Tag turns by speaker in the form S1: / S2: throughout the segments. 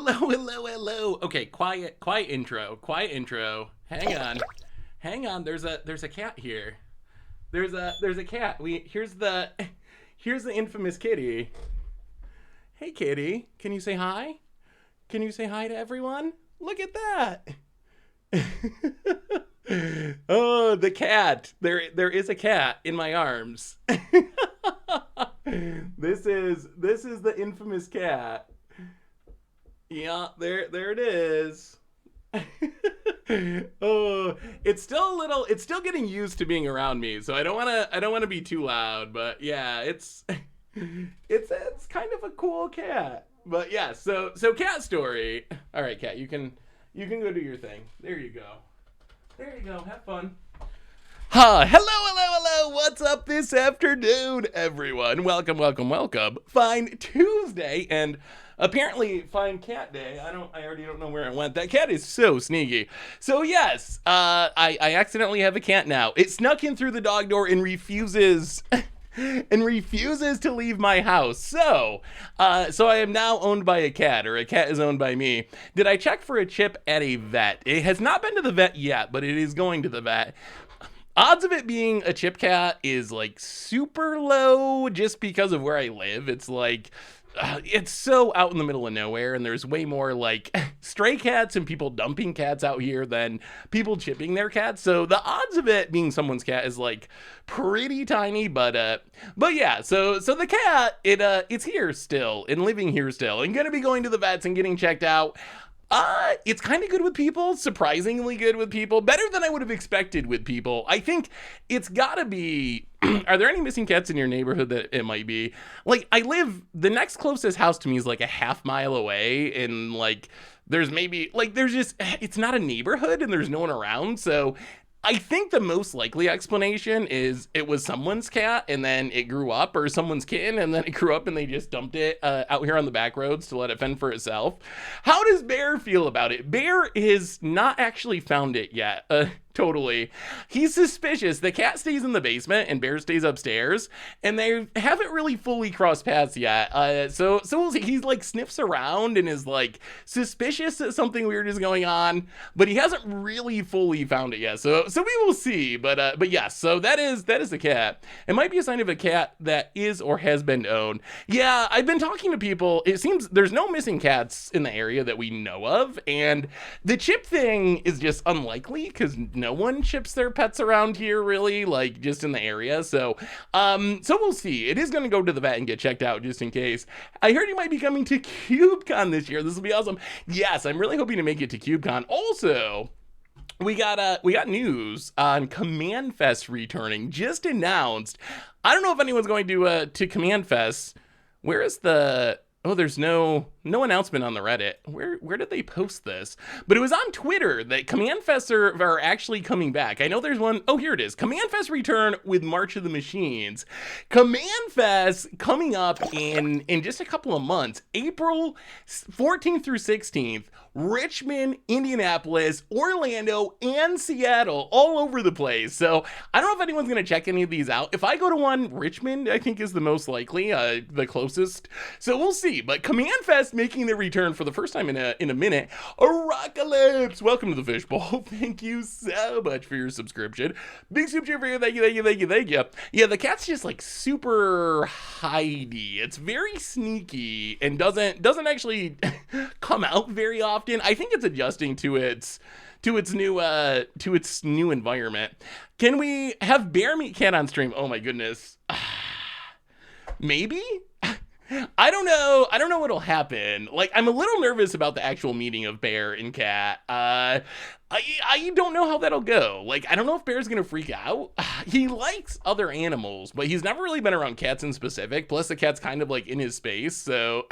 S1: hello. Okay, quiet intro. Hang on. There's a cat here. There's a cat. Here's the infamous kitty. Hey, kitty, can you say hi? Can you say hi to everyone? Look at that. Oh, the cat. There is a cat in my arms. This is the infamous cat. Yeah, there it is. Oh, it's still getting used to being around me, so I don't want to be too loud, but yeah, it's kind of a cool cat. But yeah, so cat story. All right, cat, you can go do your thing. There you go. There you go. Have fun. Hello. What's up this afternoon, everyone? Welcome. Fine Tuesday and apparently fine cat day. I already don't know where it went. That cat is so sneaky. So yes, I accidentally have a cat now. It snuck in through the dog door and refuses to leave my house. So I am now owned by a cat, or a cat is owned by me. Did I check for a chip at a vet? It has not been to the vet yet, but it is going to the vet. Odds of it being a chip cat is like super low just because of where I live. It's like it's so out in the middle of nowhere, and there's way more like stray cats and people dumping cats out here than people chipping their cats. So the odds of it being someone's cat is like pretty tiny, but yeah. So the cat it's here still and living here still and gonna be going to the vets and getting checked out. It's kind of good with people, surprisingly good with people, better than I would have expected with people. I think it's gotta be, are there any missing cats in your neighborhood that it might be? Like, the next closest house to me is like a half mile away, and like, it's not a neighborhood and there's no one around, so I think the most likely explanation is it was someone's cat and then it grew up, or someone's kitten and then it grew up and they just dumped it out here on the back roads to let it fend for itself. How does Bear feel about it? Bear has not actually found it yet. Totally. He's suspicious. The cat stays in the basement and Bear stays upstairs, and they haven't really fully crossed paths yet. So we'll see. He's like sniffs around and is like suspicious that something weird is going on, but he hasn't really fully found it yet. So we will see. But yes, so that is the cat. It might be a sign of a cat that is or has been owned. Yeah, I've been talking to people. It seems there's no missing cats in the area that we know of, and the chip thing is just unlikely because no one chips their pets around here, really, like just in the area. So we'll see. It is going to go to the vet and get checked out just in case. I heard you might be coming to CubeCon this year. This will be awesome. Yes, I'm really hoping to make it to CubeCon. Also, we got news on Command Fest returning, just announced. I don't know if anyone's going to Command Fest. Where is the... Oh, there's no announcement on the Reddit. Where did they post this? But it was on Twitter that Command Fests are actually coming back. I know there's one. Oh, here it is. Command Fest return with March of the Machines. Command Fest coming up in just a couple of months. April 14th through 16th. Richmond, Indianapolis, Orlando, and Seattle, all over the place. So I don't know if anyone's going to check any of these out. If I go to one, Richmond, I think, is the most likely, the closest. So we'll see. But Command Fest making their return for the first time in a minute. Rockalypse, welcome to the Fishbowl. Thank you so much for your subscription. Big soup cheer for you. Thank you. Yeah, the cat's just like super hidey. It's very sneaky and doesn't actually come out very often. I think it's adjusting to its new environment. Can we have Bear meet cat on stream? Oh my goodness. Maybe? I don't know what'll happen. Like, I'm a little nervous about the actual meeting of Bear and Cat. I don't know how that'll go. Like, I don't know if Bear's gonna freak out. He likes other animals, but he's never really been around cats in specific. Plus, the cat's kind of like in his space. So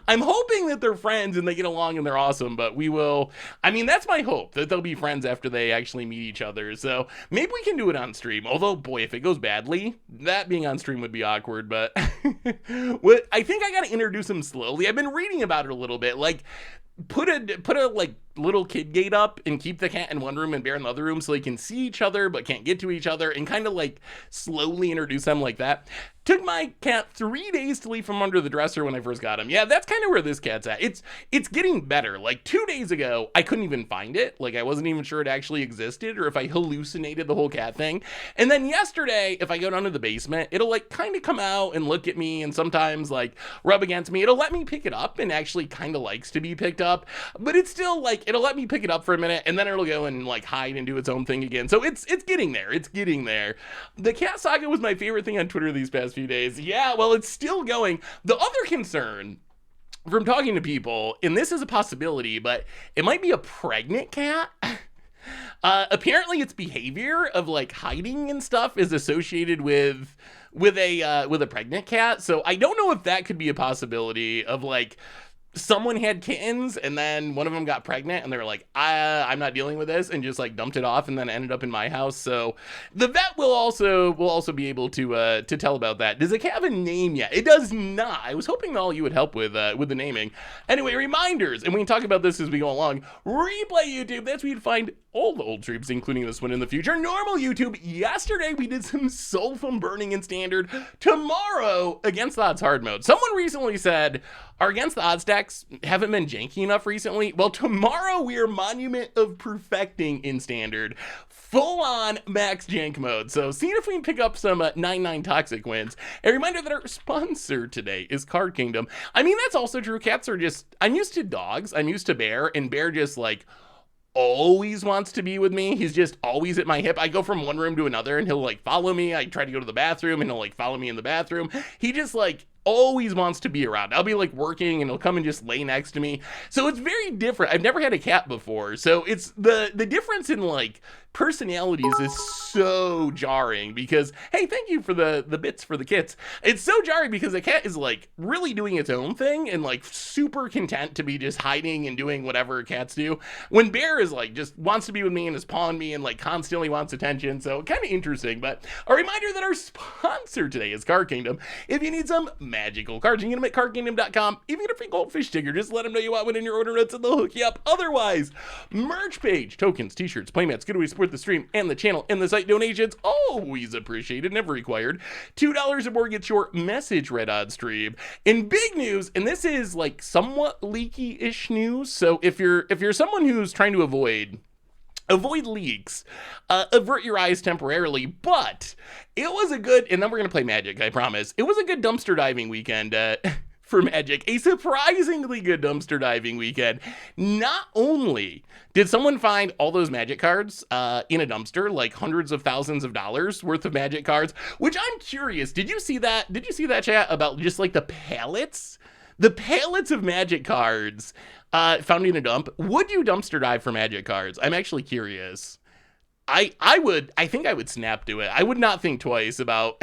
S1: I'm hoping that they're friends and they get along and they're awesome. But that's my hope, that they'll be friends after they actually meet each other. So maybe we can do it on stream. Although, boy, if it goes badly, that being on stream would be awkward. But I think I gotta introduce him slowly. I've been reading about it a little bit. Like, put a like little kid gate up and keep the cat in one room and Bear in the other room so they can see each other but can't get to each other, and kind of like slowly introduce them like that. Took my cat 3 days to leave from under the dresser when I first got him. Yeah, that's kind of where this cat's at. It's getting better. Like 2 days ago, I couldn't even find it. Like I wasn't even sure it actually existed or if I hallucinated the whole cat thing. And then yesterday, if I go down to the basement, it'll like kind of come out and look at me and sometimes like rub against me. It'll let me pick it up and actually kind of likes to be picked up. But it's still like, it'll let me pick it up for a minute and then it'll go and like hide and do its own thing again. So it's getting there. It's getting there. The cat saga was my favorite thing on Twitter these past few days. Yeah, well, it's still going. The other concern from talking to people, and this is a possibility, but it might be a pregnant cat. Apparently its behavior of like hiding and stuff is associated with a pregnant cat. So I don't know if that could be a possibility of like someone had kittens and then one of them got pregnant and they were like, I'm not dealing with this, and just like dumped it off and then ended up in my house. So the vet will also be able to tell about that. Does it have a name yet? It does not. I was hoping all you would help with the naming. Anyway, reminders, and we can talk about this as we go along. Replay YouTube, that's where you'd find all the old streams, including this one in the future. Normal YouTube, yesterday we did some soul foam burning in standard. Tomorrow, Against the Odds hard mode. Someone recently said, our Against the Odds decks haven't been janky enough recently. Well, tomorrow we are Monument of Perfecting in standard. Full on max jank mode. So seeing if we can pick up some 9-9 toxic wins. A reminder that our sponsor today is Card Kingdom. I mean, that's also true. Cats are just, I'm used to dogs. I'm used to Bear, and Bear just like always wants to be with me. He's just always at my hip. I go from one room to another and he'll like follow me. I try to go to the bathroom and he'll like follow me in the bathroom. He just like always wants to be around. I'll be like working and he'll come and just lay next to me. So it's very different. I've never had a cat before. So it's the difference in like personalities is so jarring because, hey, thank you for the bits for the kits. It's so jarring because the cat is like really doing its own thing and like super content to be just hiding and doing whatever cats do. When Bear is like just wants to be with me and is pawing me and like constantly wants attention. So kind of interesting. But a reminder that our sponsor today is Card Kingdom. If you need some magical cards, you can get them at cardkingdom.com. If you get a free goldfish sticker, just let them know you want one in your order notes and they'll hook you up. Otherwise, merch page, tokens, t-shirts, playmats, giveaways, support the stream and the channel and the site. Donations always appreciated, never required. $2 or more gets your message read on stream. In big news, and this is like somewhat leaky-ish news, so if you're someone who's trying to avoid leaks, avert your eyes temporarily, but it was a good, and then we're gonna play Magic, I promise. It was a good dumpster diving weekend for Magic, a surprisingly good dumpster diving weekend. Not only did someone find all those Magic cards in a dumpster, like hundreds of thousands of dollars worth of Magic cards, which I'm curious, did you see that? Did you see that, chat, about just like the pallets? The pallets of Magic cards found in a dump. Would you dumpster dive for Magic cards? I'm actually curious. I think I would snap to it. I would not think twice about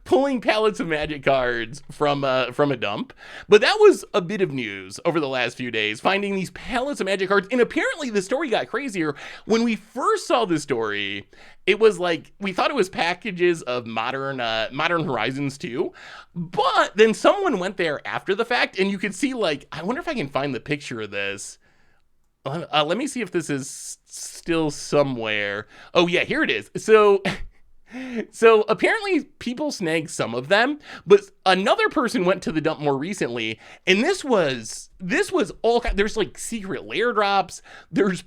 S1: pulling pallets of Magic cards from a dump. But that was a bit of news over the last few days, finding these pallets of Magic cards. And apparently the story got crazier. When we first saw the story, it was like, we thought it was packages of Modern Horizons 2. But then someone went there after the fact, and you could see, like, I wonder if I can find the picture of this. Let me see if this is still somewhere. Oh yeah, here it is. So apparently people snagged some of them, but another person went to the dump more recently, and this was all, there's like secret lair drops, there's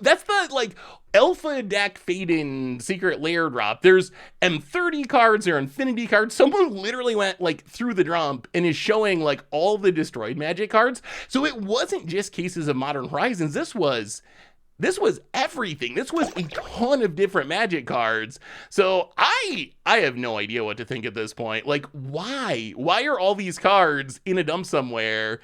S1: that's the like alpha deck fade-in secret lair drop, there's M30 cards, there are infinity cards. Someone literally went like through the dump and is showing like all the destroyed Magic cards. So it wasn't just cases of Modern Horizons, this was everything. This was a ton of different Magic cards. So I have no idea what to think at this point. Like, why are all these cards in a dump somewhere?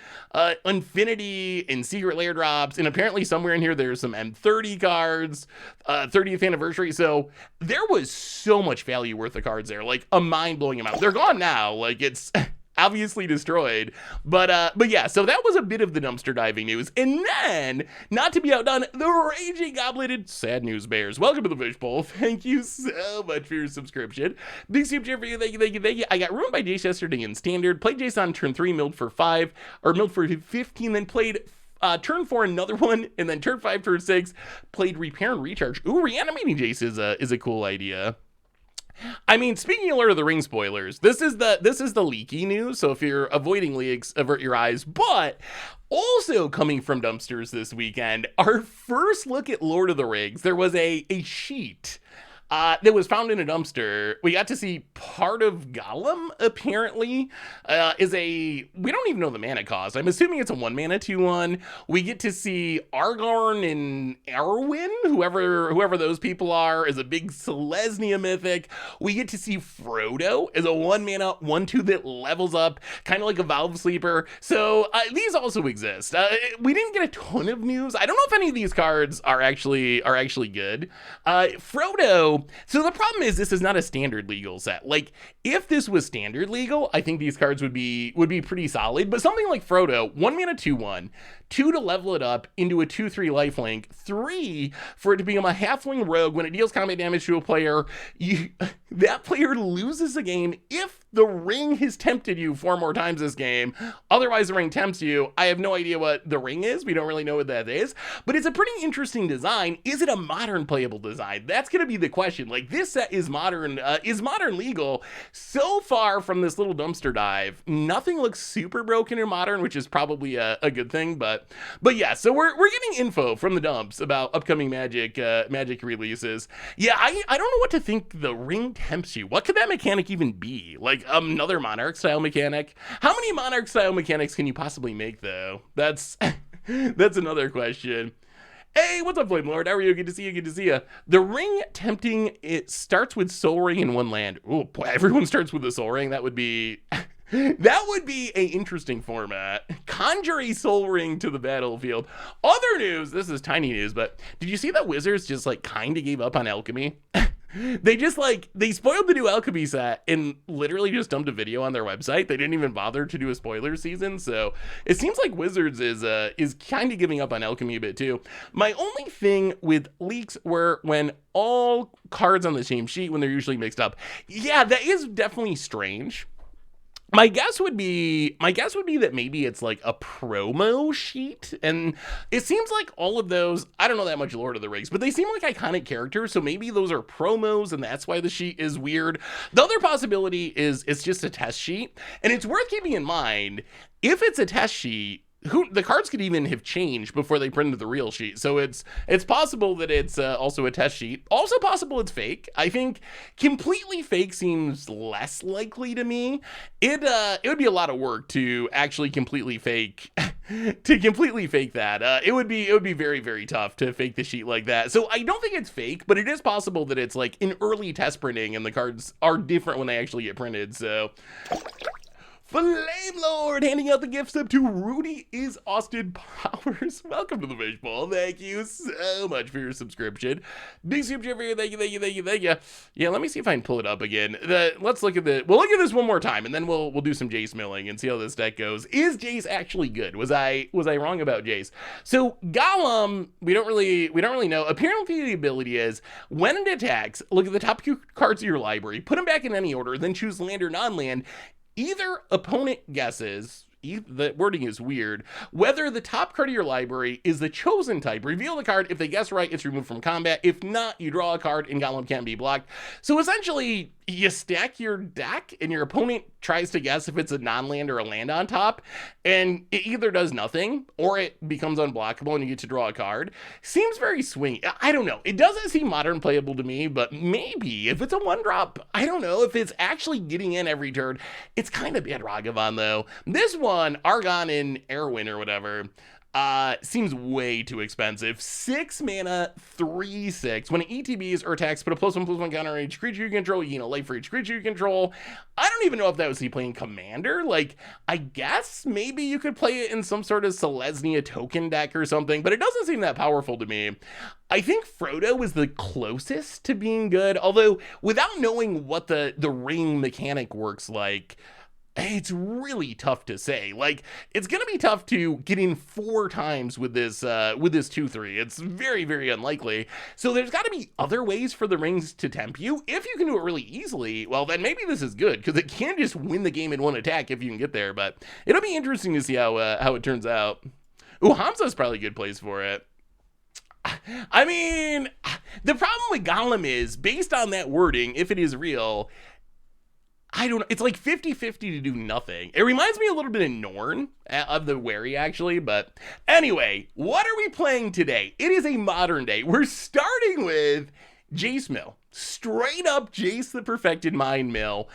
S1: Infinity and secret lair drops, and apparently somewhere in here there's some M30 cards, 30th anniversary. So there was so much value worth of cards there, like a mind-blowing amount. They're gone now. Like, it's obviously destroyed, but yeah, so that was a bit of the dumpster diving news. And then, not to be outdone, the Raging Gobleted Sad News Bears. Welcome to the Fishbowl. Thank you so much for your subscription. Big super cheer for you. Thank you. I got ruined by Jace yesterday in standard. Played Jace on turn 3, milled for 5, or milled for 15, then played turn 4 another one, and then turn 5, turn 6, played Repair and Recharge. Ooh, reanimating Jace is a cool idea. I mean, speaking of Lord of the Rings spoilers, this is the leaky news. So if you're avoiding leaks, avert your eyes. But also coming from dumpsters this weekend, our first look at Lord of the Rings, there was a sheet that was found in a dumpster. We got to see part of Gollum, apparently, we don't even know the mana cost. I'm assuming it's a 1 mana 2/1. We get to see Aragorn and Arwen, whoever those people are, is a big Selesnya mythic. We get to see Frodo as a 1 mana 1/2 that levels up, kind of like a Valve Sleeper. So these also exist. We didn't get a ton of news. I don't know if any of these cards are actually good. Frodo. So the problem is this is not a standard legal set. Like if this was standard legal, I think these cards would be pretty solid. But something like Frodo, 1 mana 2/1, 2 to level it up into a 2/3 lifelink, 3 for it to become a halfling rogue. When it deals combat damage to a player, that player loses the game if the ring has tempted you 4 more times this game. Otherwise, the ring tempts you. I have no idea what the ring is. We don't really know what that is, but it's a pretty interesting design. Is it a modern playable design? That's going to be the question. Like, this set is modern legal. So far from this little dumpster dive, nothing looks super broken in modern, which is probably a good thing. But yeah, so we're getting info from the dumps about upcoming Magic releases. Yeah, I don't know what to think. The ring tempts you. What could that mechanic even be? Like another Monarch style mechanic? How many Monarch style mechanics can you possibly make, though? That's another question. Hey, what's up, Flame Lord? How are you? Good to see you. Good to see you. The ring tempting, it starts with Soul Ring in one land. Oh boy, everyone starts with a Soul Ring. That would be a interesting format. Conjure a Soul Ring to the battlefield. Other news, this is tiny news, but did you see that Wizards just like kind of gave up on alchemy? They spoiled the new alchemy set and literally just dumped a video on their website. They didn't even bother to do a spoiler season. So it seems like Wizards is kind of giving up on alchemy a bit too. My only thing with leaks were when all cards on the same sheet, when they're usually mixed up. Yeah, that is definitely strange. My guess would be that maybe it's like a promo sheet, and it seems like all of those, I don't know that much Lord of the Rings, but they seem like iconic characters, so maybe those are promos and that's why the sheet is weird. The other possibility is it's just a test sheet, and it's worth keeping in mind, if it's a test sheet, the cards could even have changed before they printed the real sheet. So it's possible that it's also a test sheet. Also possible it's fake. I think completely fake seems less likely to me. It would be a lot of work to actually completely fake that. It would be very, very tough to fake the sheet like that. So I don't think it's fake, but it is possible that it's like an early test printing and the cards are different when they actually get printed. So Flame Lord handing out the gift sub to Rudy is Austin Powers. Welcome to the fishbowl. Thank you so much for your subscription. Big super for you. Thank you. Yeah, let me see if I can pull it up again. Let's look at we'll look at this one more time, and then we'll do some Jace milling and see how this deck goes. Is Jace actually good? Was I wrong about Jace? So Gollum, we don't really know. Apparently the ability is when it attacks, look at the top 2 cards of your library, put them back in any order, then choose land or non-land. Either opponent guesses, the wording is weird, whether the top card of your library is the chosen type. Reveal the card. If they guess right, it's removed from combat. If not, you draw a card and Gollum can't be blocked. So essentially, you stack your deck and your opponent tries to guess if it's a non-land or a land on top, and it either does nothing or it becomes unblockable and you get to draw a card. Seems very swingy. I don't know. It doesn't seem modern playable to me, but maybe if it's a 1-drop, I don't know if it's actually getting in every turn. It's kind of bad Ragavan though. This one, Argon and Erwin or whatever, seems way too expensive. 6 mana, 3/6. When it ETBs or attacks, put a +1/+1 counter on each creature you control. You gain a life for each creature you control. I don't even know if that was he playing Commander. Like, I guess maybe you could play it in some sort of Selesnya token deck or something, but it doesn't seem that powerful to me. I think Frodo was the closest to being good, although without knowing what the ring mechanic works like, it's really tough to say. Like, it's gonna be tough to get in 4 times with this 2/3. It's very, very unlikely. So there's got to be other ways for the rings to tempt you. If you can do it really easily, well, then maybe this is good, because it can just win the game in 1 attack if you can get there. But it'll be interesting to see how it turns out. Ooh, Hamza's probably a good place for it. I mean, the problem with Golem is, based on that wording, if it is real, I don't know. It's like 50-50 to do nothing. It reminds me a little bit of Norn, of the Wary, actually. But anyway, what are we playing today? It is a modern day. We're starting with Jace Mill. Straight up Jace the Perfected Mind Mill.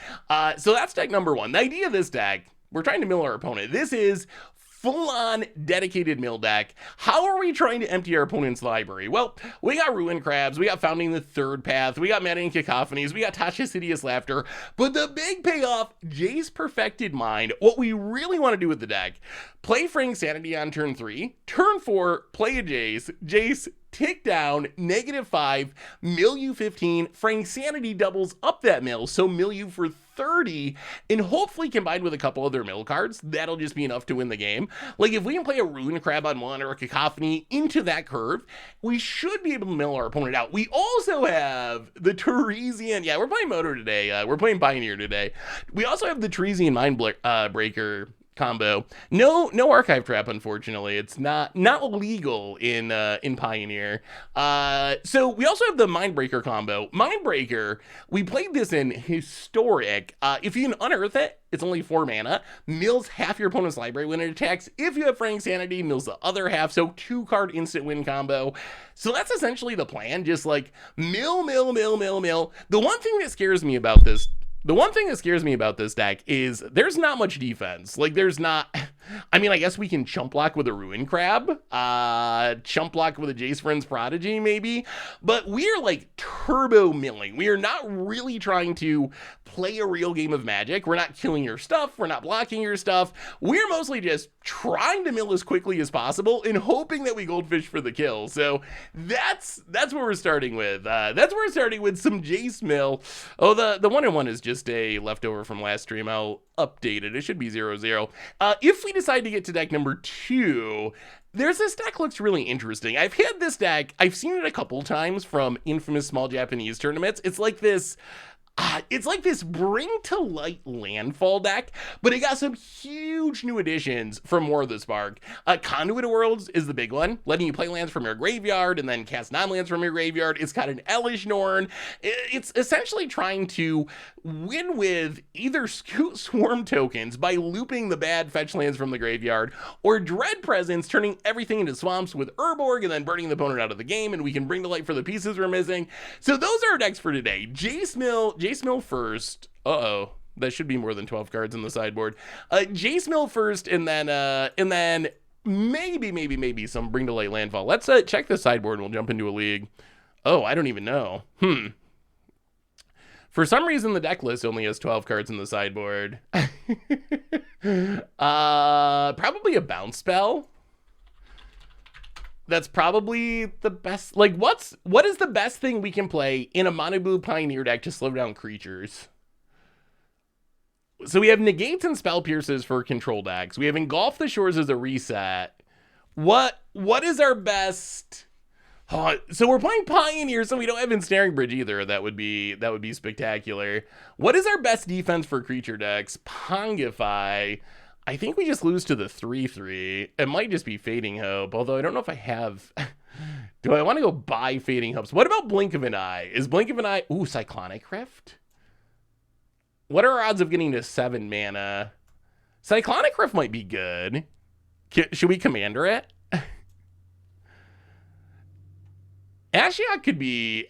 S1: So that's deck number one. The idea of this deck, we're trying to mill our opponent. This is full-on dedicated mill deck. How are we trying to empty our opponent's library? Well, we got Ruin Crabs, we got Founding the Third Path, we got Maddening Cacophonies, we got Tasha's Hideous Laughter, but the big payoff, Jace Perfected Mind. What we really want to do with the deck, play Fraying Sanity on turn 3, turn 4, play a Jace, tick down, -5, mill you 15, Fraying Sanity doubles up that mill, so mill you for 30, and hopefully combined with a couple other mill cards, that'll just be enough to win the game. Like, if we can play a Ruin Crab on one or a Cacophony into that curve, we should be able to mill our opponent out. We also have the Teresian, yeah, we're playing Moto today, we're playing Pioneer today. We also have the Teresian Mind Breaker combo. No archive trap, unfortunately. It's not legal in Pioneer. So we also have the Mindbreaker combo. Mindbreaker, we played this in Historic. If you can unearth it, it's only 4 mana. Mills half your opponent's library when it attacks. If you have Fraying Sanity, mills the other half. So 2-card instant win combo. So that's essentially the plan. Just like mill. The one thing that scares me about this deck is there's not much defense. Like, there's not, I mean, I guess we can chump block with a Ruin Crab, chump block with a Jace Friend's Prodigy, maybe, but we're like turbo milling. We are not really trying to play a real game of Magic. We're not killing your stuff. We're not blocking your stuff. We're mostly just trying to mill as quickly as possible and hoping that we goldfish for the kill. So that's what we're starting with. That's where we're starting with some Jace mill. Oh, the 1-1 is just a leftover from last stream. I'll update it. It should be 0-0. If we decide to get to deck number 2, there's this deck looks really interesting. I've had this deck. I've seen it a couple times from infamous small Japanese tournaments. It's like this Bring to Light landfall deck, but it got some huge new additions from War of the Spark. Conduit of Worlds is the big one, letting you play lands from your graveyard and then cast non-lands from your graveyard. It's got an Elvish Norn. It's essentially trying to win with either Swarm tokens by looping the bad fetch lands from the graveyard, or Dread Presence, turning everything into swamps with Urborg and then burning the opponent out of the game, and we can bring to light for the pieces we're missing. So those are our decks for today. Jace Mill first. That should be more than 12 cards in the sideboard. Jace Mill first, and then maybe some Bring to Light landfall. Let's check the sideboard and we'll jump into a league. Oh, I don't even know. For some reason, the deck list only has 12 cards in the sideboard. Probably a bounce spell. That's probably the best. Like, what is the best thing we can play in a mono blue Pioneer deck to slow down creatures? So we have Negates and Spell Pierces for control decks. We have Engulf the Shores as a reset. What is our best? So we're playing Pioneer, so we don't have Ensnaring Bridge either. That would be spectacular. What is our best defense for creature decks? Pongify. I think we just lose to the 3/3. It might just be Fading Hope, although I don't know if I have. Do I want to go buy Fading Hopes? What about Blink of an Eye? Is Blink of an Eye? Ooh, Cyclonic Rift. What are our odds of getting to 7 mana? Cyclonic Rift might be good. Should we Commander it? Ashiok could be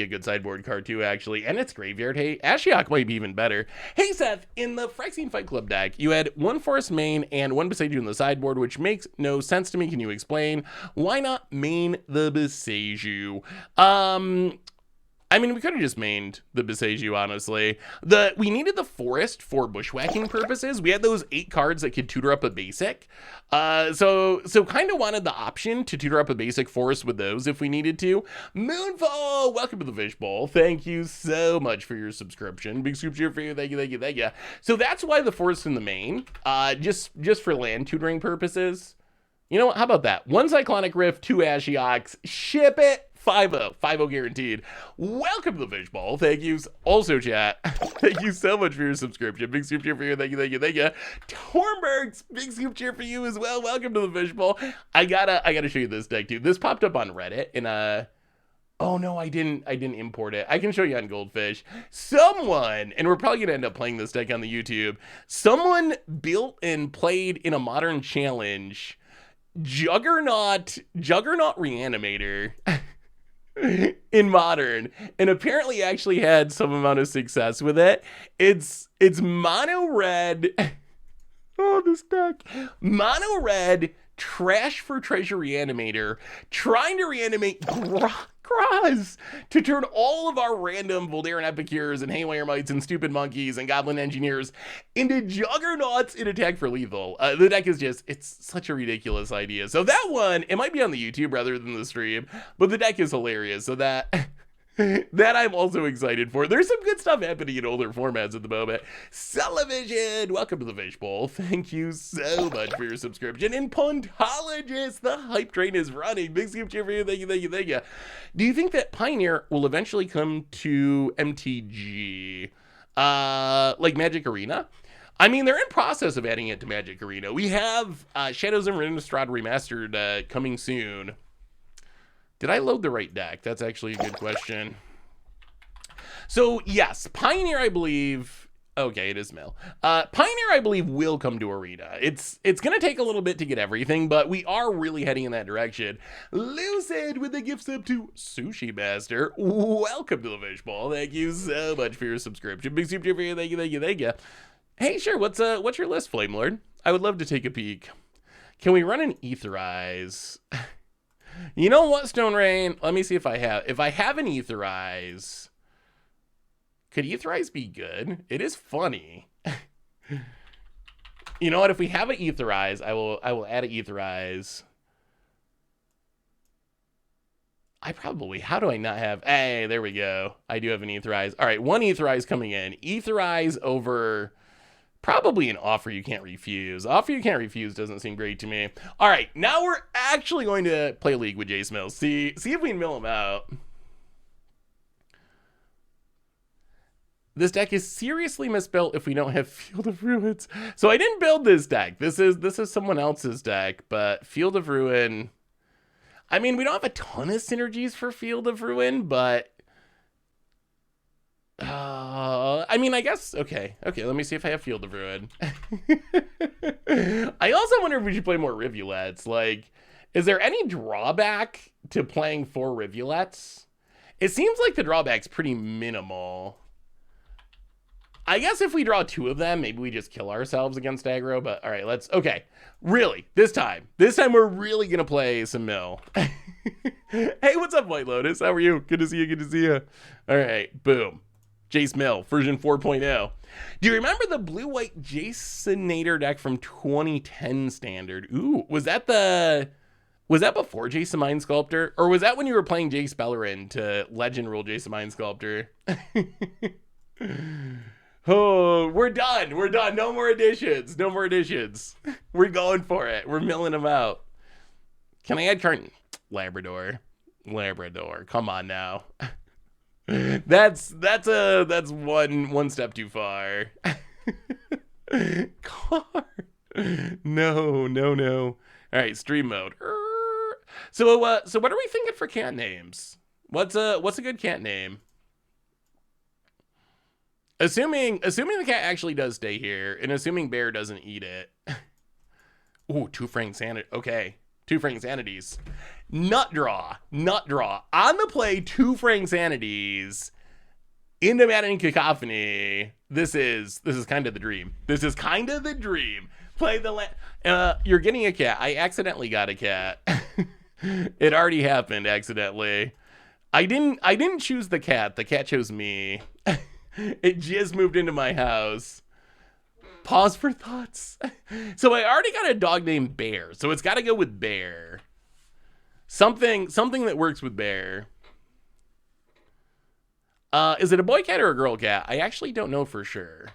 S1: a good sideboard card too, actually, and it's graveyard. Hey, Ashiok might be even better. Hey, Seth, in the Phyrexian Fight Club deck, you had 1 Forest main and 1 Beseiju in the sideboard, which makes no sense to me. Can you explain? Why not main the Beseiju? I mean, we could have just mained the Beseiju, honestly. We needed the forest for bushwhacking purposes. We had those 8 cards that could tutor up a basic. So kind of wanted the option to tutor up a basic forest with those if we needed to. Moonfall, welcome to the Fishbowl. Thank you so much for your subscription. Big scoop cheer for you. Thank you. So that's why the forest in the main, just for land tutoring purposes. You know what? How about that? 1 Cyclonic Rift, 2 Ashioks. Ship it. 5-0. 5-0 guaranteed. Welcome to the Fishbowl. Thank you. Also, chat. Thank you so much for your subscription. Big scoop cheer for you. Thank you, thank you, thank you. Tornbergs, big scoop cheer for you as well. Welcome to the Fishbowl. I gotta show you this deck, too. This popped up on Reddit in a... Oh no, I didn't import it. I can show you on Goldfish. Someone, and we're probably gonna end up playing this deck on the YouTube. Someone built and played in a modern challenge Juggernaut Reanimator in modern, and apparently actually had some amount of success with it. It's mono red. Oh, this deck. Mono red, trash for treasure reanimator, trying to reanimate Graz to turn all of our random Voldaren Epicures and Haywire Mites and Stupid Monkeys and Goblin Engineers into Juggernauts in attack for lethal. The deck is just, it's such a ridiculous idea. So that one, it might be on the YouTube rather than the stream, but the deck is hilarious. So that I'm also excited for. There's some good stuff happening in older formats at the moment. Celevision, welcome to the Fishbowl. Thank you so much for your subscription. And Puntologist, the hype train is running. Big scoop cheer for you. Thank you, thank you, thank you. Do you think that Pioneer will eventually come to MTG? Like Magic Arena? I mean, they're in process of adding it to Magic Arena. We have Shadows of Innistrad Remastered coming soon. Did I load the right deck? That's actually a good question. So, yes, Pioneer, I believe... Okay, it is Mill. Pioneer, I believe, will come to Arena. It's going to take a little bit to get everything, but we are really heading in that direction. Lucid with the gifts up to Sushi Master. Welcome to the Fishbowl. Thank you so much for your subscription. Big super for you. Thank you, thank you, thank you. Hey, sure, what's your list, Flame Lord? I would love to take a peek. Can we run an Aetherize? You know what, Stone Rain? Let me see if I have an Aetherize. Could Aetherize be good? It is funny. You know what? If we have an Aetherize, I will add an Aetherize. How do I not have? Hey, there we go. I do have an Aetherize. All right, one Aetherize coming in. Aetherize over probably an Offer You Can't Refuse. Offer You Can't Refuse doesn't seem great to me. All right, now we're actually going to play League with Jace Mills. See if we can mill him out. This deck is seriously misbuilt if we don't have Field of Ruins. So I didn't build this deck. This is someone else's deck, but Field of Ruin. I mean, we don't have a ton of synergies for Field of Ruin, but I mean, I guess, okay, let me see if I have Field of Ruin. I also wonder if we should play more Rivulets. Like, is there any drawback to playing 4 Rivulets? It seems like the drawback's pretty minimal. I guess if we draw 2 of them, maybe we just kill ourselves against aggro, but all right, okay. Really, this time we're really gonna play some Mill. Hey, what's up, White Lotus? How are you? Good to see you. All right, boom. Jace Mill, version 4.0. Do you remember the blue-white Jasonator deck from 2010 Standard? Ooh, was that before Jace the Mind Sculptor? Or was that when you were playing Jace Bellerin to Legend Rule Jace the Mind Sculptor? Oh, we're done. No more additions. We're going for it. We're milling them out. Can I add current? Labrador. Come on now. That's one step too far. Card. No. All right, stream mode. So what are we thinking for cat names? What's a good cat name? Assuming the cat actually does stay here, and assuming Bear doesn't eat it. Ooh, 2 Frank Sanity. Okay, 2 Frank Sanities. Nut draw. On the play, 2 Frank Sanities into Maddening Cacophony. This is kind of the dream. Play the you're getting a cat. I accidentally got a cat. It already happened accidentally. I didn't choose the cat. The cat chose me. It just moved into my house. Pause for thoughts. So I already got a dog named Bear, so it's got to go with Bear. Something that works with Bear. Is it a boy cat or a girl cat? I actually don't know for sure.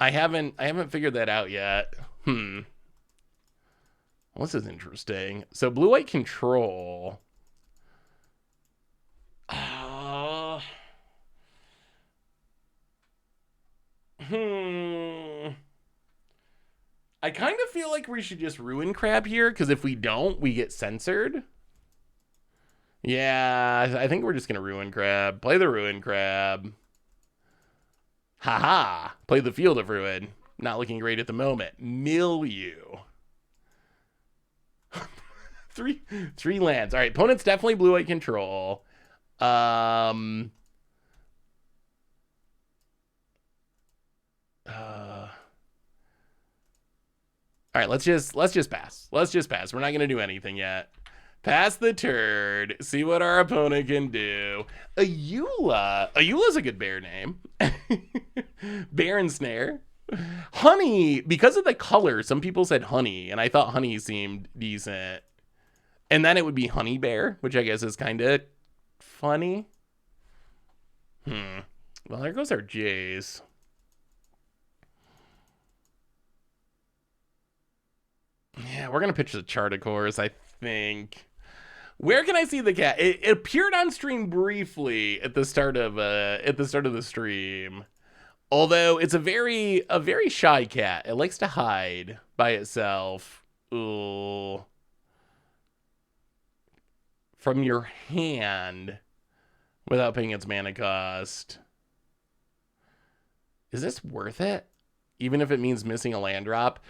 S1: I haven't figured that out yet. Well, this is interesting. So blue-white control. I kind of feel like we should just ruin crab here, because if we don't, we get censored. Yeah, I think we're just going to ruin crab. Play the ruin crab. Haha. Play the field of ruin. Not looking great at the moment. Milieu. three lands. All right, opponent's definitely blue-white control. All right, let's just pass. Let's just pass. We're not gonna do anything yet. Pass the turd. See what our opponent can do. Ayula. Ayula's a good bear name. Bear and snare. Honey, because of the color, some people said honey, and I thought honey seemed decent. And then it would be honey bear, which I guess is kind of funny. Well, there goes our Jace. Yeah, we're gonna pitch the chart, of course, I think. Where can I see the cat? It appeared on stream briefly at the start of the stream. Although it's a very shy cat. It likes to hide by itself. Ooh. From your hand without paying its mana cost. Is this worth it? Even if it means missing a land drop?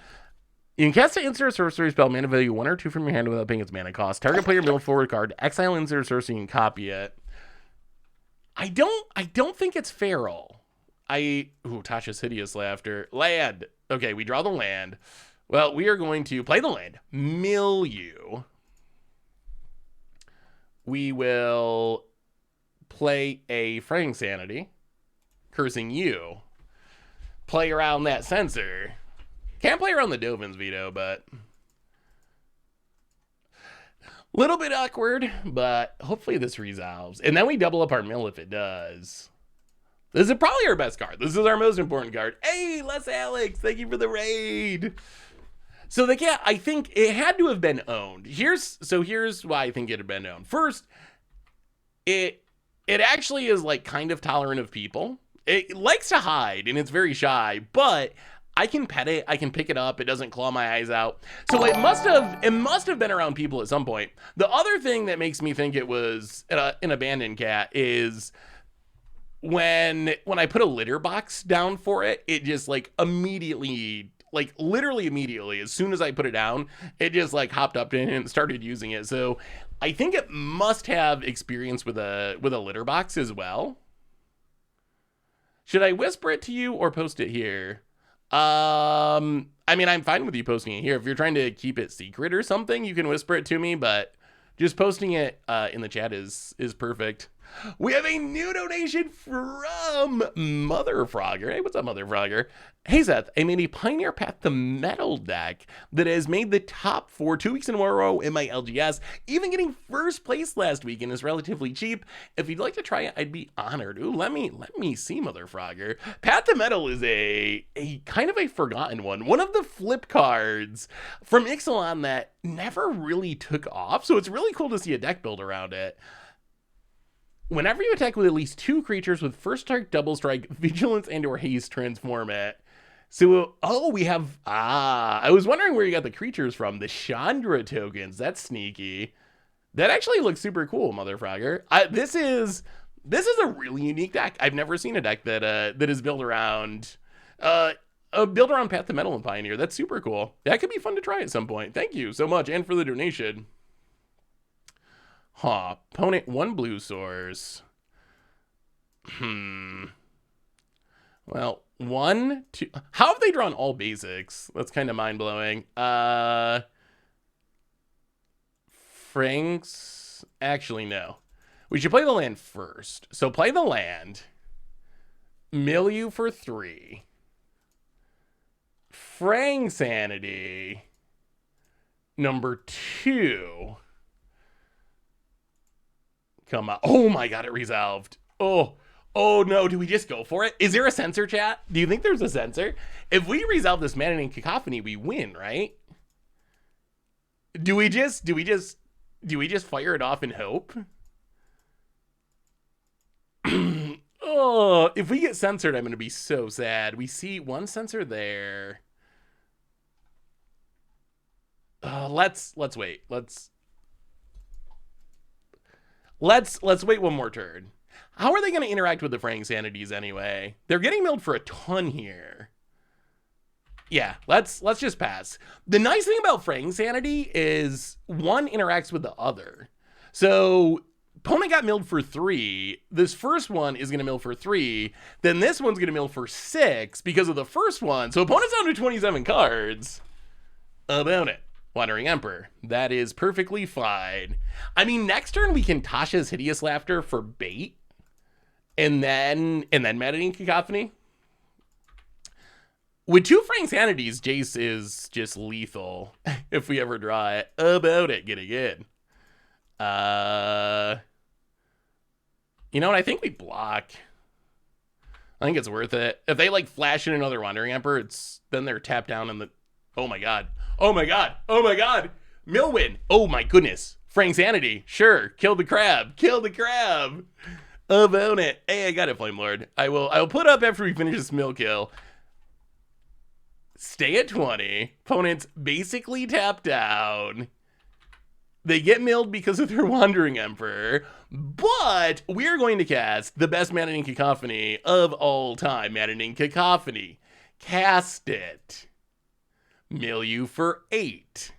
S1: You can cast an instant or sorcery spell, mana value 1 or 2 from your hand without paying its mana cost. Target player middle forward card, exile instant or sorcery and copy it. I don't think it's feral. Tasha's hideous laughter. Land. Okay, we draw the land. Well, we are going to play the land. Milieu. We will play a Fraying Sanity, cursing you. Play around that censor. Can't play around the Dovin's veto, but little bit awkward, but hopefully this resolves. And then we double up our mill if it does. This is probably our best card. This is our most important card. Hey, Les Alex, thank you for the raid. So the cat, I think it had to have been owned. Here's why I think it had been owned. First, it actually is like kind of tolerant of people. It likes to hide and it's very shy, but I can pet it, I can pick it up, it doesn't claw my eyes out. So it must have been around people at some point. The other thing that makes me think it was an abandoned cat is when I put a litter box down for it, it just like immediately, like literally immediately, as soon as I put it down, it just like hopped up in and started using it. So I think it must have experience with a litter box as well. Should I whisper it to you or post it here? I mean, I'm fine with you posting it here. If you're trying to keep it secret or something, you can whisper it to me, but just posting it in the chat is perfect. We have a new donation from Mother Frogger. Hey, what's up, Mother Frogger? Hey, Seth, I made a Pioneer Path to Metal deck that has made the top 4 2 weeks in a row in my LGS, even getting first place last week and is relatively cheap. If you'd like to try it, I'd be honored. Ooh, let me see, Mother Frogger. Path to Metal is a kind of a forgotten one. One of the flip cards from Ixalan that never really took off, so it's really cool to see a deck build around it. Whenever you attack with at least 2 creatures with first strike, double strike, vigilance, and or haste, transform it. So, we have, I was wondering where you got the creatures from. The Chandra tokens, that's sneaky. That actually looks super cool, Mother Frogger. This is a really unique deck. I've never seen a deck that is built around, Path to Metal and Pioneer. That's super cool. That could be fun to try at some point. Thank you so much, and for the donation. Opponent 1 blue source. Well, 1, 2. How have they drawn all basics? That's kind of mind blowing. Franks. Actually, no. We should play the land first. So play the land. Milieu for 3. Fraying Sanity. Number 2. Come on. Oh my god, it resolved. Oh no, do we just go for it? Is there a censor, chat? Do you think there's a censor? If we resolve this Maddening Cacophony, we win, right? Do we just fire it off and hope? Oh, if we get censored, I'm going to be so sad. We see one censor there. Let's wait. Let's wait one more turn. How are they going to interact with the Fraying Sanities anyway? They're getting milled for a ton here. Yeah, let's just pass. The nice thing about Fraying Sanity is one interacts with the other. So opponent got milled for 3. This first one is going to mill for 3. Then this one's going to mill for 6 because of the first one. So opponent's down to 27 cards. About it. Wandering Emperor. That is perfectly fine. I mean, next turn we can Tasha's Hideous Laughter for bait. And then Maddening Cacophony. With 2 Fraying Sanities, Jace is just lethal if we ever draw it. About it, getting in. You know what? I think we block. I think it's worth it. If they like flash in another Wandering Emperor, then they're tapped down in the. Oh my god. Oh my god. Oh my god. Millwin. Oh my goodness. Fraying Sanity. Sure. Kill the crab. Kill the crab. About it. Hey, I got it, Flame Lord. I will put up after we finish this mill kill. Stay at 20. Opponents basically tap down. They get milled because of their Wandering Emperor, but we're going to cast the best Maddening Cacophony of all time. Maddening Cacophony. Cast it. Mill you for 8.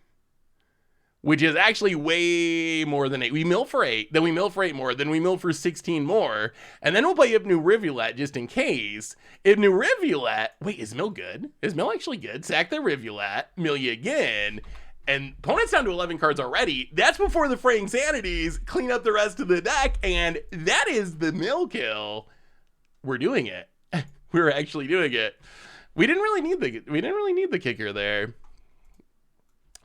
S1: Which is actually way more than 8. We mill for 8, then we mill for 8 more, then we mill for 16 more, and then we'll play Ibnu Rivulet just in case. Ibnu Rivulet, wait, is mill good? Is mill actually good? Sack the Rivulet, mill you again, and opponent's down to 11 cards already. That's before the Fraying Sanities clean up the rest of the deck, and that is the mill kill. We're doing it. We're actually doing it. We didn't really need the kicker there.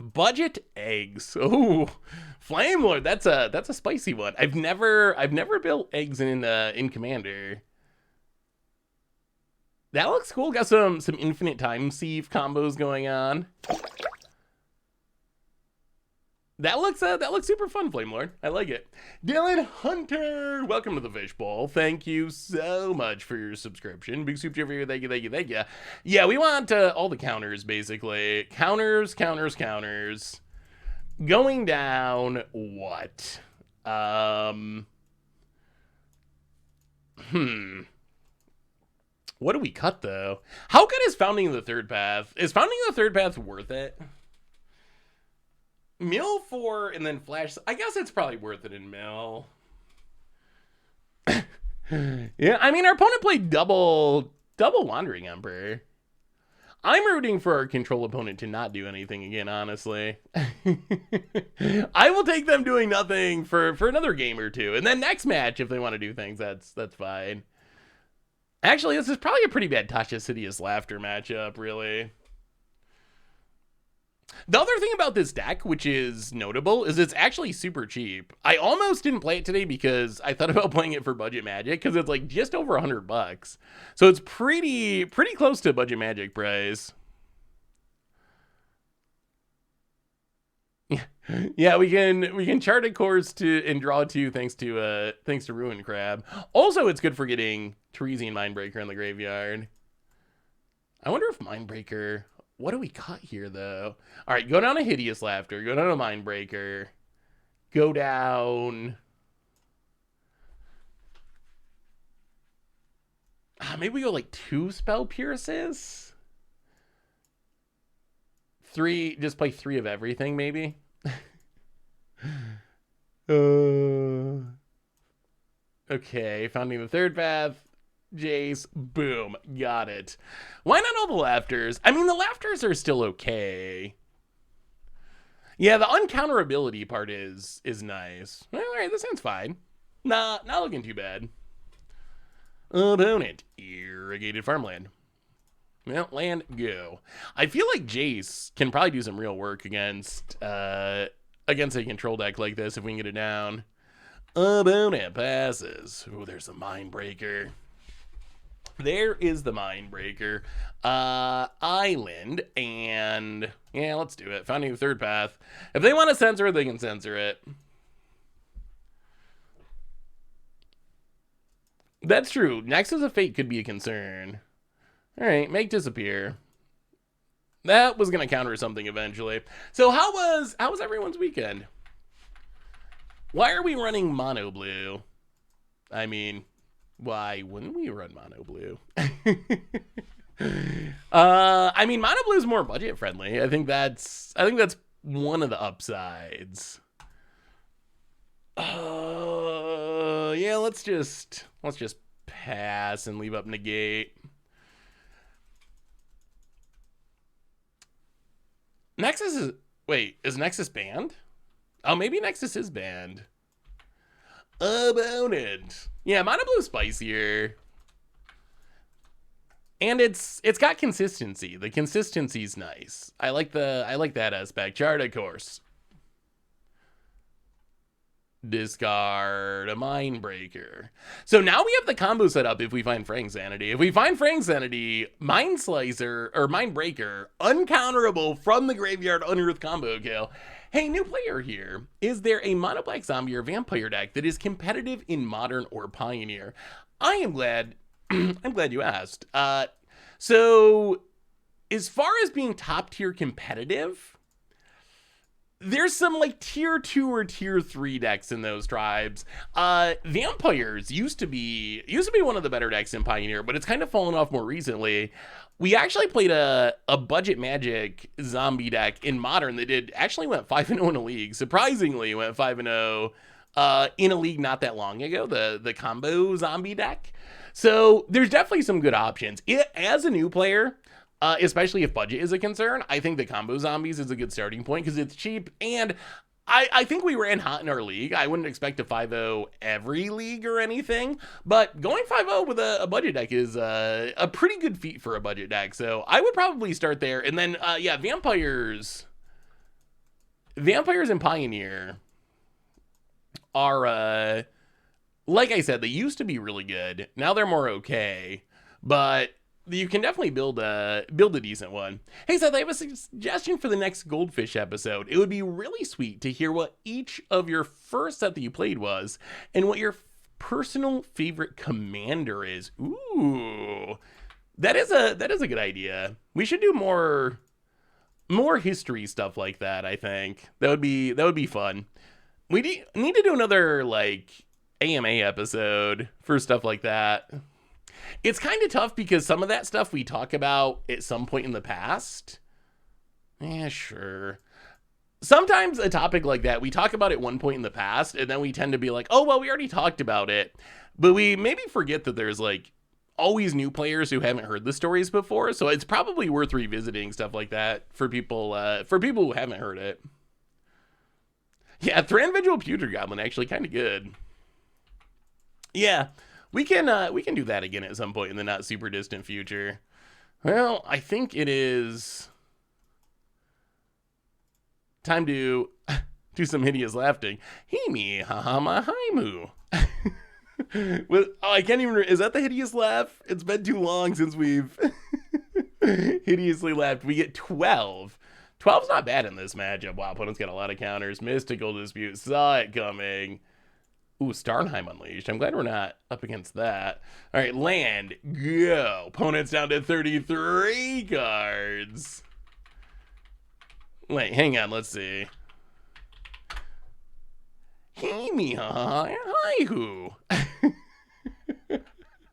S1: Budget eggs. Oh, Flame Lord. That's a spicy one. I've never built eggs in Commander. That looks cool. Got some infinite time sieve combos going on. That looks super fun, Flame Lord. I like it. Dylan Hunter, welcome to the Fishbowl. Thank you so much for your subscription. Big soup for you. Thank you. Yeah, we want all the counters, basically. Counters. Going down what? What do we cut, though? How good is Founding the Third Path? Is Founding the Third Path worth it? Mill 4 and then flash. I guess it's probably worth it in mill. Yeah, I mean, our opponent played double Wandering Emperor. I'm rooting for our control opponent to not do anything again, honestly. I will take them doing nothing for another game or two. And then next match, if they want to do things, that's fine. Actually, this is probably a pretty bad Tasha's Hideous Laughter matchup, really. The other thing about this deck, which is notable, is it's actually super cheap. I almost didn't play it today because I thought about playing it for Budget Magic because it's like just over $100. So it's pretty close to Budget Magic price. Yeah, we can chart a course and draw 2 thanks to Ruin Crab. Also, it's good for getting Teresian Mindbreaker in the graveyard. I wonder if Mindbreaker. What do we cut here, though? All right, go down to Hideous Laughter. Go down to Mindbreaker. Go down. Maybe we go like 2 Spell Pierces? 3, just play 3 of everything, maybe? Okay, Founding the Third Path. Jace, boom, got it. Why not all the Laughters? I mean, the Laughters are still okay. Yeah, the uncounterability part is nice. All right, this sounds fine. Not looking too bad. Opponent, Irrigated Farmland. Well, land, go. I feel like Jace can probably do some real work against a control deck like this if we can get it down. Opponent passes. Ooh, there's a Mindbreaker. There is the Mindbreaker. Island, and yeah, let's do it. Founding the third path. If they want to censor it, they can censor it. That's true. Nexus of Fate could be a concern. Alright, make disappear. That was gonna counter something eventually. So how was everyone's weekend? Why are we running mono blue? I mean, why wouldn't we run mono blue? I mean, mono blue is more budget friendly. I think that's one of the upsides. Yeah, let's just pass and leave up negate. Nexus is is Nexus banned? Oh, maybe Nexus is banned. About it. Yeah, mono blue spicier. And it's got consistency. The consistency's nice. I like that aspect. Chart, of course. Discard a Mindbreaker. So now we have the combo set up if we find Frang Sanity. If we find Frang Sanity, Mind Slicer or Mindbreaker, uncounterable from the graveyard unearth combo kill. Hey, new player here. Is there a mono black zombie or vampire deck that is competitive in Modern or Pioneer? I am glad I'm glad you asked. So as far as being top tier competitive, there's some like tier 2 or tier 3 decks in those tribes. Vampires used to be one of the better decks in Pioneer, but it's kind of fallen off more recently. We actually played a budget magic zombie deck in Modern that actually went 5-0 in a league. Surprisingly, went 5-0 in a league not that long ago, the combo zombie deck. So there's definitely some good options. As a new player, especially if budget is a concern, I think the combo zombies is a good starting point because it's cheap, and I think we ran hot in our league. I wouldn't expect to 5-0 every league or anything, but going 5-0 with a budget deck is a pretty good feat for a budget deck, so I would probably start there. And then, yeah, Vampires and Pioneer are, like I said, they used to be really good. Now they're more okay, but you can definitely build a decent one. Hey Seth, I have a suggestion for the next Goldfish episode. It would be really sweet to hear what each of your first set that you played was, and what your personal favorite commander is. Ooh, that is a good idea. We should do more history stuff like that. I think that would be fun. We need to do another like AMA episode for stuff like that. It's kind of tough because some of that stuff we talk about at some point in the past. Yeah, sure. Sometimes a topic like that, we talk about it one point in the past, and then we tend to be like, oh, well, we already talked about it. But we maybe forget that there's like always new players who haven't heard the stories before. So it's probably worth revisiting stuff like that for people who haven't heard it. Yeah, Thran Vigil Putrid Goblin actually kind of good. Yeah. We can do that again at some point in the not super distant future. Well, I think it is time to do some hideous laughing. Himi hahama haimu. I can't even. Is that the hideous laugh? It's been too long since we've hideously laughed. We get 12. 12's not bad in this matchup. Wow, opponent's got a lot of counters. Mystical Dispute, saw it coming. Ooh, Starnheim Unleashed. I'm glad we're not up against that. All right, land, go. Opponent's down to 33 cards. Wait, hang on, let's see. Hi-hoo.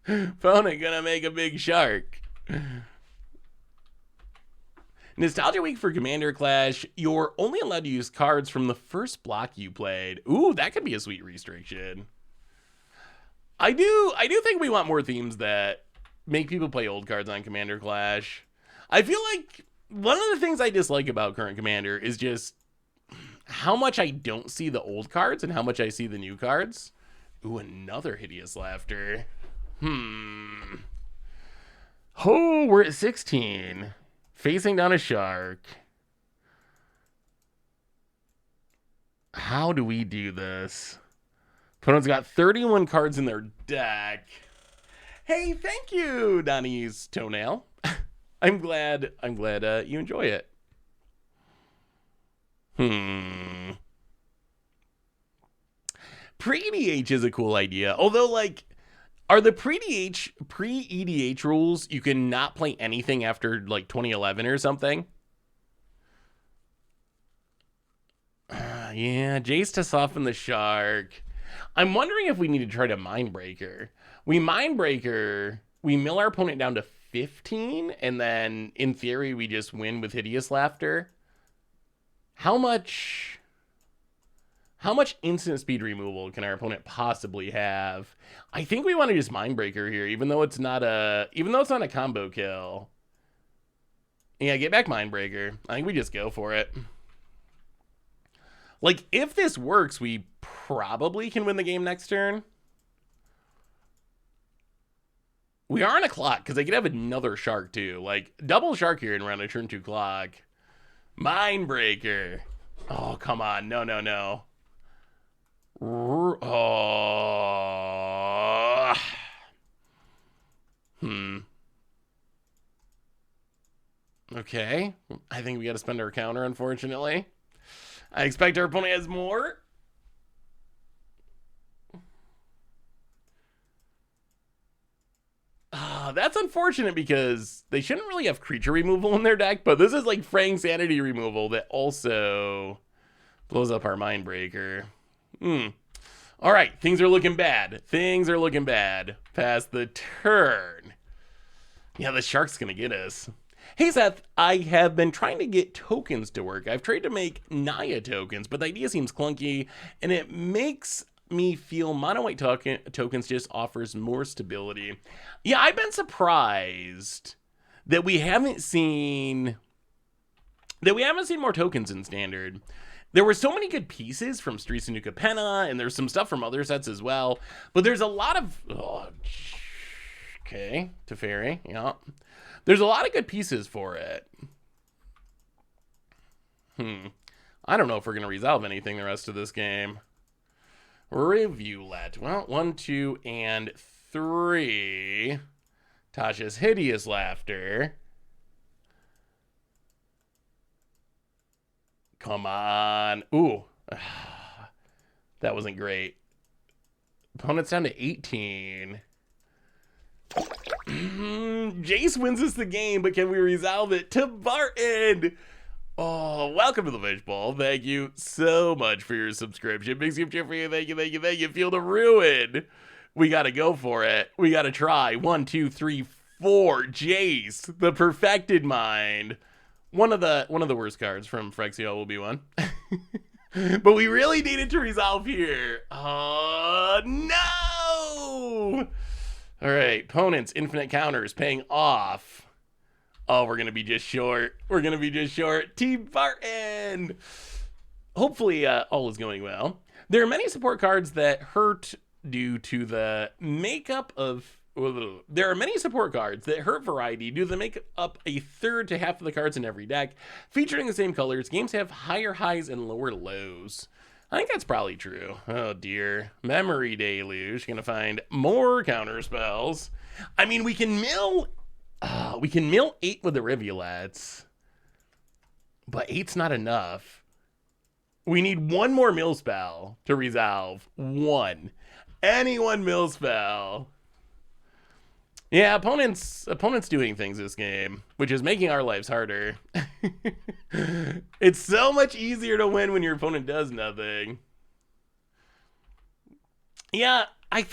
S1: Opponent gonna make a big shark. Nostalgia Week for Commander Clash, you're only allowed to use cards from the first block you played. Ooh, that could be a sweet restriction. I do think we want more themes that make people play old cards on Commander Clash. I feel like one of the things I dislike about current Commander is just how much I don't see the old cards and how much I see the new cards. Ooh, another hideous laughter. Oh, we're at 16. Facing down a shark. How do we do this? Opponent's got 31 cards in their deck. Hey, thank you, Donnie's toenail. I'm glad you enjoy it. Pre-EDH is a cool idea. Although, like, are the pre-EDH rules you can not play anything after like 2011 or something? Yeah, Jace to soften the shark. I'm wondering if we need to try to Mindbreaker. We mill our opponent down to 15, and then in theory we just win with Hideous Laughter. How much instant speed removal can our opponent possibly have? I think we want to just Mindbreaker here, even though it's not a combo kill. Yeah, get back Mindbreaker. I think we just go for it. Like, if this works, we probably can win the game next turn. We are on a clock, because they could have another shark, too. Like, double shark here and around a turn 2 clock. Mindbreaker. Oh, come on. No. Oh. Okay. I think we got to spend our counter, unfortunately. I expect our opponent has more. That's unfortunate because they shouldn't really have creature removal in their deck, but this is like Fraying Sanity removal that also blows up our Mindbreaker. All right, things are looking bad. Past the turn. Yeah, the shark's gonna get us. Hey Seth, I have been trying to get tokens to work. I've tried to make Naya tokens, but the idea seems clunky, and it makes me feel mono white tokens just offers more stability. Yeah, I've been surprised that we haven't seen more tokens in standard. There were so many good pieces from Streets of New Capenna, and there's some stuff from other sets as well. But there's a lot of Teferi, yeah. There's a lot of good pieces for it. I don't know if we're gonna resolve anything the rest of this game. Rivulet. Well, 1, 2, and 3. Tasha's Hideous Laughter. Come on. Ooh. That wasn't great. Opponent's down to 18. Jace wins us the game, but can we resolve it to Barton? Oh, welcome to the Fishbowl. Thank you so much for your subscription. Big skip cheer for you. Thank you. Feel the ruin. We got to go for it. We got to try. 1, 2, 3, 4. Jace, the Perfected Mind. One of the worst cards from Phyrexia will be one. But we really needed to resolve here. Oh, no! All right, opponents, infinite counters, paying off. Oh, we're going to be just short. Team Barton! Hopefully, all is going well. There are many support cards that hurt due to the makeup of... There are many support cards that hurt variety due to the make up a third to half of the cards in every deck. Featuring the same colors, games have higher highs and lower lows. I think that's probably true. Oh dear. Memory Deluge. Gonna find more counter spells. I mean, we can mill 8 with the Rivulets. But 8's not enough. We need one more mill spell to resolve. One. Any one mill spell. Yeah, opponents doing things this game, which is making our lives harder. It's so much easier to win when your opponent does nothing. Yeah, I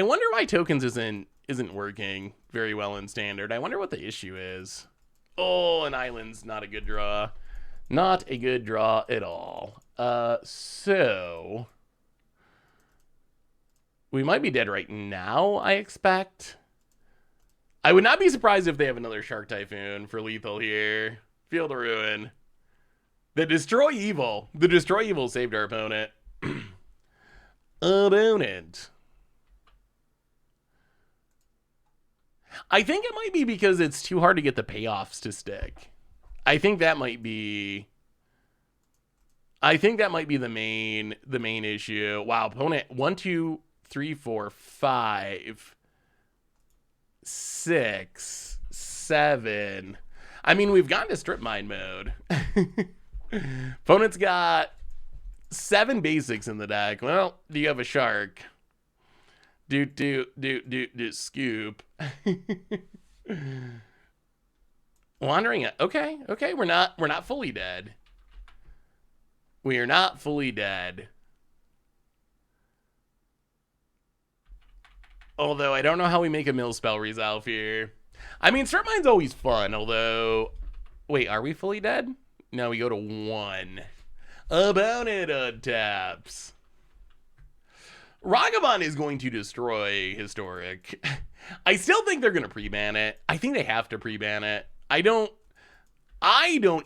S1: wonder why tokens isn't working very well in standard. I wonder what the issue is. Oh, an island's not a good draw. Not a good draw at all. So we might be dead right now, I expect. I would not be surprised if they have another Shark Typhoon for lethal here. Feel the ruin. The Destroy Evil. The Destroy Evil saved our opponent. Opponent. I think it might be because it's too hard to get the payoffs to stick. I think that might be the main issue. Wow, opponent 1, 2, 3, 4, 5, 6, 7. I mean, we've gone to strip mine mode. Opponent's got 7 basics in the deck. Well, do you have a shark? Do scoop. Wandering it. Okay, we're not fully dead. We are not fully dead. Although I don't know how we make a mill spell resolve here. I mean, strip mine's always fun, although... Wait, are we fully dead? No, we go to 1. Opponent untaps. Ragavan is going to destroy Historic. I still think they're going to pre-ban it. I think they have to pre-ban it. I don't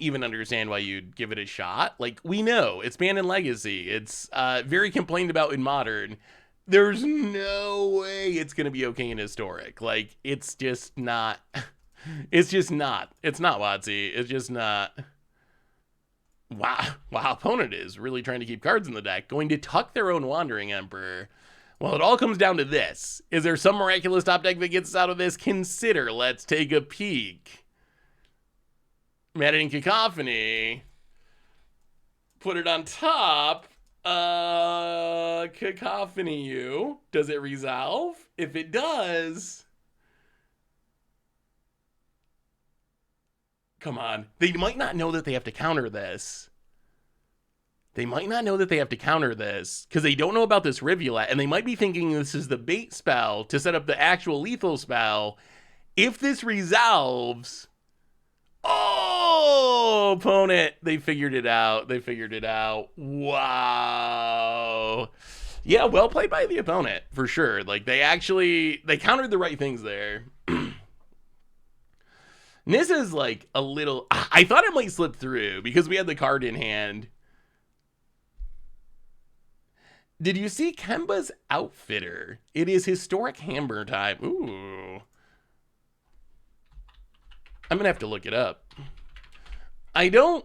S1: even understand why you'd give it a shot. Like, we know it's banned in Legacy. It's very complained about in Modern. There's no way it's going to be okay in Historic. Like, it's just not. It's just not. It's not, WotC. It's just not. Wow, opponent is really trying to keep cards in the deck. Going to tuck their own Wandering Emperor. Well, it all comes down to this. Is there some miraculous top deck that gets us out of this? Consider. Let's take a peek. Maddening Cacophony. Put it on top. Cacophony you. Does it resolve? If it does... Come on. They might not know that they have to counter this. Because they don't know about this Rivulet, and they might be thinking this is the bait spell to set up the actual lethal spell. If this resolves... Oh, opponent. They figured it out. Wow. Yeah, well played by the opponent, for sure. Like, they countered the right things there. Nissa's like a little... I thought it might slip through because we had the card in hand. Did you see Kemba's Outfitter? It is Historic Hammer time. Ooh. I'm going to have to look it up. I don't...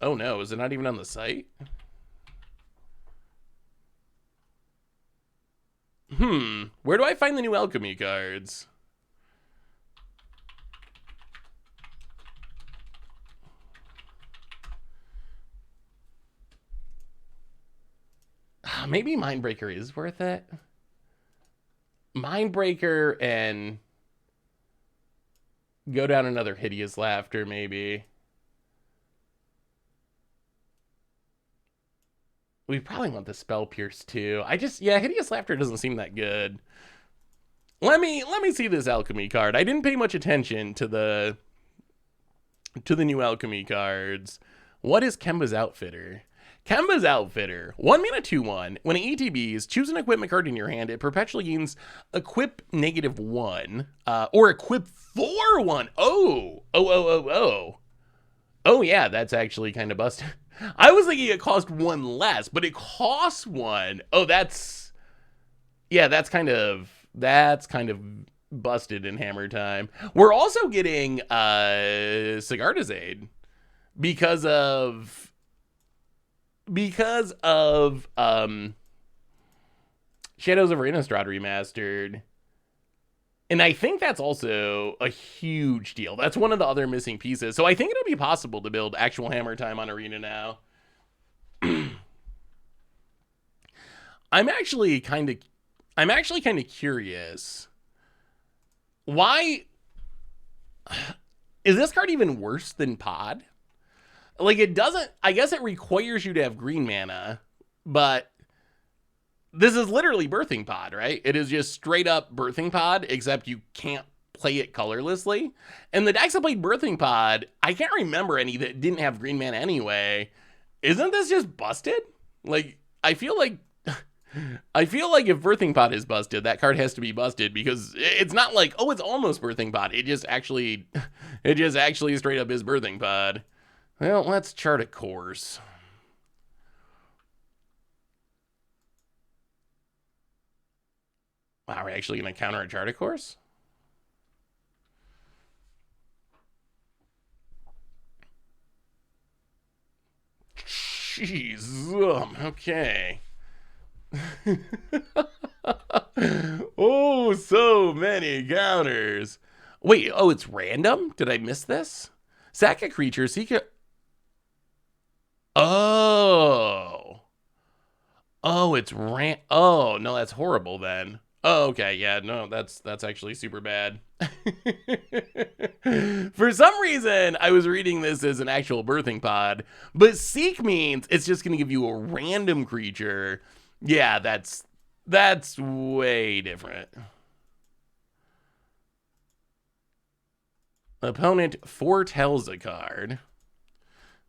S1: Oh no, is it not even on the site? Where do I find the new alchemy cards? Maybe Mindbreaker is worth it. Mindbreaker and go down another Hideous Laughter, maybe. We probably want the Spell Pierce too. Hideous Laughter doesn't seem that good. Let me see this alchemy card. I didn't pay much attention to the new alchemy cards. What is Kemba's Outfitter? Kemba's Outfitter. 1 mana 2/1. When it ETBs, choose an equipment card in your hand. It perpetually gains equip -1 or equip for 1. Oh, yeah, that's actually kind of busted. I was thinking it cost 1 less, but it costs 1. Oh, that's kind of busted in Hammer time. We're also getting Sigarda's Aid because of Shadows of Innistrad Remastered. And I think that's also a huge deal. That's one of the other missing pieces. So I think it'll be possible to build actual Hammer time on Arena now. I'm actually kind of curious. Why is this card even worse than Pod? Like, it doesn't... I guess it requires you to have green mana, but this is literally Birthing Pod, right? It is just straight up Birthing Pod, except you can't play it colorlessly. And the decks that played Birthing Pod, I can't remember any that didn't have green mana anyway. Isn't this just busted? Like, I feel like if Birthing Pod is busted, that card has to be busted, because it's not like, oh, it's almost Birthing Pod. It just actually straight up is Birthing Pod. Well, let's chart a course. Wow, we're actually going to counter a chart a course? Jeez, okay. Oh, so many counters. Wait, oh, it's random? Did I miss this? Sack a creature, seek a... Oh. Oh, it's Oh, no, that's horrible then. Oh, okay, yeah, no, that's actually super bad. For some reason, I was reading this as an actual birthing pod, but seek means it's just going to give you a random creature. Yeah, that's way different. Opponent foretells a card.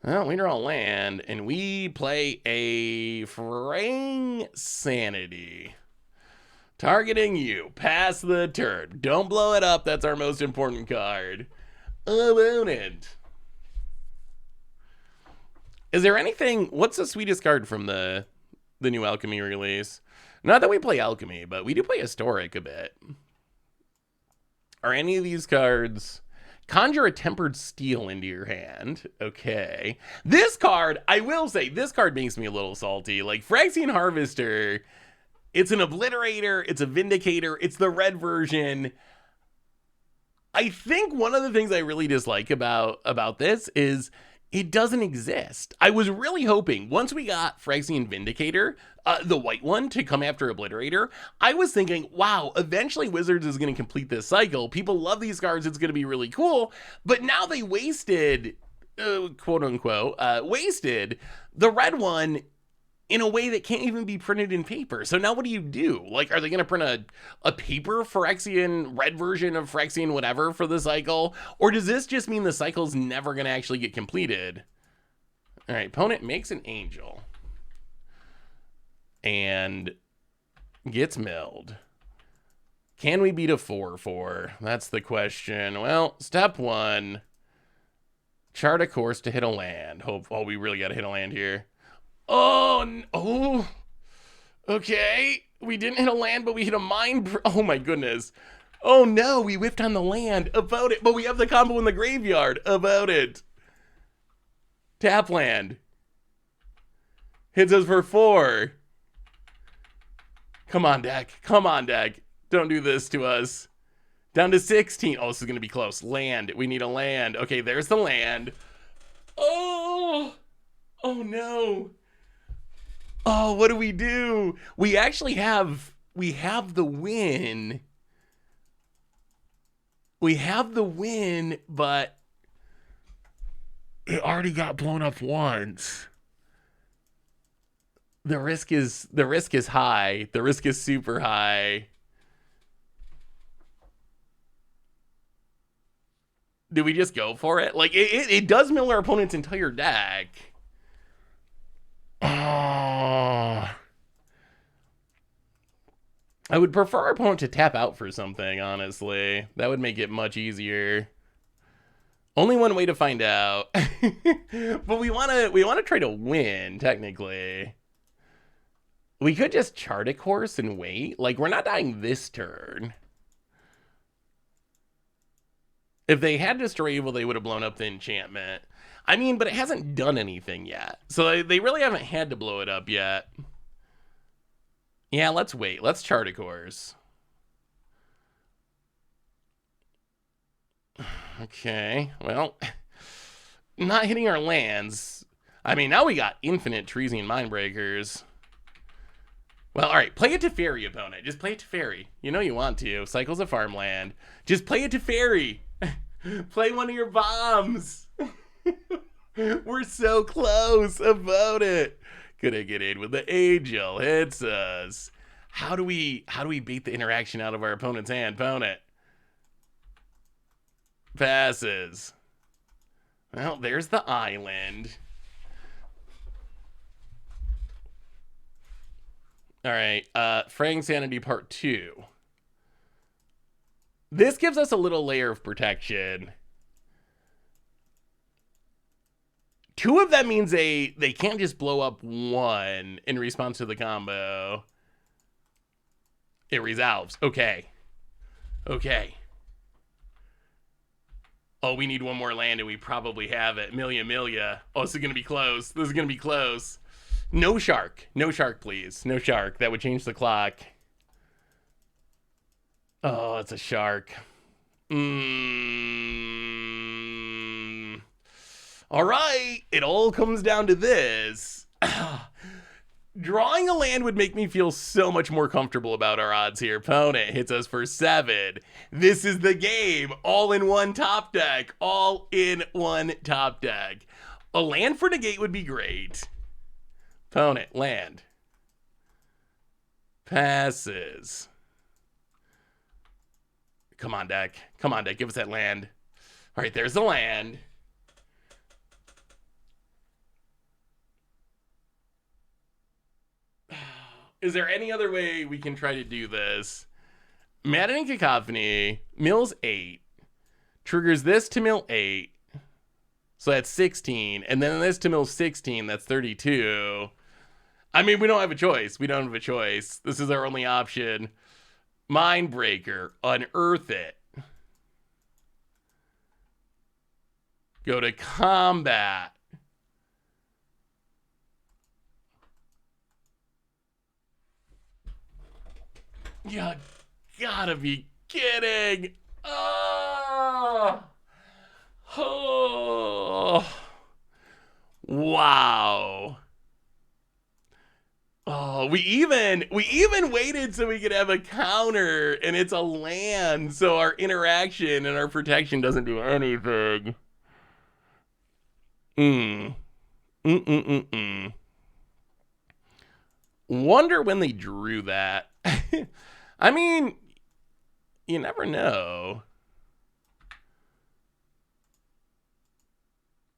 S1: Well, we draw land, and we play a Fraying Sanity. Targeting you. Pass the turn. Don't blow it up. That's our most important card. Opponent. Is there anything... What's the sweetest card from the new Alchemy release? Not that we play Alchemy, but we do play Historic a bit. Are any of these cards... Conjure a Tempered Steel into your hand. Okay. This card, I will say, this card makes me a little salty. Like, Phyrexian Harvester, it's an Obliterator, it's a Vindicator, it's the red version. I think one of the things I really dislike about this is it doesn't exist. I was really hoping, once we got Phyrexian Vindicator, the white one, to come after Obliterator, I was thinking, wow, eventually Wizards is going to complete this cycle. People love these cards. It's going to be really cool. But now they wasted, quote unquote, wasted the red one in a way that can't even be printed in paper. So now what do you do? Like, are they going to print a paper Phyrexian, red version of Phyrexian whatever for the cycle? Or does this just mean the cycle's never going to actually get completed? All right, opponent makes an angel. And gets milled. Can we beat a 4/4? That's the question. Well, step one. Chart a course to hit a land. Oh, we really got to hit a land here. Oh, okay. We didn't hit a land, but we hit a mind. Oh my goodness. Oh no, we whiffed on the land. About it. But we have the combo in the graveyard. About it. Tap land. Hits us for 4. Come on, deck. Come on, deck. Don't do this to us. Down to 16. Oh, this is going to be close. Land. We need a land. Okay, there's the land. Oh. Oh, no. Oh, what do we do? We actually have... We have the win. We have the win, but... It already got blown up once. The risk is high. The risk is super high. Do we just go for it? Like, it does mill our opponent's entire deck. Oh. I would prefer our opponent to tap out for something, honestly. That would make it much easier. Only one way to find out. But we want to try to win, technically. We could just chart a course and wait. Like, we're not dying this turn. If they had Destroy Evil, they would have blown up the enchantment. I mean, but it hasn't done anything yet. So they really haven't had to blow it up yet. Yeah, let's wait. Let's chart a course. Okay, well, not hitting our lands. I mean, now we got infinite Treesian Mindbreakers. Well, all right, play it to Fairy, opponent. Just play it to Fairy. You know you want to. Cycle's a farmland. Just play it to Fairy. Play one of your bombs. We're so close about it. Gonna get in with the angel. Hits us. How do we beat the interaction out of our opponent's hand? Opponent. Passes. Well, there's the island. All right, Fraying Sanity Part 2. This gives us a little layer of protection. 2 of them means they can't just blow up 1 in response to the combo. It resolves. Okay. Okay. Oh, we need one more land, and we probably have it. Milia. Oh, this is going to be close. This is going to be close. No shark. No shark, please. No shark. That would change the clock. Oh, it's a shark. Mm. All right, it all comes down to this. Drawing a land would make me feel so much more comfortable about our odds here. Opponent hits us for 7. This is the game. All in one top deck. All in one top deck. A land for negate would be great. Opponent, land. Passes. Come on, deck. Come on, deck. Give us that land. All right, there's the land. Is there any other way we can try to do this? Maddening Cacophony, mills 8. Triggers this to mill 8. So that's 16. And then this to mill 16, that's 32. I mean, we don't have a choice. We don't have a choice. This is our only option. Mindbreaker, unearth it. Go to combat. You gotta be kidding. Oh. Wow. Oh, we even waited so we could have a counter, and it's a land, so our interaction and our protection doesn't do anything. Wonder when they drew that. I mean, you never know.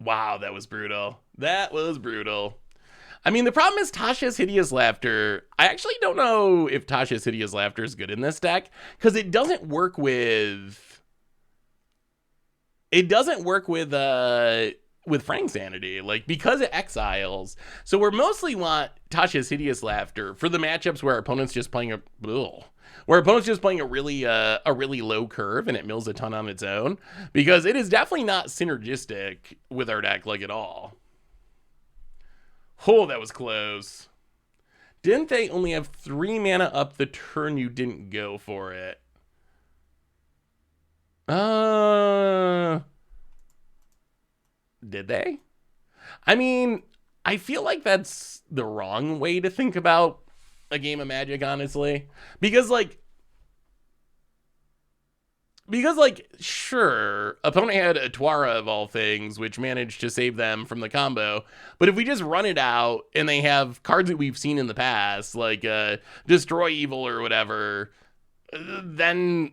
S1: Wow, that was brutal. That was brutal. I mean, the problem is Tasha's Hideous Laughter. I actually don't know if Tasha's Hideous Laughter is good in this deck, because it doesn't work with... It doesn't work with Frank Sanity, like, because it exiles. So we mostly want Tasha's Hideous Laughter for the matchups where our opponent's just playing a really low curve and it mills a ton on its own, because it is definitely not synergistic with our deck, like, at all. Oh, that was close. Didn't they only have 3 mana up the turn you didn't go for it? Did they? I mean, I feel like that's the wrong way to think about a game of Magic, honestly. Because, sure, opponent had a Tuara of all things, which managed to save them from the combo. But if we just run it out and they have cards that we've seen in the past, like Destroy Evil or whatever, then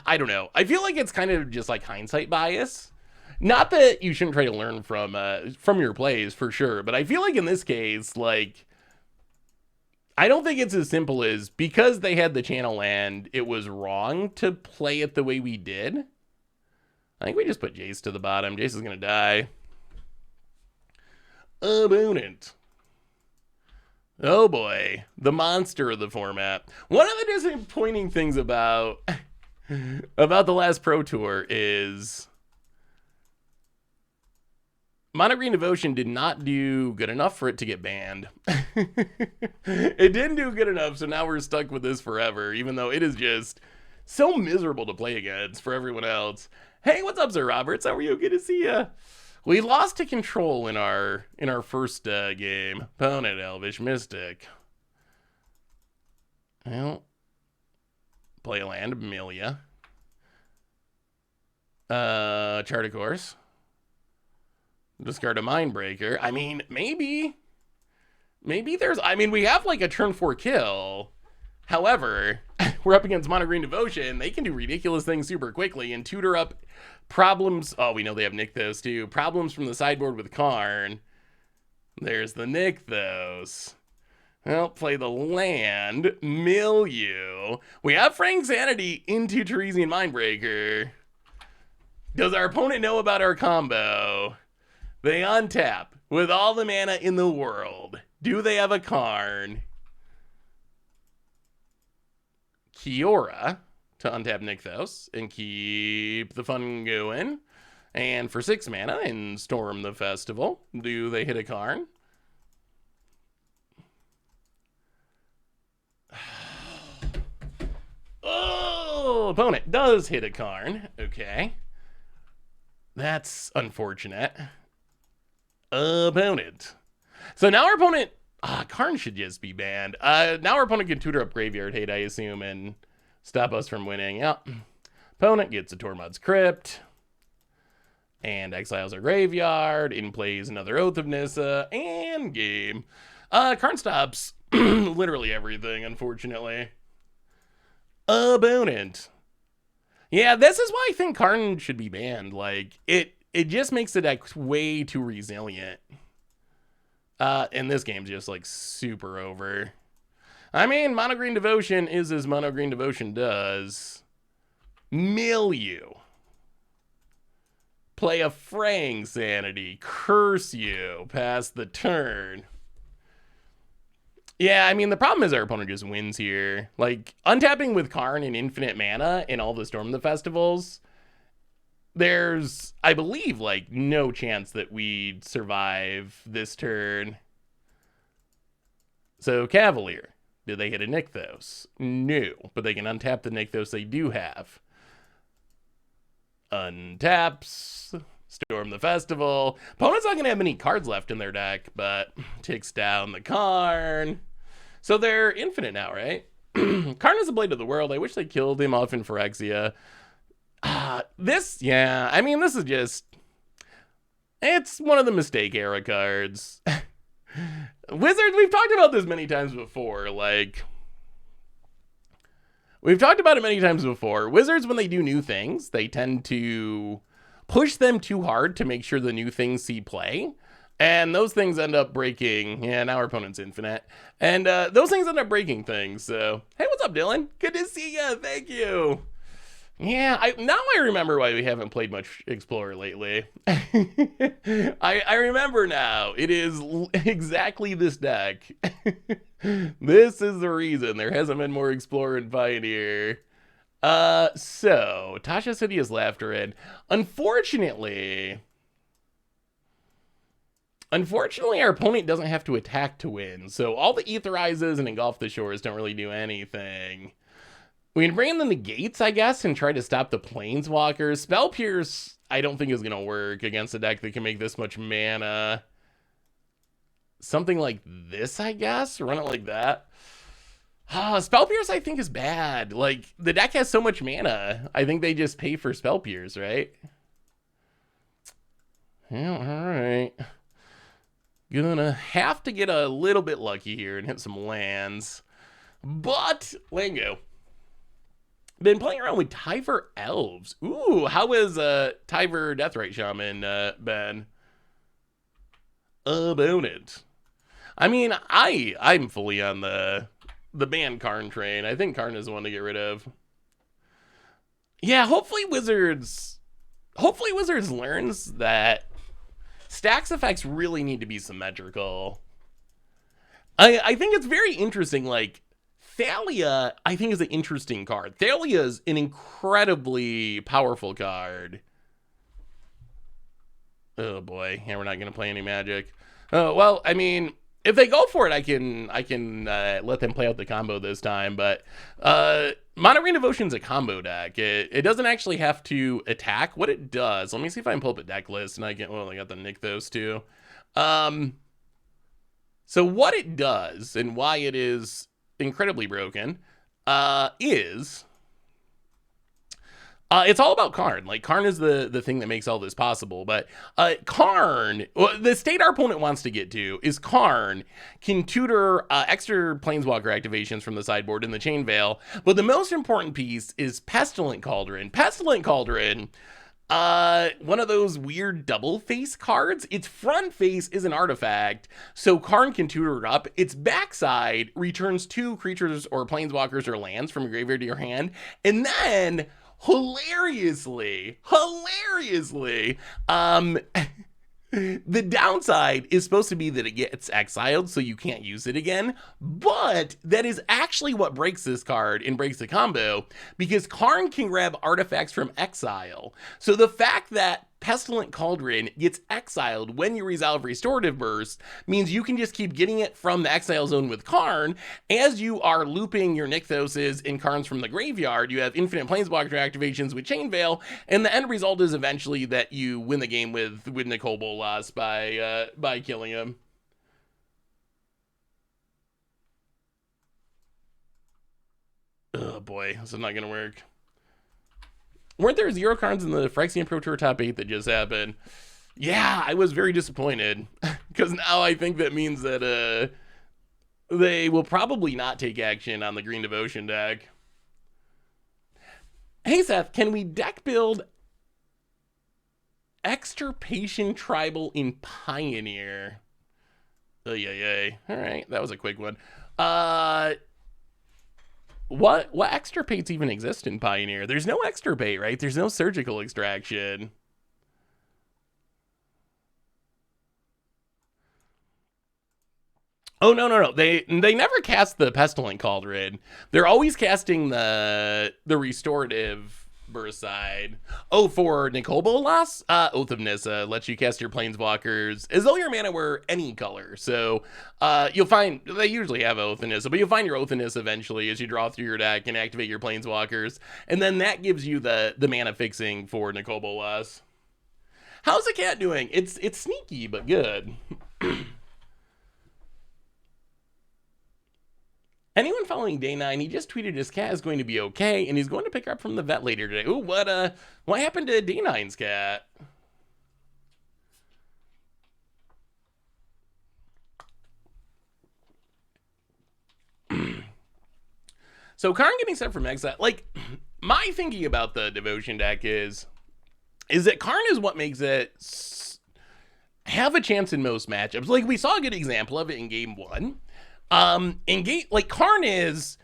S1: I don't know. I feel like it's kind of just like hindsight bias. Not that you shouldn't try to learn from your plays, for sure, but I feel like in this case, like, I don't think it's as simple as, because they had the channel land, it was wrong to play it the way we did. I think we just put Jace to the bottom. Jace is going to die. Opponent. Oh boy. The monster of the format. One of the disappointing things about the last Pro Tour is Mono Green Devotion did not do good enough for it to get banned. It didn't do good enough, so now we're stuck with this forever, even though it is just so miserable to play against for everyone else. Hey, what's up, Sir Roberts? How are you? Good to see ya. We lost to control in our first game. Opponent, Elvish Mystic. Well, play a land, Amelia. Chart of course. Discard a Mindbreaker. I mean, maybe there's... I mean, we have, like, a turn 4 kill. However, we're up against Mono Green Devotion. They can do ridiculous things super quickly and tutor up problems... Oh, we know they have Nykthos, too. Problems from the sideboard with Karn. There's the Nykthos. Well, play the land. Mill you. We have Frank Sanity into Teresian Mindbreaker. Does our opponent know about our combo? They untap with all the mana in the world. Do they have a Karn? Kiora to untap Nykthos and keep the fun going. And for 6 mana and Storm the Festival. Do they hit a Karn? Oh! opponent does hit a Karn. Okay. That's unfortunate. Opponent. So now our opponent... Karn should just be banned. Now our opponent can tutor up Graveyard Hate, I assume, and stop us from winning. Yep. Opponent gets a Tormod's Crypt. And exiles our graveyard. In plays another Oath of Nissa. And game. Karn stops literally everything, unfortunately. Opponent. Yeah, this is why I think Karn should be banned. Like, it just makes the deck way too resilient. And this game's just, like, super over. I mean, Mono Green Devotion is as Mono Green Devotion does. Mill you. Play a Fraying Sanity. Curse you. Pass the turn. Yeah, I mean, the problem is our opponent just wins here. Like, untapping with Karn and infinite mana in all the Storm the Festivals, there's, I believe, like, no chance that we'd survive this turn. So, Cavalier. Did they hit a Nykthos? No, but they can untap the Nykthos they do have. Untaps. Storm the Festival. Opponent's not going to have many cards left in their deck, but takes down the Karn. So they're infinite now, right? Karn is a Blade of the World. I wish they killed him off in Phyrexia. Yeah, I mean, this is just... It's one of the mistake era cards. Wizards, we've talked about this many times before. Like, we've talked about it many times before. Wizards, when they do new things, they tend to push them too hard to make sure the new things see play. And those things end up breaking. Yeah, now our opponent's infinite. And those things end up breaking things. So, hey, what's up, Dylan? Good to see you. Thank you. Yeah, now I remember why we haven't played much Explorer lately. I remember now. It is exactly this deck. This is the reason there hasn't been more Explorer and Pioneer. So, Tasha's Hideous Laughter in. Unfortunately, our opponent doesn't have to attack to win. So, all the Aetherizes and Engulf the Shores don't really do anything. We can bring in the Negates, I guess, and try to stop the Planeswalkers. Spell Pierce, I don't think is going to work against a deck that can make this much mana. Something like this, I guess? Run it like that. Spell Pierce, I think, is bad. Like, the deck has so much mana. I think they just pay for Spell Pierce, right? Yeah, alright. Gonna have to get a little bit lucky here and hit some lands. But, Lango. Been playing around with Tyver Elves. Ooh, how is Tyver Deathrite Shaman been? Opponent. I mean, I'm fully on the ban Karn train. I think Karn is the one to get rid of. Yeah, hopefully Wizards learns that stacks effects really need to be symmetrical. I think it's very interesting, like, Thalia, I think, is an interesting card. Thalia is an incredibly powerful card. Oh boy, yeah, we're not gonna play any Magic. Oh well, I mean, if they go for it, I can let them play out the combo this time. But Mono Green Devotion's a combo deck. It doesn't actually have to attack. What it does, let me see if I can pull up a deck list, and I got the Nykthos too. So what it does and why it is incredibly broken is it's all about Karn. Like, Karn is the thing that makes all this possible. But Karn, the state our opponent wants to get to is Karn can tutor extra Planeswalker activations from the sideboard in the Chain Veil. But the most important piece is Pestilent Cauldron. Pestilent Cauldron, one of those weird double face cards. Its front face is an artifact, so Karn can tutor it up. Its backside returns 2 creatures or Planeswalkers or lands from your graveyard to your hand. And then, hilariously, the downside is supposed to be that it gets exiled, so you can't use it again. But that is actually what breaks this card and breaks the combo, because Karn can grab artifacts from exile. So the fact that Pestilent Cauldron gets exiled when you resolve Restorative Burst, means you can just keep getting it from the exile zone with Karn. As you are looping your Nykthoses and Karns from the graveyard, you have infinite Planeswalker activations with Chain Veil, and the end result is eventually that you win the game with Nicol Bolas by killing him. Oh boy, this is not gonna work. Weren't there 0 cards in the Phyrexian Pro Tour top 8 that just happened? Yeah, I was very disappointed. Because now I think that means that they will probably not take action on the Green Devotion deck. Hey Seth, can we deck build Extirpation Tribal in Pioneer? Oh, yeah. Alright, that was a quick one. What extirpates even exist in Pioneer? There's no extirpate, right? There's no surgical extraction. Oh, no. They never cast the Pestilent Cauldron. They're always casting the restorative burst side. Oh, for Nicol Bolas, Oath of Nissa lets you cast your Planeswalkers as though your mana were any color. So you'll find, they usually have Oath of Nissa, but you'll find your Oath of Nissa eventually as you draw through your deck and activate your Planeswalkers. And then that gives you the mana fixing for Nicol Bolas. How's the cat doing? It's sneaky, but good. Anyone following Day 9, he just tweeted his cat is going to be okay, and he's going to pick her up from the vet later today. Ooh, what happened to Day 9's cat? So Karn getting sent from exile, like, my thinking about the Devotion deck is that Karn is what makes it have a chance in most matchups. Like, we saw a good example of it in game 1. Like, Karn is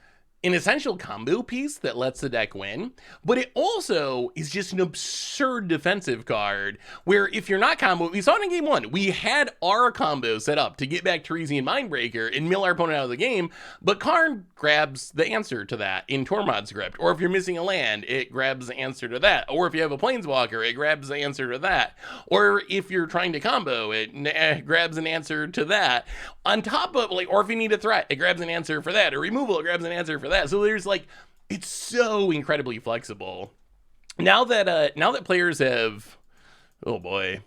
S1: an essential combo piece that lets the deck win, but it also is just an absurd defensive card where if you're not combo, we saw it in game 1, we had our combo set up to get back Teresian Mindbreaker and mill our opponent out of the game, but Karn grabs the answer to that in Tormod's script, or if you're missing a land, it grabs the answer to that, or if you have a Planeswalker, it grabs the answer to that, or if you're trying to combo, it grabs an answer to that, on top of, like, or if you need a threat, it grabs an answer for that, or removal, it grabs an answer for that. So there's, like, it's so incredibly flexible. Now that players have, oh boy,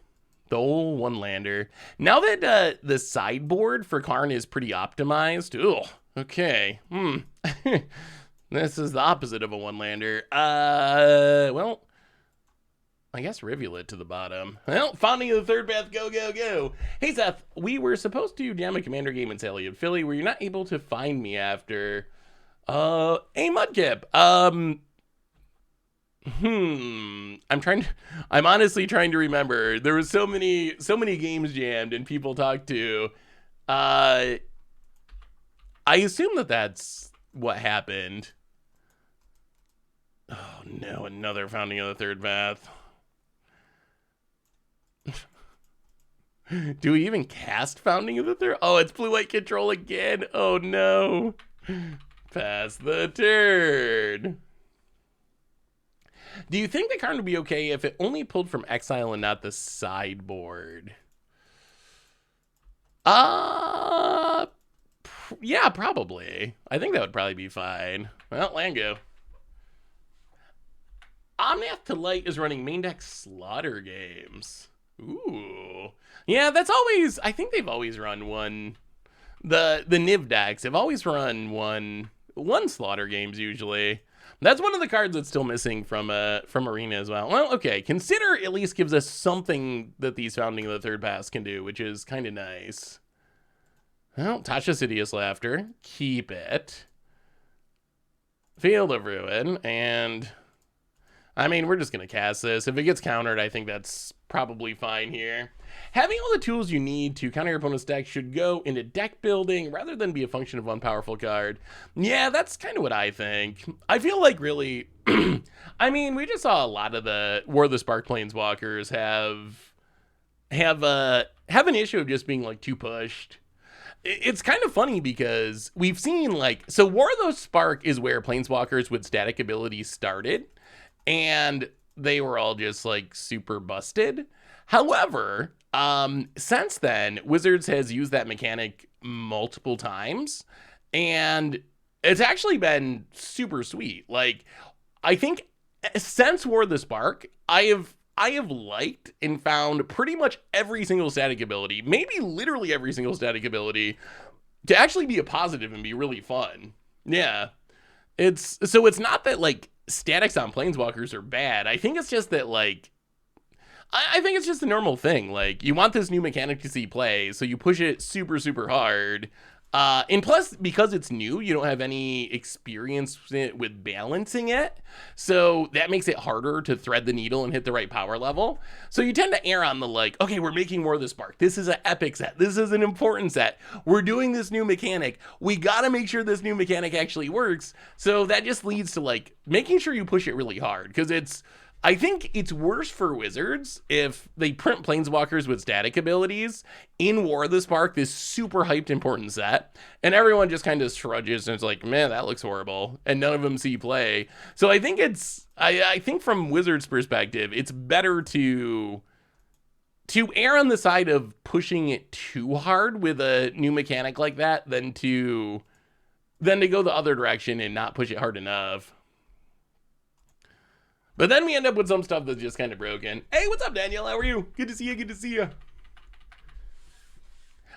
S1: the old one-lander. Now that the sideboard for Karn is pretty optimized. Oh, okay. This is the opposite of a one-lander. Well, I guess Rivulet to the bottom. Well, Founding of the Third Path, go. Hey, Seth, we were supposed to jam a Commander game in Sally of Philly. Were you not able to find me after? Hey, Mudkip. I'm honestly trying to remember. There was so many games jammed and people talked to. I assume that's what happened. Oh no, another Founding of the Third Path. Do we even cast Founding of the Third? Oh, it's blue-white control again. Oh no. Pass the turn. Do you think the card would be okay if it only pulled from exile and not the sideboard? Yeah, probably. I think that would probably be fine. Well, land go. Omnath to Light is running main deck Slaughter games. Ooh. Yeah, that's always, I think they've always run one. The Niv decks have always run one Slaughter games usually. That's one of the cards that's still missing from Arena as well. Well, okay, Consider at least gives us something that these Founding of the Third Pass can do, which is kind of nice. Well, Tasha's Hideous Laughter, keep it. Field of Ruin, and I mean, we're just going to cast this. If it gets countered, I think that's probably fine here. Having all the tools you need to counter your opponent's deck should go into deck building rather than be a function of one powerful card. Yeah, that's kind of what I think. I feel like really, I mean, we just saw a lot of the War of the Spark Planeswalkers have an issue of just being like too pushed. It's kind of funny because we've seen like, so War of the Spark is where Planeswalkers with static abilities started. And they were all just like super busted. However, since then, Wizards has used that mechanic multiple times, and it's actually been super sweet. Like, I think since War of the Spark, I have liked and found pretty much every single static ability, maybe literally every single static ability, to actually be a positive and be really fun. Yeah. It's not that like statics on planeswalkers are bad. I think it's just that like I think it's just a normal thing. Like, you want this new mechanic to see play, so you push it super, super hard. And plus, because it's new, you don't have any experience with balancing it. So that makes it harder to thread the needle and hit the right power level. So you tend to err on the like, okay, we're making more of the Spark. This is an epic set. This is an important set. We're doing this new mechanic. We got to make sure this new mechanic actually works. So that just leads to like making sure you push it really hard, because I think it's worse for Wizards if they print Planeswalkers with static abilities in War of the Spark, this super hyped important set, and everyone just kind of shrudges and it's like, man, that looks horrible, and none of them see play. So I think I think from Wizards' perspective, it's better to err on the side of pushing it too hard with a new mechanic like that than to go the other direction and not push it hard enough. But then we end up with some stuff that's just kind of broken. Hey, what's up, Daniel? How are you? Good to see you. Good to see you.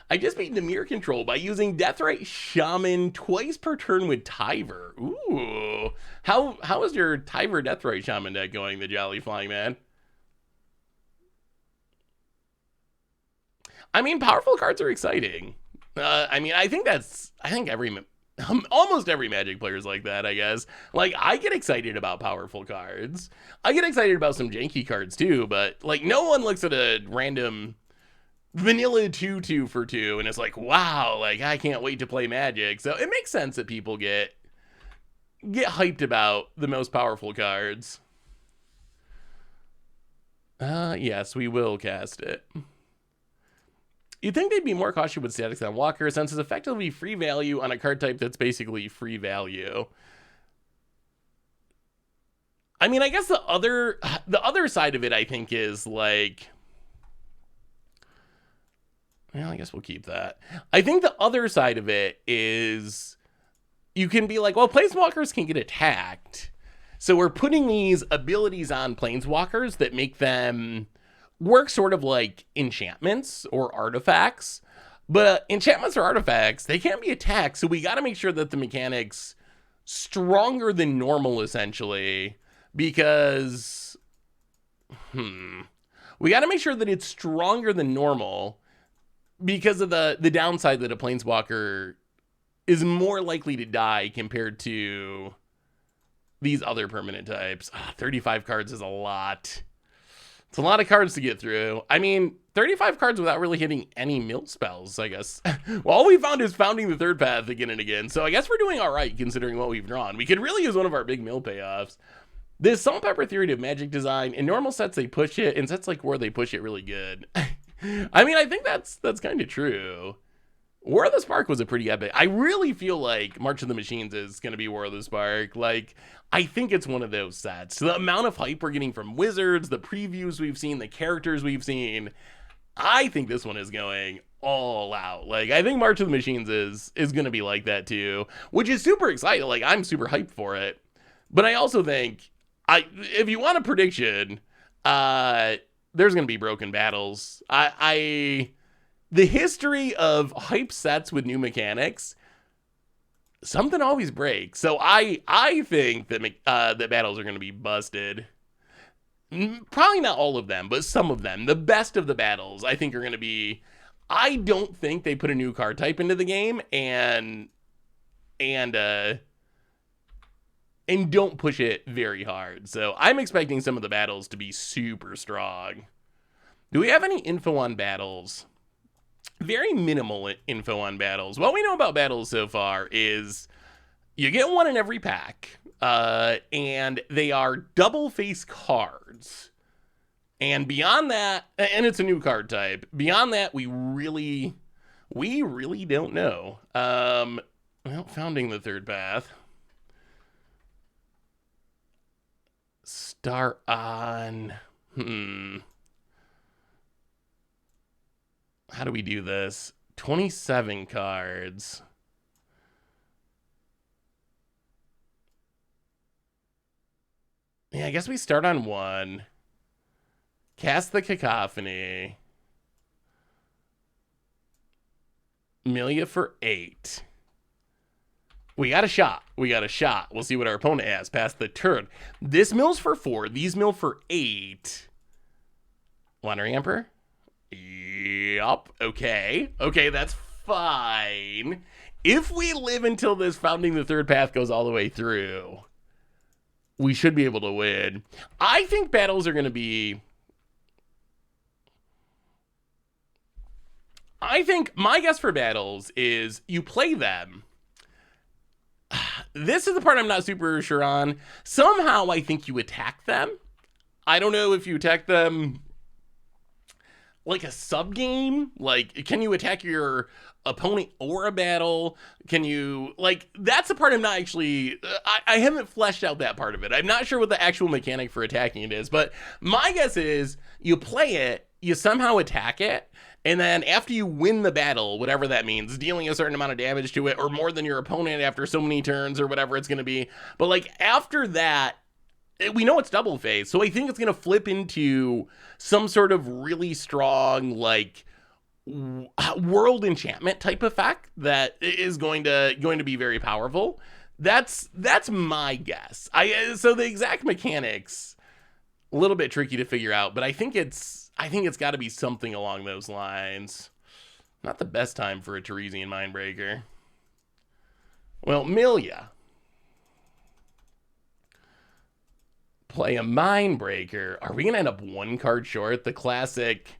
S1: I just beat Namir control by using Deathrite Shaman twice per turn with Tyver. Ooh. How is your Tyver Deathrite Shaman deck going, the Jolly Flying Man? I mean, powerful cards are exciting. I think almost every Magic player is like that, I guess. Like, I get excited about powerful cards. I get excited about some janky cards too, but like, no one looks at a random vanilla 2/2 for 2 and it's like, wow, like, I can't wait to play Magic. So it makes sense that people get hyped about the most powerful cards. Yes, we will cast it. You'd think they'd be more cautious with statics on Walker, since it's effectively free value on a card type that's basically free value. I mean, I guess the other side of it, I think, is like, well, I guess we'll keep that. I think the other side of it is you can be like, well, planeswalkers can get attacked, so we're putting these abilities on planeswalkers that make them work sort of like enchantments or artifacts. But enchantments or artifacts, they can't be attacked, so we got to make sure that the mechanic's stronger than normal, essentially, because we got to make sure that it's stronger than normal because of the downside that a planeswalker is more likely to die compared to these other permanent types. 35 cards is a lot. It's a lot of cards to get through. I mean, 35 cards without really hitting any mill spells, I guess. Well, all we found is founding the third path again and again. So I guess we're doing all right considering what we've drawn. We could really use one of our big mill payoffs. This Salt Pepper Theory of Magic design, in normal sets they push it, in sets like War they push it really good. I mean, I think that's kind of true. War of the Spark was a pretty epic. I really feel like March of the Machines is going to be War of the Spark. Like, I think it's one of those sets. The amount of hype we're getting from Wizards, the previews we've seen, the characters we've seen, I think this one is going all out. Like, I think March of the Machines is going to be like that too, which is super exciting. Like, I'm super hyped for it. But I also think, if you want a prediction, there's going to be broken battles. The history of hype sets with new mechanics, something always breaks. So I think that that battles are going to be busted. Probably not all of them, but some of them. The best of the battles, I think, are going to be. I don't think they put a new card type into the game and don't push it very hard. So I'm expecting some of the battles to be super strong. Do we have any info on battles? Very minimal info on battles. What we know about battles so far is you get one in every pack, and they are double face cards. And beyond that, and it's a new card type. Beyond that, we really don't know. Founding the third path. start on... How do we do this? 27 cards. Yeah, I guess we start on 1. Cast the Cacophony. Amelia for 8. We got a shot. We got a shot. We'll see what our opponent has past the turn. This mills for 4. These mill for 8. Wandering Emperor? Yup. Okay. Okay, that's fine. If we live until this Founding the Third Path goes all the way through, we should be able to win. I think battles are going to be... I think my guess for battles is you play them. This is the part I'm not super sure on. Somehow I think you attack them. I don't know if you attack them like a sub game. Like, can you attack your opponent or a battle? Can you, like, that's the part I'm not actually, I haven't fleshed out that part of it. I'm not sure what the actual mechanic for attacking it is, but my guess is you play it, you somehow attack it, and then after you win the battle, whatever that means, dealing a certain amount of damage to it or more than your opponent after so many turns or whatever it's going to be. But like after that, we know it's double phase. So I think it's going to flip into some sort of really strong, like world enchantment type effect that is going to be very powerful. That's my guess. So the exact mechanics, a little bit tricky to figure out, but I think it's got to be something along those lines. Not the best time for a Teresian Mindbreaker. Well, Milia. Play a Mindbreaker. Are we going to end up 1 card short? The classic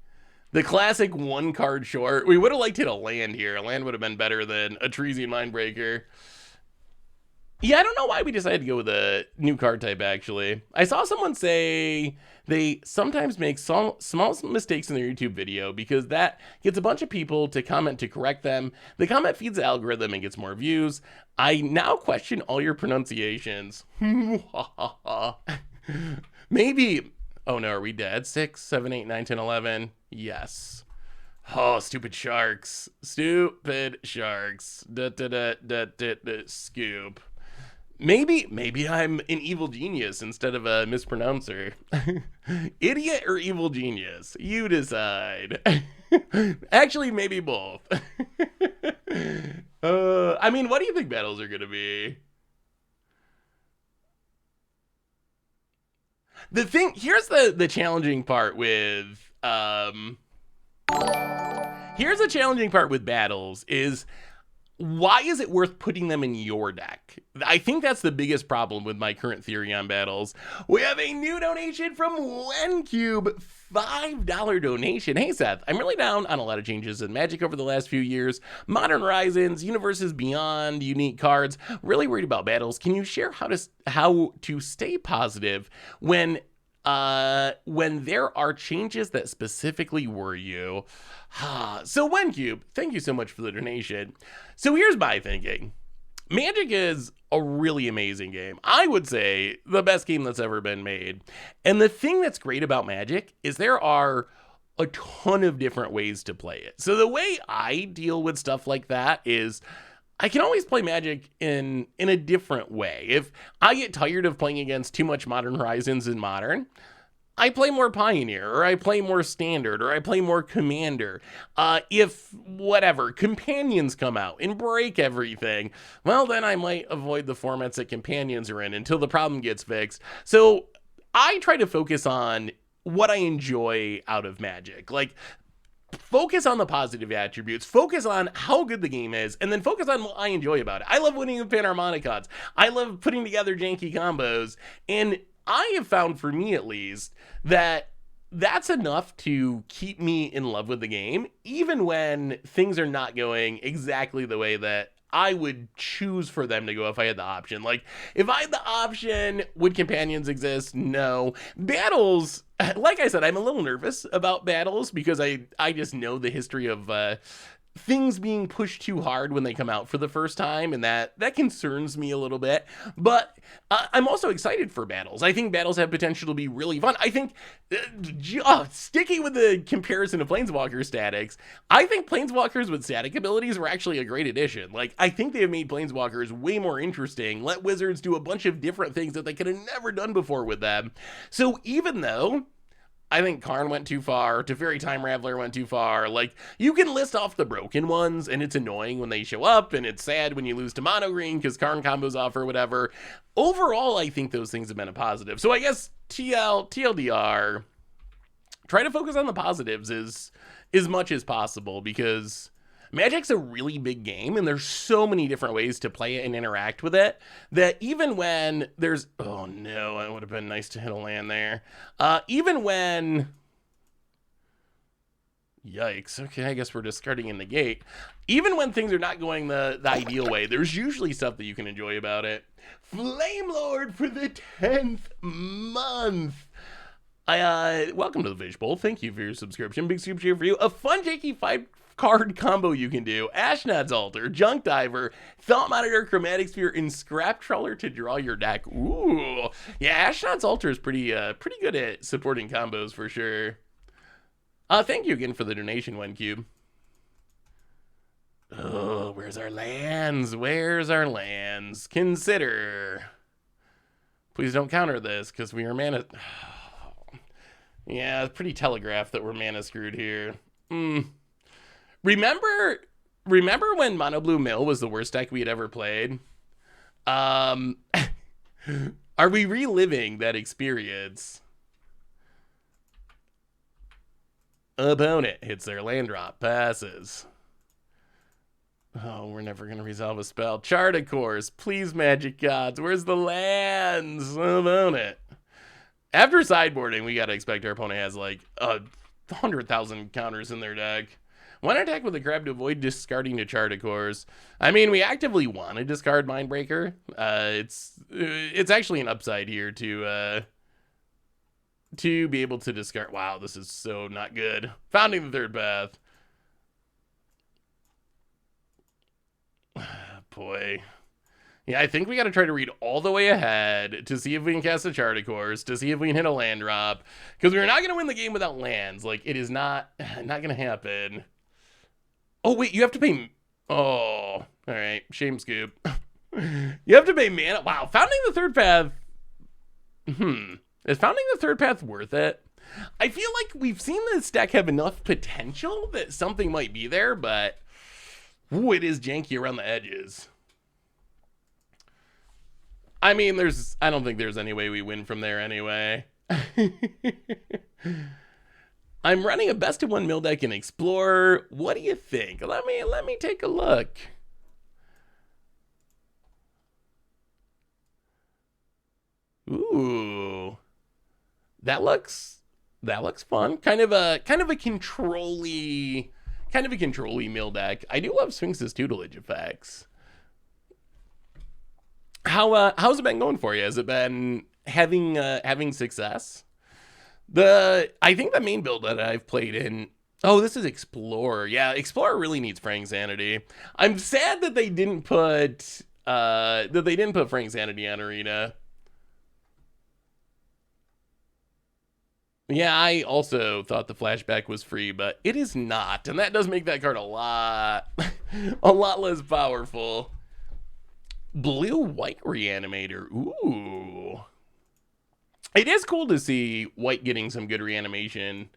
S1: 1 card short. We would have liked to hit a land here. A land would have been better than a Teresian Mindbreaker. Yeah, I don't know why we decided to go with a new card type, actually. I saw someone say they sometimes make small mistakes in their YouTube video because that gets a bunch of people to comment to correct them. The comment feeds the algorithm and gets more views. I now question all your pronunciations. Maybe... Oh no, are we dead? 6, 7, 8, 9, 10, 11. Yes. Oh, stupid sharks. Stupid sharks. Scoop. Maybe I'm an evil genius instead of a mispronouncer. Idiot or evil genius? You decide. Actually, maybe both. I mean, what do you think battles are going to be? The thing, here's the challenging part with, here's the challenging part with battles is, why is it worth putting them in your deck? I think that's the biggest problem with my current theory on battles. We have a new donation from WenCube, $5 donation. Hey Seth, I'm really down on a lot of changes in Magic over the last few years. Modern Horizons, Universes Beyond, unique cards. Really worried about battles. Can you share how to stay positive when there are changes that specifically worry you? So WenCube, thank you so much for the donation. So here's my thinking. Magic is a really amazing game. I would say the best game that's ever been made. And the thing that's great about Magic is there are a ton of different ways to play it. So the way I deal with stuff like that is I can always play Magic in a different way. If I get tired of playing against too much Modern Horizons in Modern, I play more Pioneer, or I play more Standard, or I play more Commander. If, whatever, Companions come out and break everything, well, then I might avoid the formats that Companions are in until the problem gets fixed. So I try to focus on what I enjoy out of Magic. Like, focus on the positive attributes, focus on how good the game is, and then focus on what I enjoy about it. I love winning with Panharmonicons. I love putting together janky combos, and I have found, for me at least, that that's enough to keep me in love with the game, even when things are not going exactly the way that I would choose for them to go if I had the option. Like, if I had the option, would Companions exist? No. Battles, like I said, I'm a little nervous about battles because I just know the history of things being pushed too hard when they come out for the first time, and that concerns me a little bit. But I'm also excited for battles. I think battles have potential to be really fun. I think sticking with the comparison of Planeswalker statics, I think Planeswalkers with static abilities were actually a great addition. Like, I think they have made Planeswalkers way more interesting, let Wizards do a bunch of different things that they could have never done before with them. So even though I think Karn went too far, Teferi Time Raveler went too far. Like, you can list off the broken ones, and it's annoying when they show up, and it's sad when you lose to Mono Green because Karn combos off or whatever. Overall, I think those things have been a positive. So I guess TLDR, try to focus on the positives as much as possible, because Magic's a really big game, and there's so many different ways to play it and interact with it that even when there's... Oh, no, it would have been nice to hit a land there. Even when... Yikes. Okay, I guess we're discarding in the gate. Even when things are not going the ideal way, there's usually stuff that you can enjoy about it. Flame Lord for the 10th month. Welcome to the Fish Bowl. Thank you for your subscription. Big super cheer for you. A fun Jakey 5-card combo you can do: Ashnod's Altar, Junk Diver, Thought Monitor, Chromatic Sphere, and Scrap Trawler to draw your deck. Ooh, yeah, Ashnod's Altar is pretty good at supporting combos for sure. Thank you again for the donation, OneCube. Oh, where's our lands? Where's our lands? Consider. Please don't counter this, because we are mana... Yeah, it's pretty telegraphed that we're mana screwed here. Remember when Mono Blue Mill was the worst deck we had ever played? Are we reliving that experience? Opponent hits their land drop, passes. Oh, we're never going to resolve a spell. Chart of course. Please, Magic Gods. Where's the lands? Opponent. After sideboarding, we got to expect our opponent has like 100,000 counters in their deck. One attack with a grab to avoid discarding to Chart of course. I mean, we actively want to discard Mindbreaker. It's actually an upside here to be able to discard. Wow, this is so not good. Founding the Third Path. Boy. Yeah, I think we got to try to read all the way ahead to see if we can cast a Chart of course, to see if we can hit a land drop, because we're not going to win the game without lands. Like, it is not going to happen. Oh, wait, you have to pay... Oh, all right. Shame scoop. You have to pay mana. Wow, Founding the Third Path... Is Founding the Third Path worth it? I feel like we've seen this deck have enough potential that something might be there, but... Ooh, it is janky around the edges. I mean, I don't think there's any way we win from there anyway. I'm running a best of one mill deck in Explorer. What do you think? Let me take a look. Ooh. That looks fun. Kind of a control-y mill deck. I do love Sphinx's tutelage effects. How's it been going for you? Has it been having success? I think the main build that I've played in... Oh, this is Explorer. Yeah, Explorer really needs Frank Sanity. I'm sad that they didn't put Frank Sanity on Arena. Yeah, I also thought the flashback was free, but it is not, and that does make that card a lot less powerful. Blue-white Reanimator. Ooh. It is cool to see white getting some good reanimation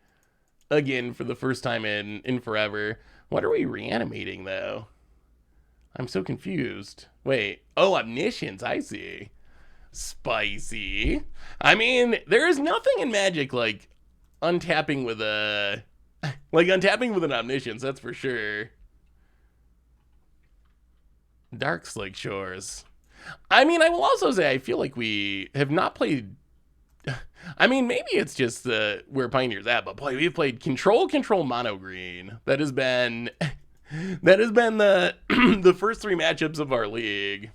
S1: again for the first time in forever. What are we reanimating, though? I'm so confused. Wait. Oh, Omniscience. I see. Spicy. I mean, there is nothing in Magic like untapping with an Omniscience, that's for sure. Dark Slick Shores. I mean, I will also say I feel like we have not played... I mean, maybe it's just where Pioneer's at, but boy, we've played Control Mono Green. That has been the the first three matchups of our league.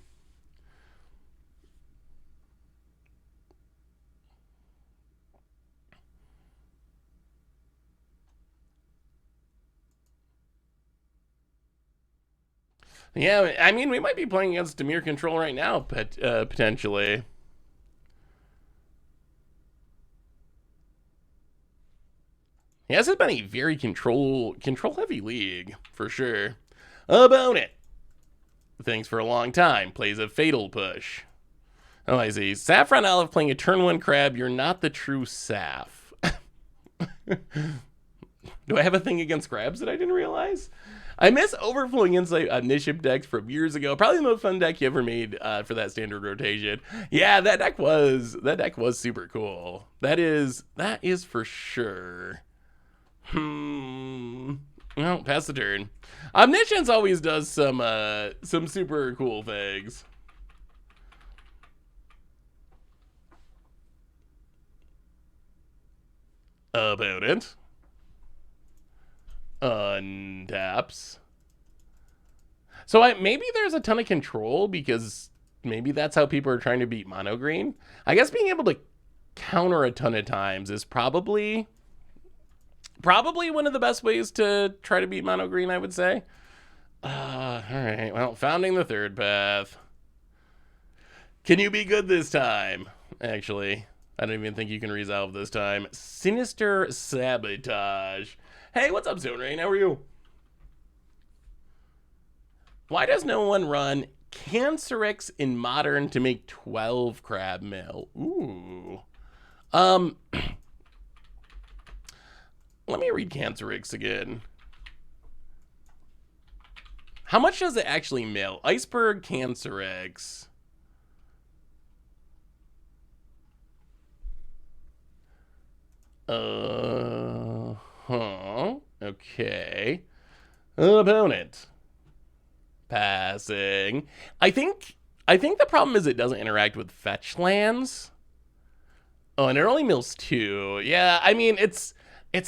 S1: Yeah, I mean, we might be playing against Dimir Control right now, potentially. Yeah, this has been a very control heavy league, for sure. About it. Thanks for a long time. Plays a fatal push. Oh, I see. Saffron Olive playing a turn 1 crab. You're not the true Saf. Do I have a thing against crabs that I didn't realize? I miss Overflowing Insight Omniscient decks from years ago. Probably the most fun deck you ever made for that standard rotation. Yeah, that deck was super cool. That is for sure. Well, pass the turn. Omniscience always does some super cool things. About it. Untaps. So maybe there's a ton of control because maybe that's how people are trying to beat mono green. I guess being able to counter a ton of times is probably one of the best ways to try to beat mono green, I would say. All right. Well, founding the third path. Can you be good this time? Actually, I don't even think you can resolve this time. Sinister Sabotage. Hey, what's up, Zone Rain? How are you? Why does no one run Cancerix in Modern to make 12 crab mill? Ooh. Let me read Cancerix again. How much does it actually mill? Iceberg Cancerix. Okay. Opponent. Passing. I think the problem is it doesn't interact with fetch lands. Oh, and it only mills 2. Yeah, I mean, it's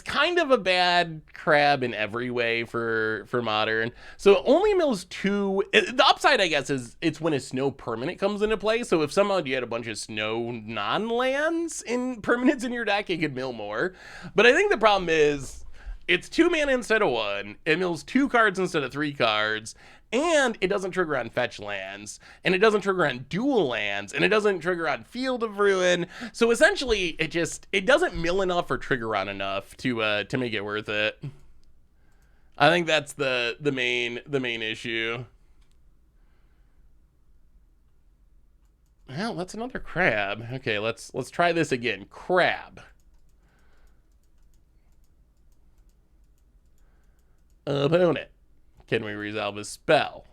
S1: kind of a bad crab in every way for Modern. So it only mills 2. The upside, I guess, is it's when a snow permanent comes into play. So if somehow you had a bunch of snow non-lands in permanents in your deck, it could mill more. But I think the problem is it's 2 mana instead of 1. It mills 2 cards instead of 3 cards. And it doesn't trigger on fetch lands, and it doesn't trigger on dual lands, and it doesn't trigger on Field of Ruin. So essentially, it doesn't mill enough or trigger on enough to make it worth it. I think that's the main issue. Well, that's another crab. Okay, let's try this again. Crab. Opponent. Can we resolve a spell?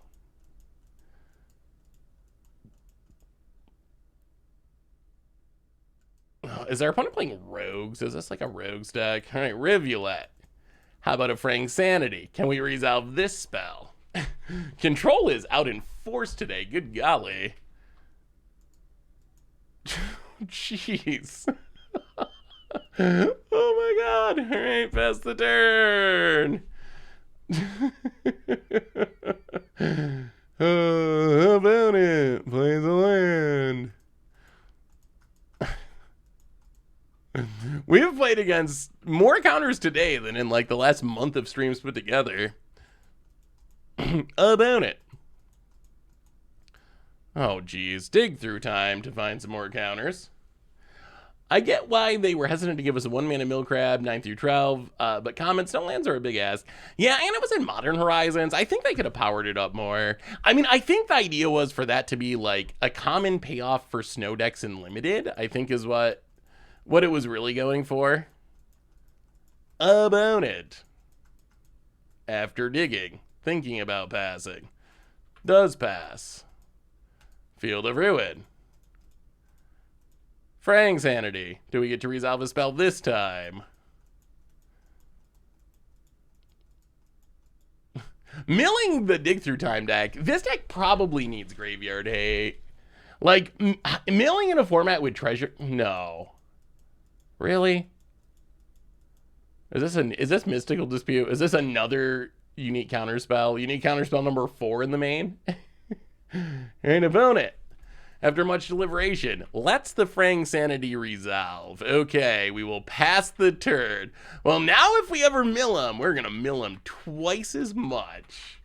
S1: Is our opponent playing rogues? Is this like a rogues deck? All right, Rivulet. How about a Fraying Sanity? Can we resolve this spell? Control is out in force today. Good golly. Jeez. Oh my god. All right, pass the turn. How about it? Play the land. We have played against more counters today than in like the last month of streams put together. About it. Oh geez, dig through time to find some more counters. I get why they were hesitant to give us a 1-mana mill crab, 9 through 12, but comments, no lands are a big ask. Yeah, and it was in Modern Horizons. I think they could have powered it up more. I mean, I think the idea was for that to be like a common payoff for snow decks in Limited, I think is what it was really going for. About it. After digging, thinking about passing. Does pass. Field of Ruin. Fraying Sanity. Do we get to resolve a spell this time? Milling the Dig Through Time deck. This deck probably needs Graveyard Hate. Like, milling in a format with treasure... No. Really? Is this Mystical Dispute? Is this another unique counterspell? Unique counterspell number 4 in the main? And opponent. After much deliberation, lets the Fraying Sanity resolve. Okay, we will pass the turn. Well, now if we ever mill him, we're going to mill him twice as much.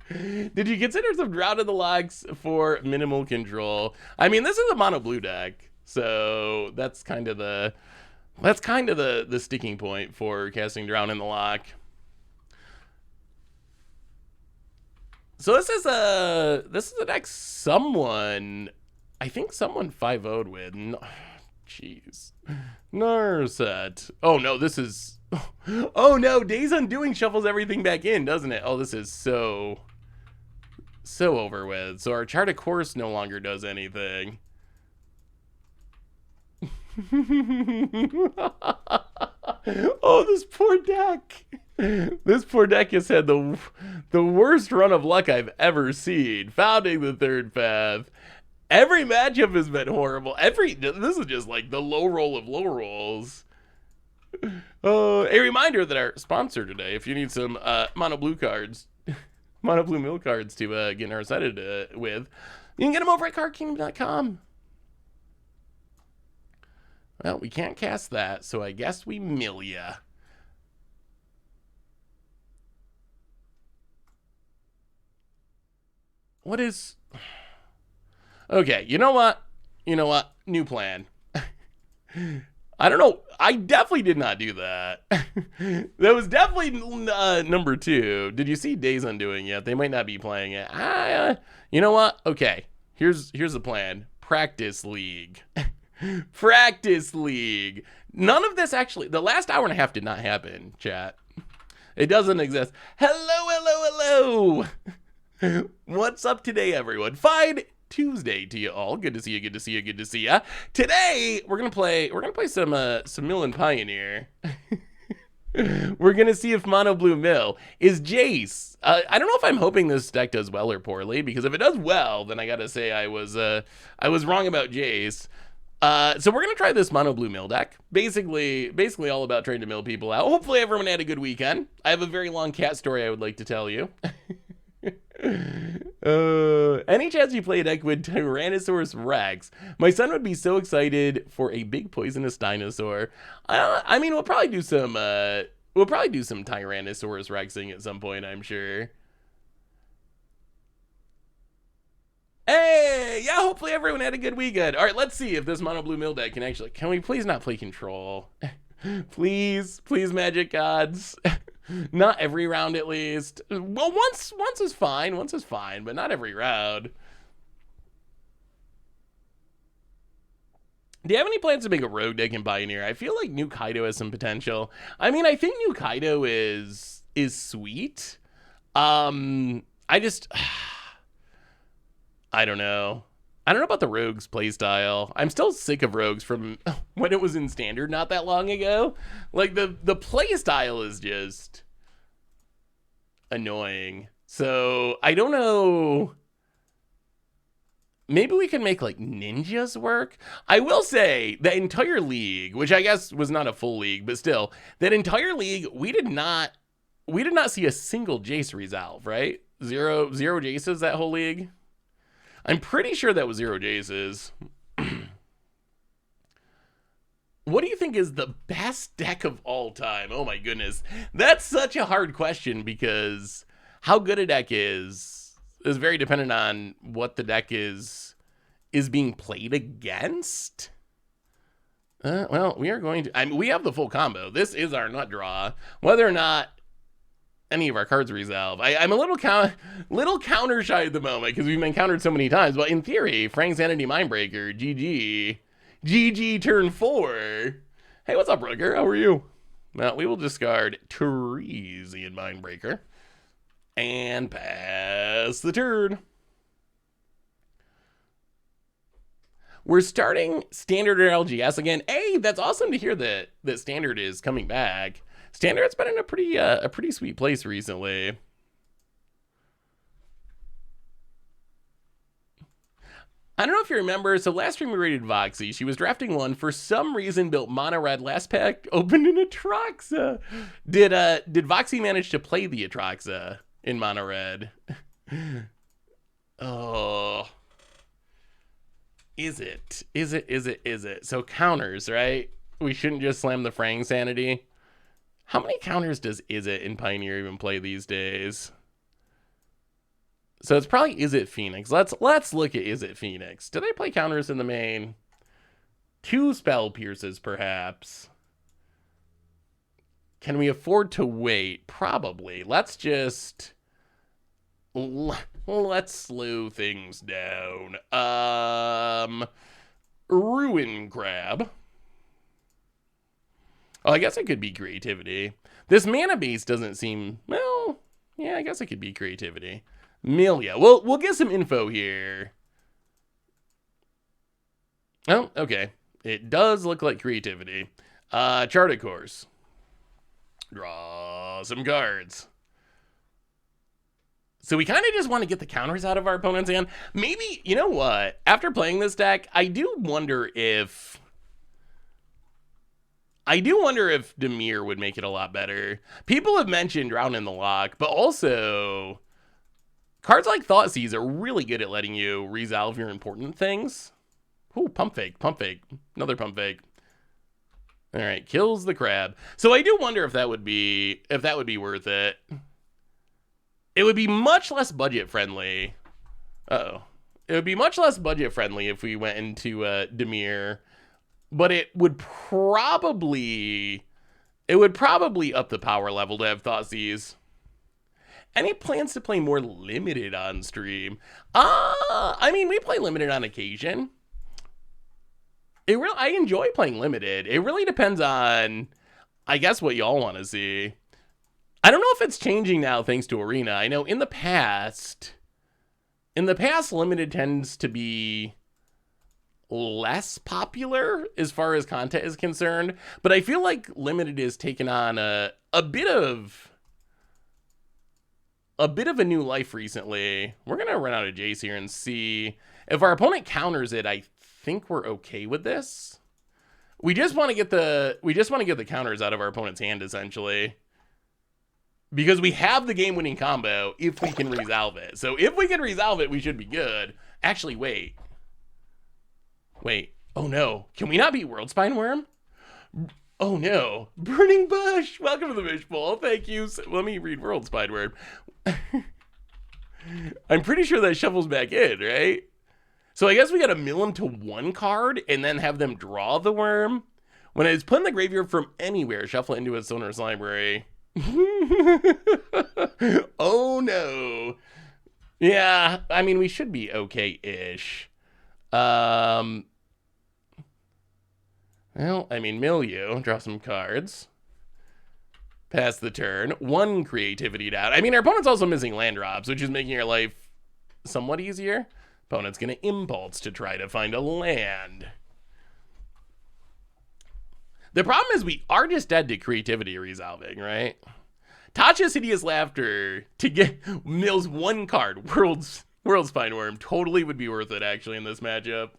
S1: Did you consider some Drown in the Locks for minimal control? I mean, this is a mono blue deck, so that's kind of the sticking point for casting Drown in the Lock. So this is a deck someone, I think someone 5-0'd with. Jeez. Narset. Oh no, this is, oh no, Days Undoing shuffles everything back in, doesn't it? Oh, this is so over with. So our Chart of Course no longer does anything. Oh, this poor deck. This poor deck has had the worst run of luck I've ever seen. Founding the Third Path. Every matchup has been horrible. This is just like the low roll of low rolls. A reminder that our sponsor today, if you need some mono blue cards, mono blue mill cards to get Narset with, you can get them over at cardkingdom.com. Well, we can't cast that, so I guess we mill ya. What is... Okay, you know what? New plan. I don't know. I definitely did not do that. That was definitely number 2. Did you see Days Undoing yet? They might not be playing it. You know what? Okay, here's the plan. Practice League. Practice League. None of this actually, the last hour and a half did not happen, chat. It doesn't exist. Hello. What's up today, everyone? Fine Tuesday to you all. Good to see you. Today we're gonna play some Mill and Pioneer. We're gonna see if Mono Blue Mill is Jace. I don't know if I'm hoping this deck does well or poorly, because if it does well, then I gotta say I was wrong about Jace. So we're gonna try this Mono Blue Mill deck. Basically all about trying to mill people out. Hopefully everyone had a good weekend. I have a very long cat story I would like to tell you. Any chance you play a deck with Tyrannosaurus Rex? My son would be so excited for a big poisonous dinosaur. I mean, we'll probably do some Tyrannosaurus Rexing at some point, I'm sure. Hey, yeah, hopefully everyone had a good weekend. All right, let's see if this Mono Blue Mill deck can we please not play Control? Please, Magic Gods. Not every round, at least. Well, once is fine, but not every round. Do you have any plans to make a rogue deck in Pioneer? I feel like New Kaido has some potential. I mean, I think New Kaido is sweet. I don't know. I don't know about the Rogues playstyle. I'm still sick of Rogues from when it was in Standard not that long ago. Like, the playstyle is just annoying. So, I don't know. Maybe we can make, like, ninjas work? I will say, the entire league, which I guess was not a full league, but still, that entire league, we did not see a single Jace resolve, right? Zero Jaces that whole league? I'm pretty sure that was 0 Jaces. What do you think is the best deck of all time? Oh my goodness. That's such a hard question, because how good a deck is very dependent on what the deck is being played against. Well, we are going to... I mean, we have the full combo. This is our nut draw. Whether or not any of our cards resolve, I'm a little counter shy at the moment, because we've been countered so many times. But in theory, Frank's Sanity Mindbreaker, GG turn 4. Hey, what's up, Rucker? How are you? Well, we will discard Teresian Mindbreaker and pass the turn. We're starting Standard or LGS again. Hey, that's awesome to hear that Standard is coming back. Standard's been in a pretty sweet place recently. I don't know if you remember, so last stream we rated Voxy. She was drafting 1. For some reason, built mono red. Last pack opened an Atraxa. Did Voxy manage to play the Atraxa in mono red? Oh. Is it? So counters, right? We shouldn't just slam the Frang Sanity. How many counters does Is It in Pioneer even play these days? So it's probably Is It Phoenix. Let's look at Is It Phoenix. Do they play counters in the main? 2 Spell Pierces, perhaps. Can we afford to wait? Probably. Let's slow things down. Ruin Grab. Oh, I guess it could be creativity. This mana base doesn't seem, well, yeah, I guess it could be creativity. Milia. We'll get some info here. Oh, okay. It does look like creativity. Charted course. Draw some cards. So we kind of just want to get the counters out of our opponent's hand. Maybe, you know what? After playing this deck, I do wonder if Dimir would make it a lot better. People have mentioned Drown in the Lock, but also cards like Thoughtseize are really good at letting you resolve your important things. Ooh, pump fake. Another pump fake. All right, kills the crab. So I do wonder if that would be worth it. It would be much less budget friendly. It would be much less budget friendly if we went into Dimir, but it would probably up the power level to have Thoughtseize. Any plans to play more limited on stream? I mean, we play limited on occasion. I enjoy playing limited. It really depends on, I guess, what y'all want to see. I don't know if it's changing now thanks to Arena. I know in the past, limited tends to be less popular as far as content is concerned, but I feel like limited is taken on a bit of a new life recently. We're gonna run out of Jace here and see if our opponent counters it. I think we're okay with this. We just want to get the counters out of our opponent's hand, essentially, because we have the game-winning combo if we can resolve it. So if we can resolve it, we should be good. Actually, wait. Oh no, can we not beat World Spine Worm? Oh no, Burning Bush. Welcome to the Fish Bowl. Thank you. Let me read World Spine Worm. I'm pretty sure that shuffles back in, right? So I guess we gotta mill them to 1 card and then have them draw the worm. When it's put in the graveyard from anywhere, shuffle it into its owner's library. Oh no. Yeah, I mean, we should be okay-ish. Well, I mean, mill you, draw some cards. Pass the turn. 1 creativity down. I mean, our opponent's also missing land drops, which is making our life somewhat easier. Opponent's going to impulse to try to find a land. The problem is we are just dead to creativity resolving, right? Tasha's Hideous Laughter to get mills 1 card. World's Spine Worm totally would be worth it, actually, in this matchup.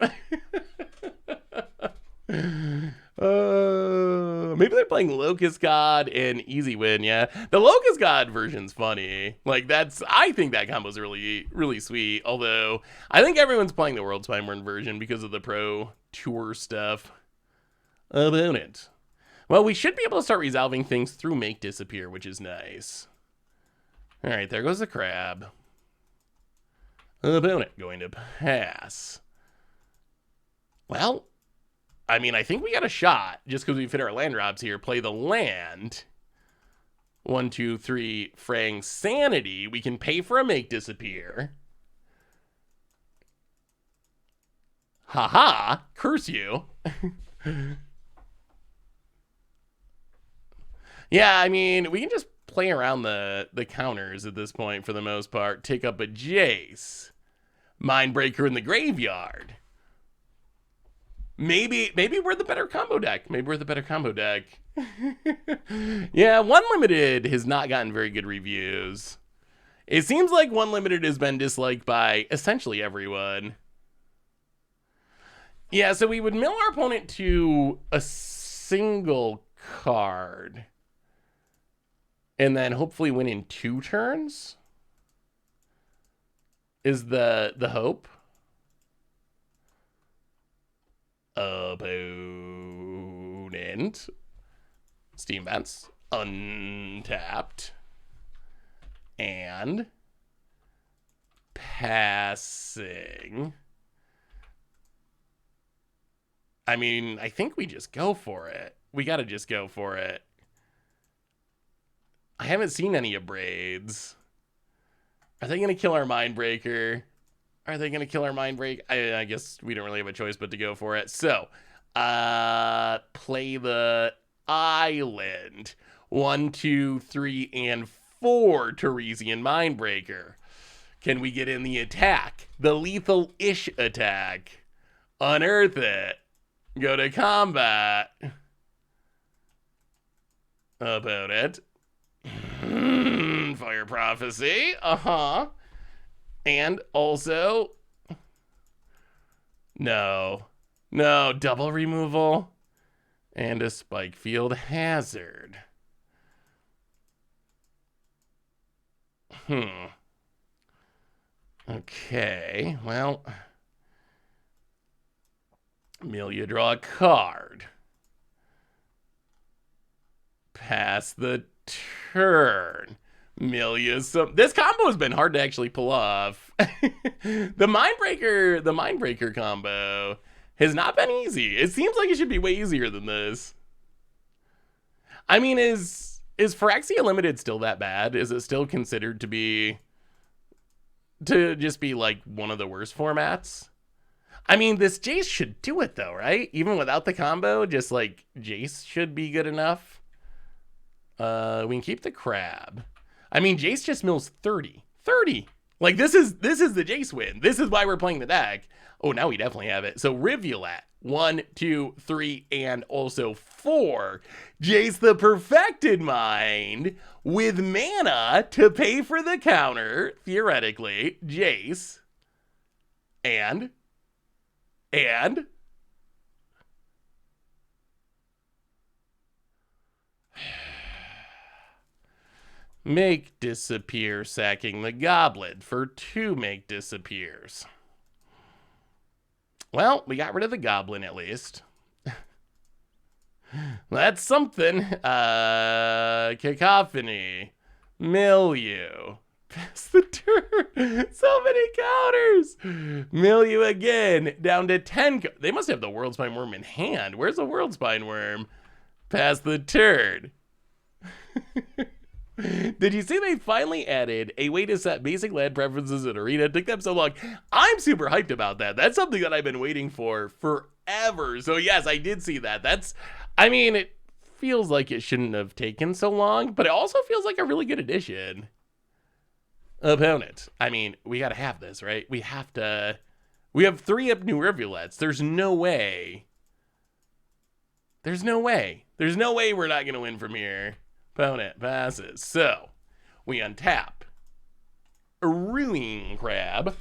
S1: Maybe they're playing Locust God and Easy Win. Yeah, the Locust God version's funny. Like, I think that combo's really, really sweet. Although I think everyone's playing the World Spine Worm version because of the Pro Tour stuff. Opponent. Well, we should be able to start resolving things through Make Disappear, which is nice. All right, there goes the crab. Opponent going to pass. Well, I mean, I think we got a shot just because we fit our land drops here. Play the land. 1, 2, 3, Frang Sanity. We can pay for a Make Disappear. Haha, curse you. Yeah, I mean, we can just play around the counters at this point for the most part. Take up a Jace. Mindbreaker in the graveyard. Maybe we're the better combo deck. Yeah, 1 Limited has not gotten very good reviews. It seems like 1 Limited has been disliked by essentially everyone. Yeah, so we would mill our opponent to a single card. And then hopefully win in 2 turns. Is the hope. Opponent. Steam Vents. untapped, and passing. I mean, I think we just go for it. We got to just go for it. I haven't seen any Abrades. Are they going to kill our Mindbreaker? Are they going to kill our Mindbreak? I guess we don't really have a choice but to go for it. So, play the island. 1, 2, 3, and 4 Teresian Mindbreaker. Can we get in the attack? The lethal-ish attack. Unearth it. Go to combat. About it. Fire Prophecy. And also... No, double removal. And a Spike Field Hazard. Okay, well... Amelia, draw a card. Pass the turn. This combo has been hard to actually pull off. the Mindbreaker combo has not been easy. It seems like it should be way easier than this. I mean, is Phyrexia Limited still that bad? Is it still considered to just be like one of the worst formats? I mean, this Jace should do it though, right? Even without the combo, just like Jace should be good enough. We can keep the crab. I mean, Jace just mills 30. Like this is the Jace win. This is why we're playing the deck. Oh, now we definitely have it. So Rivulet, 1, 2, 3, and also 4. Jace the Perfected Mind with mana to pay for the counter. Theoretically, Jace and make disappear, sacking the Goblet for 2 make disappears. Well, we got rid of the Goblin at least. That's something. Cacophony. Milieu. Pass the turn. So many counters. Milieu again. Down to 10. They must have the World Spine Worm in hand. Where's the World Spine Worm? Pass the turn. Did you see they finally added a way to set basic land preferences in Arena? It took them so long. I'm super hyped about that. That's something that I've been waiting for forever. So yes, I did see that. I mean, it feels like it shouldn't have taken so long, but it also feels like a really good addition. Opponent. I mean, we got to have this, right? We have 3 up new Rivulets. There's no way we're not going to win from here. Opponent passes. So, we untap. A Ruin Crab.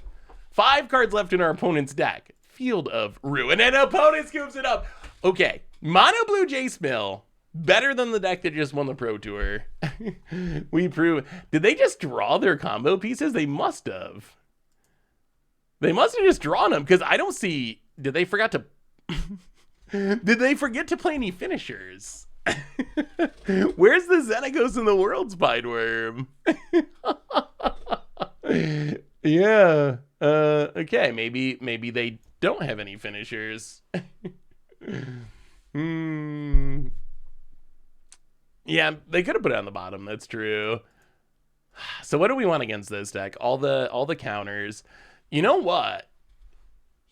S1: 5 cards left in our opponent's deck. Field of Ruin. And opponent scoops it up. Okay. Mono Blue Jace Mill. Better than the deck that just won the Pro Tour. We prove. Did they just draw their combo pieces? They must have. They must have just drawn them. Because I don't see. Did they forget to play any finishers? Where's the Xenagos and the World Spine Worm? Yeah. Okay, maybe they don't have any finishers. Yeah, they could have put it on the bottom, that's true. So what do we want against this deck? All the counters. You know what?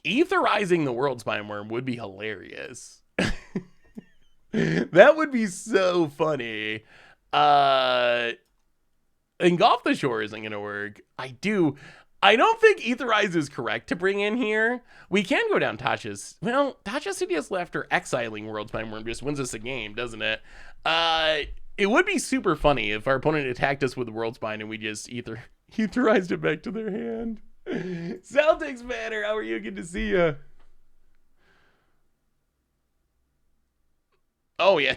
S1: Etherizing the World Spine Worm would be hilarious. That would be so funny. Engulf the Shore isn't going to work. I don't think Etherize is correct to bring in here. We can go down Tasha's. Well, Tasha's CDS left or exiling World Spine Worm just wins us a game, doesn't it? It would be super funny if our opponent attacked us with World Spine and we just Etherized it back to their hand. Celtics Banner, how are you? Good to see you. Oh yeah,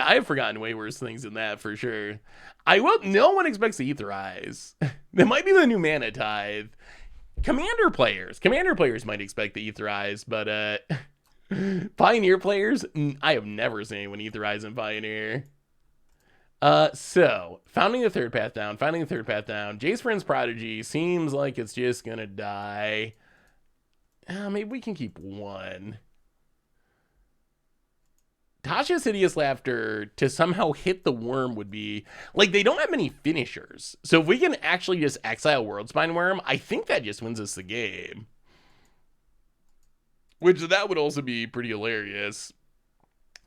S1: I've forgotten way worse things than that for sure. No one expects to Etherize. That might be the new Mana Tithe. Commander players might expect the Etherize, but Pioneer players, I have never seen anyone Etherize in Pioneer. So founding the third path down, finding the third path down. Jace Friend's Prodigy seems like it's just gonna die. Maybe we can keep one. Tasha's Hideous Laughter to somehow hit the worm would be like they don't have many finishers. So if we can actually just exile Worldspine Worm, I think that just wins us the game. Which that would also be pretty hilarious.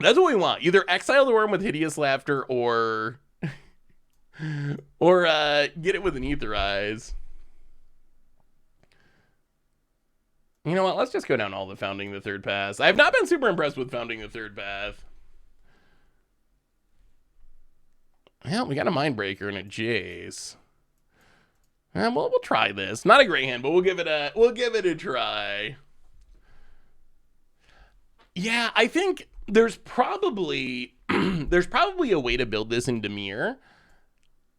S1: That's what we want. Either exile the worm with Hideous Laughter or get it with an Aetherize. You know what? Let's just go down all the Founding the Third Path. I've not been super impressed with Founding the Third Path. Well, we got a Mindbreaker and a Jace. We'll try this. Not a great hand, but we'll give it a try. Yeah, I think there's probably a way to build this in Dimir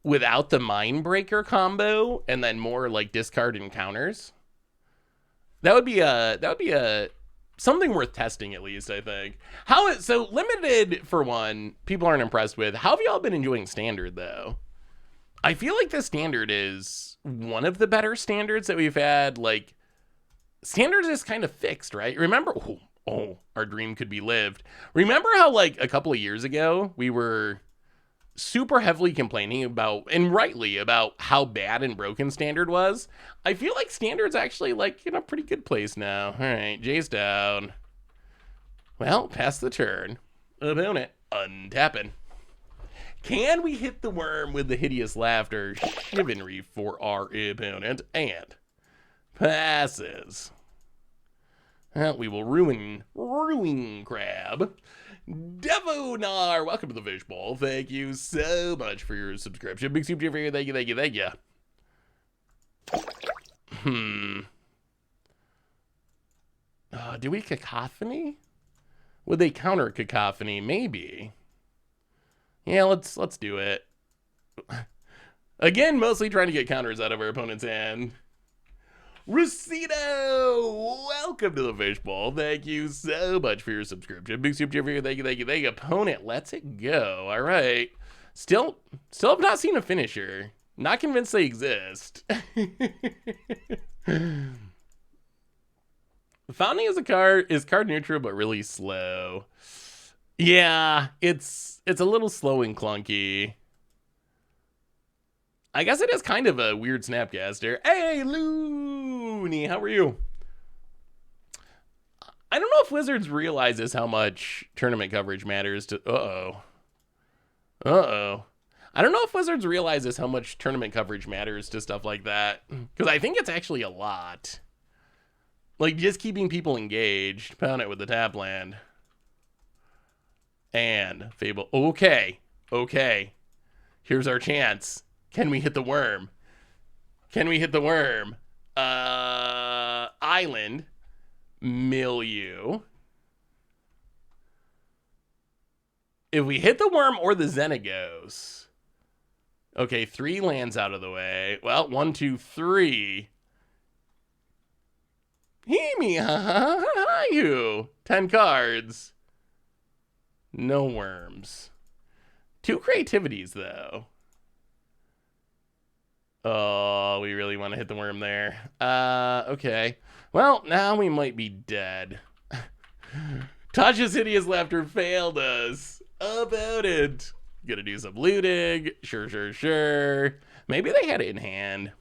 S1: without the Mindbreaker combo and then more like discard encounters. That would be a something worth testing at least, I think. So limited for one, people aren't impressed with. How have y'all been enjoying standard though? I feel like the standard is one of the better standards that we've had. Like standards is kind of fixed, right? Remember, our dream could be lived. Remember how like a couple of years ago we were super heavily complaining about, and rightly, about how bad and broken standard was? I feel like standard's actually like in a pretty good place now. All right, Jace down. Well, pass the turn. Opponent untapping. Can we hit the worm with the Hideous Laughter Chivalry for our opponent? And passes. Well, we will ruin Crab. Devonar, welcome to the Fishbowl. Thank you so much for your subscription. Big super for you. Thank you. Do we Cacophony? Would they counter Cacophony? Maybe. Yeah, let's do it. Again, mostly trying to get counters out of our opponent's hand. Rosito, welcome to the Fishbowl. Thank you so much for your subscription. Big super for you. Thank you. Opponent, let's it go. All right. Still have not seen a finisher. Not convinced they exist. Founding is card neutral, but really slow. Yeah, it's a little slow and clunky. I guess it is kind of a weird Snapcaster. Hey, Looney, how are you? I don't know if Wizards realizes how much tournament coverage matters to... I don't know if Wizards realizes how much tournament coverage matters to stuff like that. Because I think it's actually a lot. Like, just keeping people engaged. Pound it with the tap land. And Fable. Okay. Here's our chance. Can we hit the worm? Island. Milieu. If we hit the worm or the Xenagos. Okay, 3 lands out of the way. Well, 1, 2, 3. Hayu. 10 cards. No worms. 2 creativities, though. Oh, we really want to hit the worm there. Okay. Well, now we might be dead. Tasha's Hideous Laughter failed us. About it. Gonna do some looting. Sure. Maybe they had it in hand.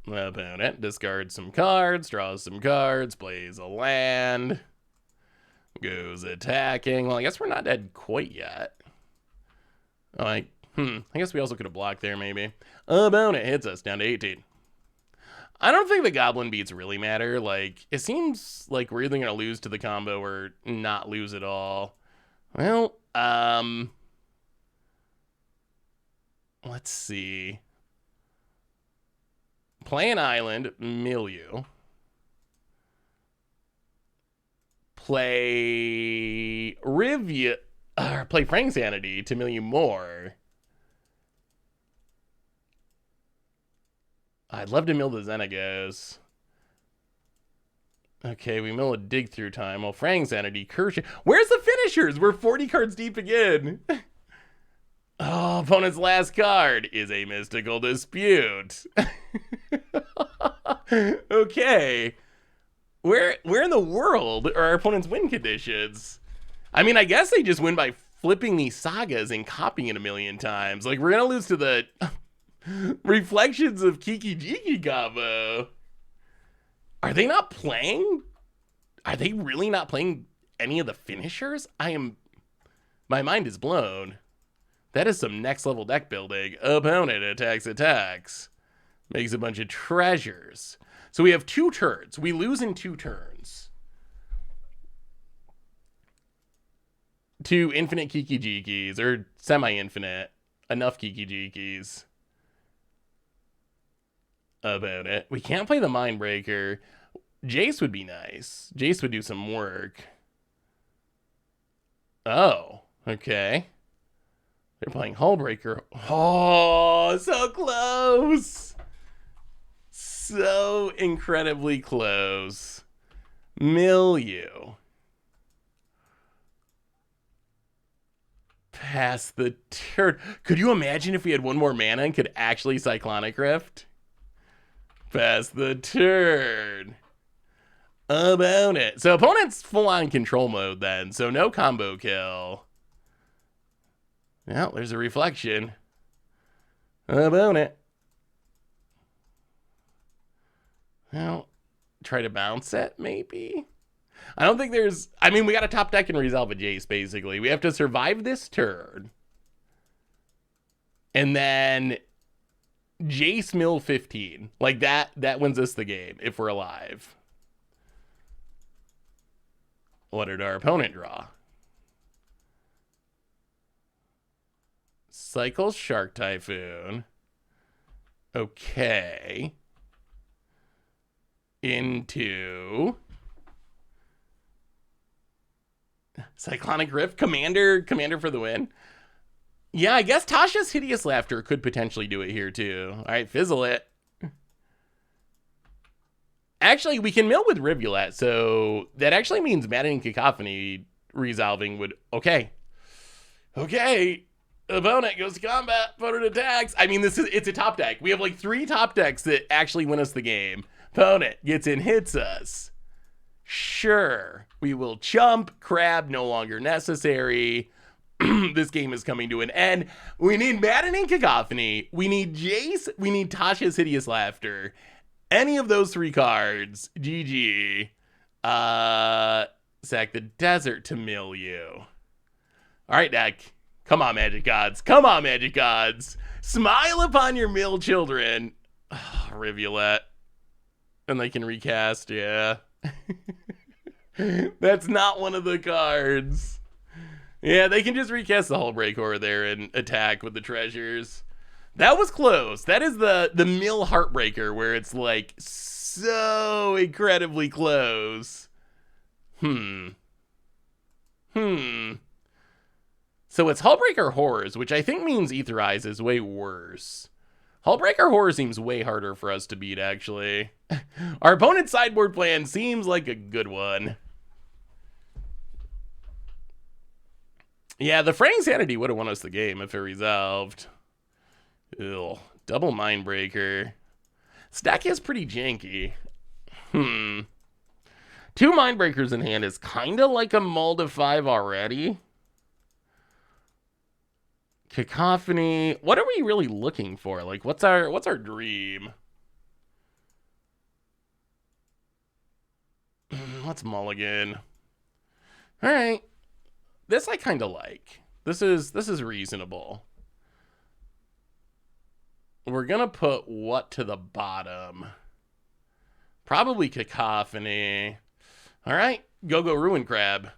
S1: Opponent discards some cards, draws some cards, plays a land, goes attacking. Well, I guess we're not dead quite yet. I guess we also could have blocked there, maybe. Opponent hits us down to 18. I don't think the Goblin beats really matter. Like, it seems like we're either going to lose to the combo or not lose at all. Well, let's see. Play an island, Milieu. Play Rivia, play Frank Sanity to Milieu more. I'd love to mill the Xenagos. Okay, we mill a dig through time. Well, Frang's Entity, Kershaw. Where's the finishers? We're 40 cards deep again. Oh, opponent's last card is a mystical dispute. Okay. Where in the world are our opponent's win conditions? I mean, I guess they just win by flipping these sagas and copying it a million times. Like, we're gonna lose to the Reflections of Kiki Jiki combo. Are they not playing? Are they really not playing any of the finishers? My mind is blown. That is some next level deck building. Opponent attacks. Makes a bunch of treasures. So we have 2 turns. We lose in 2 turns. To infinite Kiki Jikis, or semi-infinite. Enough Kiki Jikis. About it. We can't play the Mindbreaker. Jace would be nice. Jace would do some work. Oh, okay. They're playing Hullbreaker. Oh, so close. So incredibly close. Milieu. Past the turn. Could you imagine if we had 1 more mana and could actually Cyclonic Rift? Past the turn. About it. So opponent's full on control mode then. So no combo kill. Well, there's a reflection. About it. Well, try to bounce it, maybe? I don't think there's... I mean, we got to top deck and resolve a Jace, basically. We have to survive this turn. And then Jace mill 15. Like, that wins us the game, if we're alive. What did our opponent draw? Cycle Shark Typhoon. Okay. Into Cyclonic Rift. Commander for the win. Yeah, I guess Tasha's Hideous Laughter could potentially do it here too. All right, fizzle it. Actually, we can mill with Rivulet, so that actually means Maddening Cacophony resolving would... Okay. Opponent goes to combat, opponent attacks. I mean, it's a top deck. We have like 3 top decks that actually win us the game. Opponent gets in, hits us. Sure. We will chump. Crab no longer necessary. This game is coming to an end. We need Maddening Cacophony. We need Jace. We need Tasha's Hideous Laughter. Any of those 3 cards. GG. Sack the Desert to Milieu. All right, deck. Come on, Magic Gods. Come on, Magic Gods. Smile upon your mill children. Oh, Rivulet. And they can recast, yeah. That's not one of the cards. Yeah, they can just recast the Hullbreaker there and attack with the treasures. That was close. That is the mill Heartbreaker where it's like so incredibly close. So it's Hullbreaker Horrors, which I think means Aetherize is way worse. Hullbreaker Horror seems way harder for us to beat, actually. Our opponent's sideboard plan seems like a good one. Yeah, the Fraying Sanity would have won us the game if it resolved. Ew. Double Mindbreaker. Stack is pretty janky. 2 Mindbreakers in hand is kind of like a Mull to 5 already. Cacophony. What are we really looking for? Like, what's our dream? Let's mulligan. All right. This I kind of like. This is reasonable. We're gonna put what to the bottom? Probably Cacophony. All right. Go Ruin Crab.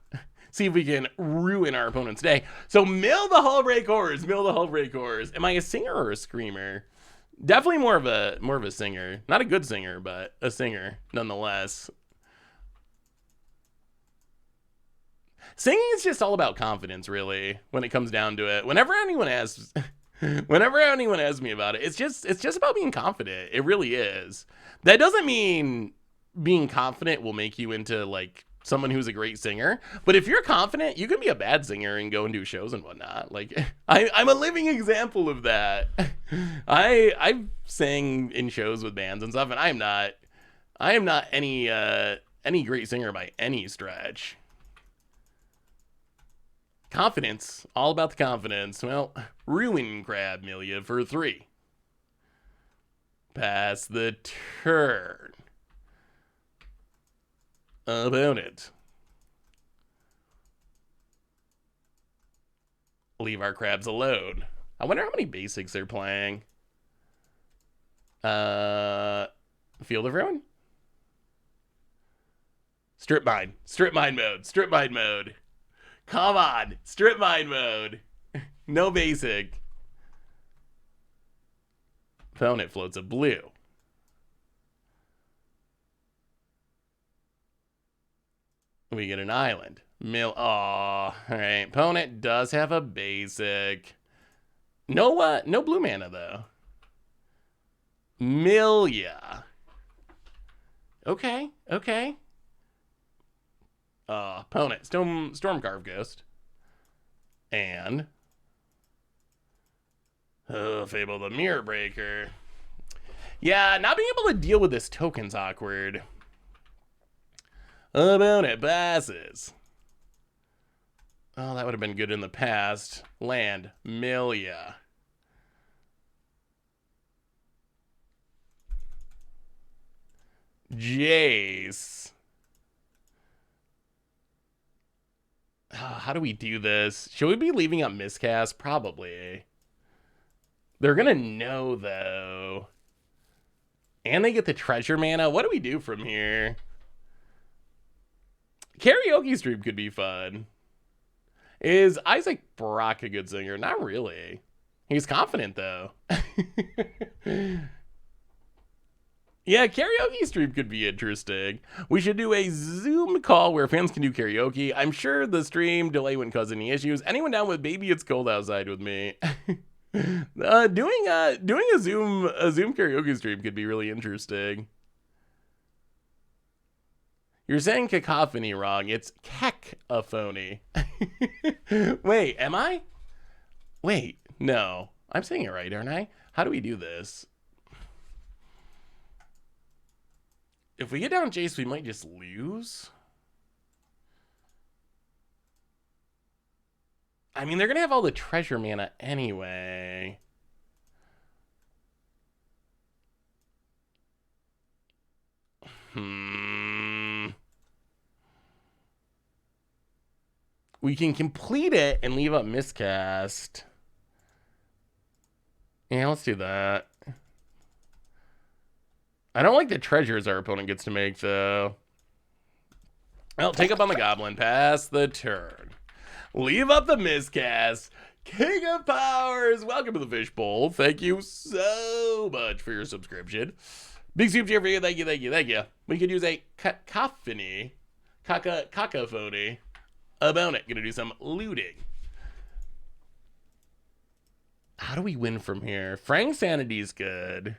S1: See if we can ruin our opponent's day. So mill the Hullbreakers. Mill the Hullbreakers. Am I a singer or a screamer? Definitely more of a singer. Not a good singer, but a singer nonetheless. Singing is just all about confidence, really, when it comes down to it. Whenever anyone asks me about it, it's just about being confident. It really is. That doesn't mean being confident will make you into like someone who's a great singer. But if you're confident, you can be a bad singer and go and do shows and whatnot. Like I'm a living example of that. I've sang in shows with bands and stuff, and I am not any great singer by any stretch. Confidence, all about the confidence. Well, Ruin Crab Milia for 3. Pass the turn. Opponent. Leave our crabs alone. I wonder how many basics they're playing. Field of Ruin? Strip mine. Strip mine mode. Strip mine mode. Come on. Strip mine mode. No basic. Opponent floats a blue. We get an island. All right. Opponent does have a basic. No blue mana though. Milia. Okay. Opponent Stormcarve Ghost. And Fable the Mirror Breaker. Yeah, not being able to deal with this token's awkward. Opponent passes. Oh, that would have been good in the past. Land, Milia. Jace. How do we do this? Should we be leaving up miscast? Probably. They're gonna know, though. And they get the treasure mana. What do we do from here? Karaoke stream could be fun. Is Isaac Brock a good singer? Not really. He's confident, though. Yeah, karaoke stream could be interesting. We should do a Zoom call where fans can do karaoke. I'm sure the stream delay wouldn't cause any issues. Anyone down with Baby It's Cold Outside with me? Doing a Zoom karaoke stream could be really interesting. You're saying cacophony wrong. It's cacophony. Wait, am I? Wait, no. I'm saying it right, aren't I? How do we do this? If we get down Jace, we might just lose. I mean, they're going to have all the treasure mana anyway. We can complete it and leave up miscast. Yeah, let's do that. I don't like the treasures our opponent gets to make, though. Well, take up on the goblin. Pass the turn. Leave up the miscast. King of Powers. Welcome to the Fishbowl. Thank you so much for your subscription. Big super cheer for you. Thank you. We could use a cacophony. Cacophony. About it. Gonna do some looting. How do we win from here? Frank Sanity's good.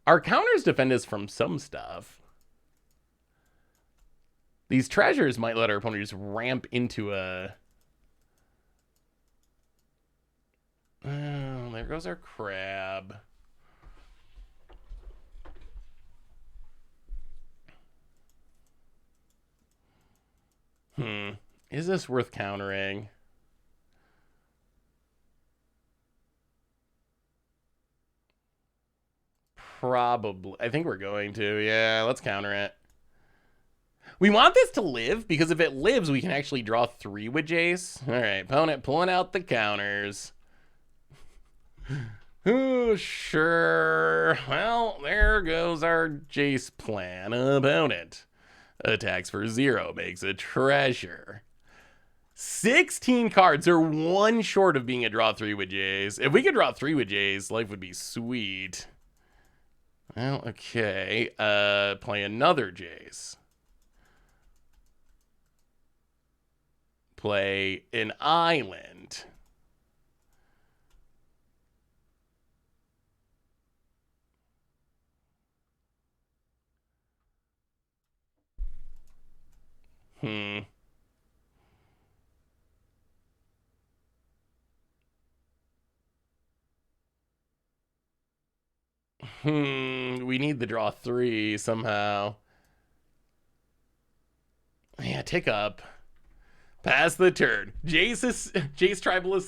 S1: Our counters defend us from some stuff. These treasures might let our opponent just ramp into a... Oh, there goes our crab. Is this worth countering? Probably. I think we're going to. Yeah, let's counter it. We want this to live, because if it lives, we can actually draw 3 with Jace. All right, opponent pulling out the counters. Oh, sure. Well, there goes our Jace plan. Opponent attacks for 0, makes a treasure. 16 cards are 1 short of being a draw 3 with Jace. If we could draw 3 with Jace, life would be sweet. Well, okay. Play another Jace. Play an island. Hmm. We need the draw 3 somehow. Yeah, tick up. Pass the turn. Jace Tribal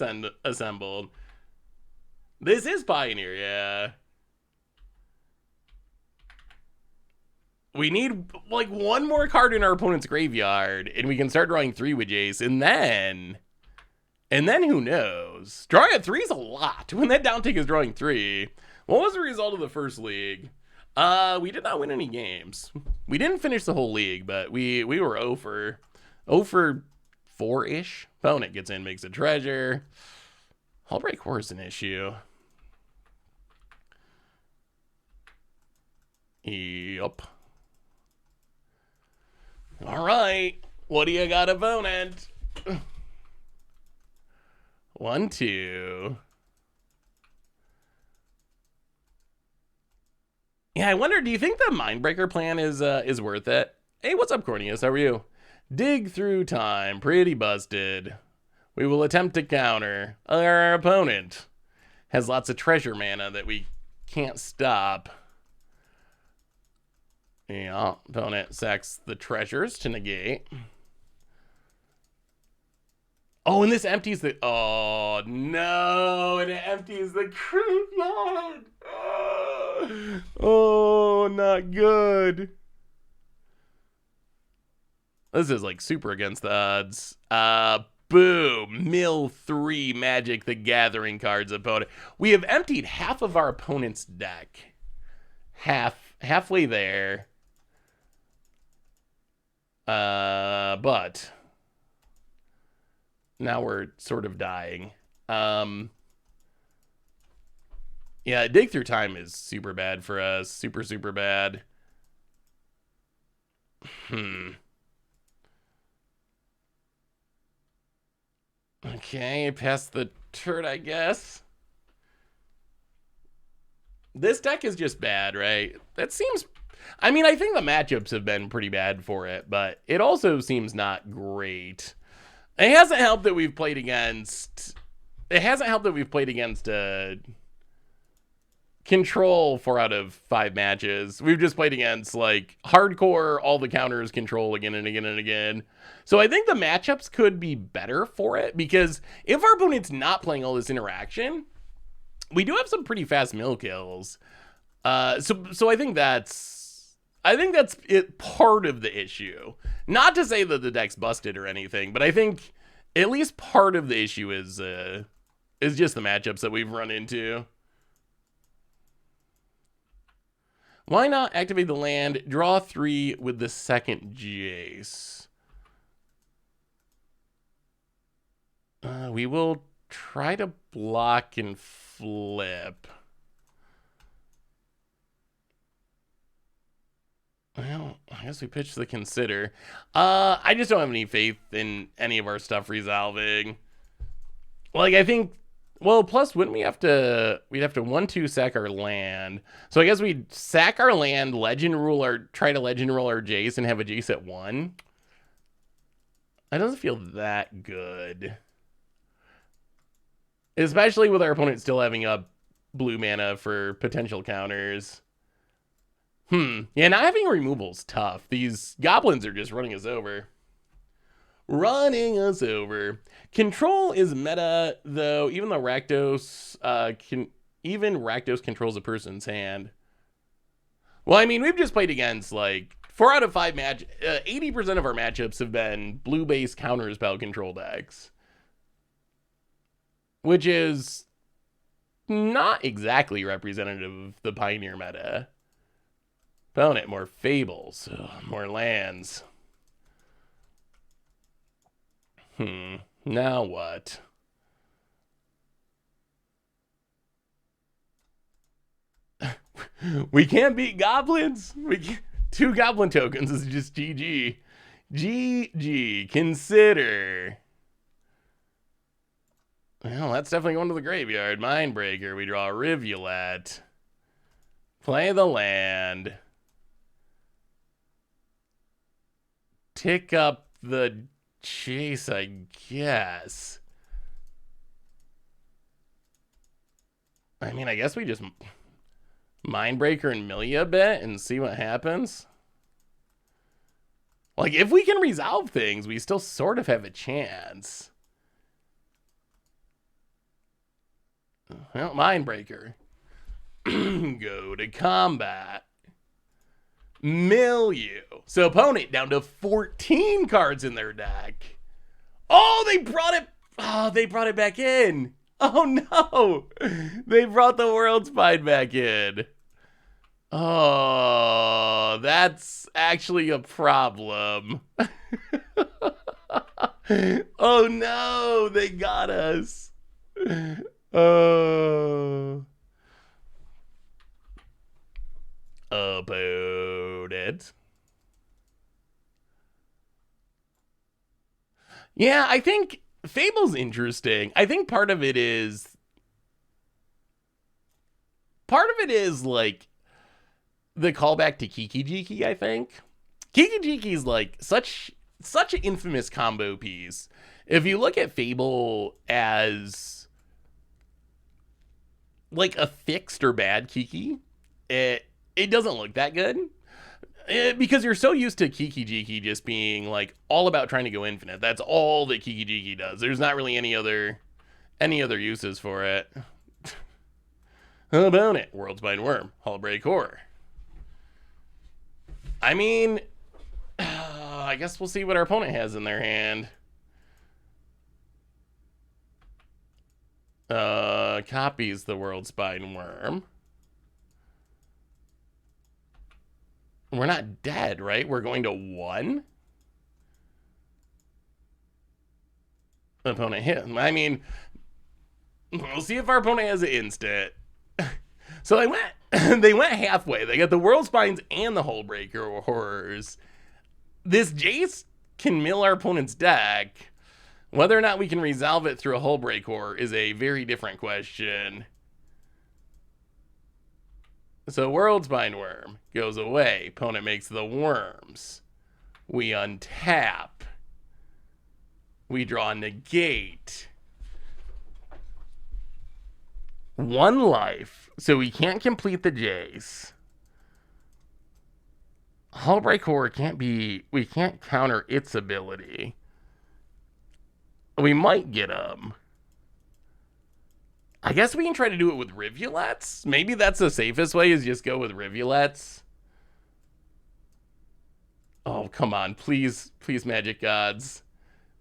S1: assembled. This is Pioneer, yeah. We need like one more card in our opponent's graveyard, and we can start drawing 3 with Jace, and then who knows? Drawing at 3 is a lot. When that down tick is drawing 3. What was the result of the first league? We did not win any games. We didn't finish the whole league, but we were 0 for 4-ish. Opponent gets in, makes a treasure. Hullbreak Horror is an issue. Yup. All right. What do you got, opponent? 1, 2. Yeah, I wonder, do you think the Mindbreaker plan is worth it? Hey, what's up, Cornelius? How are you? Dig through time. Pretty busted. We will attempt to counter. Our opponent has lots of treasure mana that we can't stop. Yeah, opponent sacks the treasures to negate. Oh, and this empties the... Oh, no. And it empties the graveyard. Oh, not good. This is like super against the odds. Boom. Mill 3 Magic the Gathering cards, opponent. We have emptied half of our opponent's deck. Halfway there. But now we're sort of dying. Yeah, Dig Through Time is super bad for us. Super, super bad. Okay, pass the turn, I guess. This deck is just bad, right? That seems... I mean, I think the matchups have been pretty bad for it, but it also seems not great. It hasn't helped that we've played against... It hasn't helped that we've played against Control 4 out of 5 matches. We've just played against, like, hardcore, all the counters Control again and again and again. So I think the matchups could be better for it, because if our opponent's not playing all this interaction, we do have some pretty fast mill kills. So I think that's it, part of the issue. Not to say that the deck's busted or anything, but I think at least part of the issue is just the matchups that we've run into. Why not activate the land, draw 3 with the second Jace? We will try to block and flip. Well, I guess we pitch the consider. I just don't have any faith in any of our stuff resolving. Like, I think... Well, plus, wouldn't we have to... We'd have to 1-2 sack our land. So I guess we'd sack our land, legend rule our... Try to legend roll our Jace and have a Jace at 1. That doesn't feel that good. Especially with our opponent still having up blue mana for potential counters. Yeah, not having removal's tough. These goblins are just running us over. Control is meta, though, even though Rakdos Rakdos controls a person's hand. Well, I mean, we've just played against, like, 4 out of 5 match... 80% of our matchups have been blue-based counter-spell control decks. Which is not exactly representative of the Pioneer meta. Opponent, more Fables. Ugh, more lands. Now what? We can't beat goblins? 2 goblin tokens is just GG. GG. Consider. Well, that's definitely going to the graveyard. Mindbreaker. We draw a Rivulet. Play the land. Tick up the Jace, I guess. I mean, I guess we just Mindbreaker and Millia a bit and see what happens. Like, if we can resolve things, we still sort of have a chance. Well, Mindbreaker. Go to combat. Milieu. So opponent down to 14 cards in their deck. Oh, they brought it. Oh, they brought it back in. Oh no. They brought the World Spine back in. Oh, that's actually a problem. Oh no, they got us. Oh. Opponent. Yeah, I think Fable's interesting. I think part of it is like the callback to Kiki Jiki, I think. Kiki Jiki is like such an infamous combo piece. If you look at Fable as like a fixed or bad Kiki, it doesn't look that good. Because you're so used to Kiki Jiki just being like all about trying to go infinite. That's all that Kiki Jiki does. There's not really any other uses for it. How about it? World Spine Worm, Hullbreak Horror. I mean, I guess we'll see what our opponent has in their hand. Copies the World Spine Worm. We're not dead, right? We're going to 1. Opponent hit. I mean, we'll see if our opponent has an instant. So they went halfway. They got the World Spines and the Hullbreaker Horrors. This Jace can mill our opponent's deck. Whether or not we can resolve it through a Hullbreaker Horror is a very different question. So World Spine Worm goes away. Opponent makes the worms. We untap. We draw Negate. 1 life. So we can't complete the Jace. Hullbreak Horror we can't counter its ability. We might get him. I guess we can try to do it with Rivulets. Maybe that's the safest way, is just go with Rivulets. Oh, come on. Please, please, Magic Gods.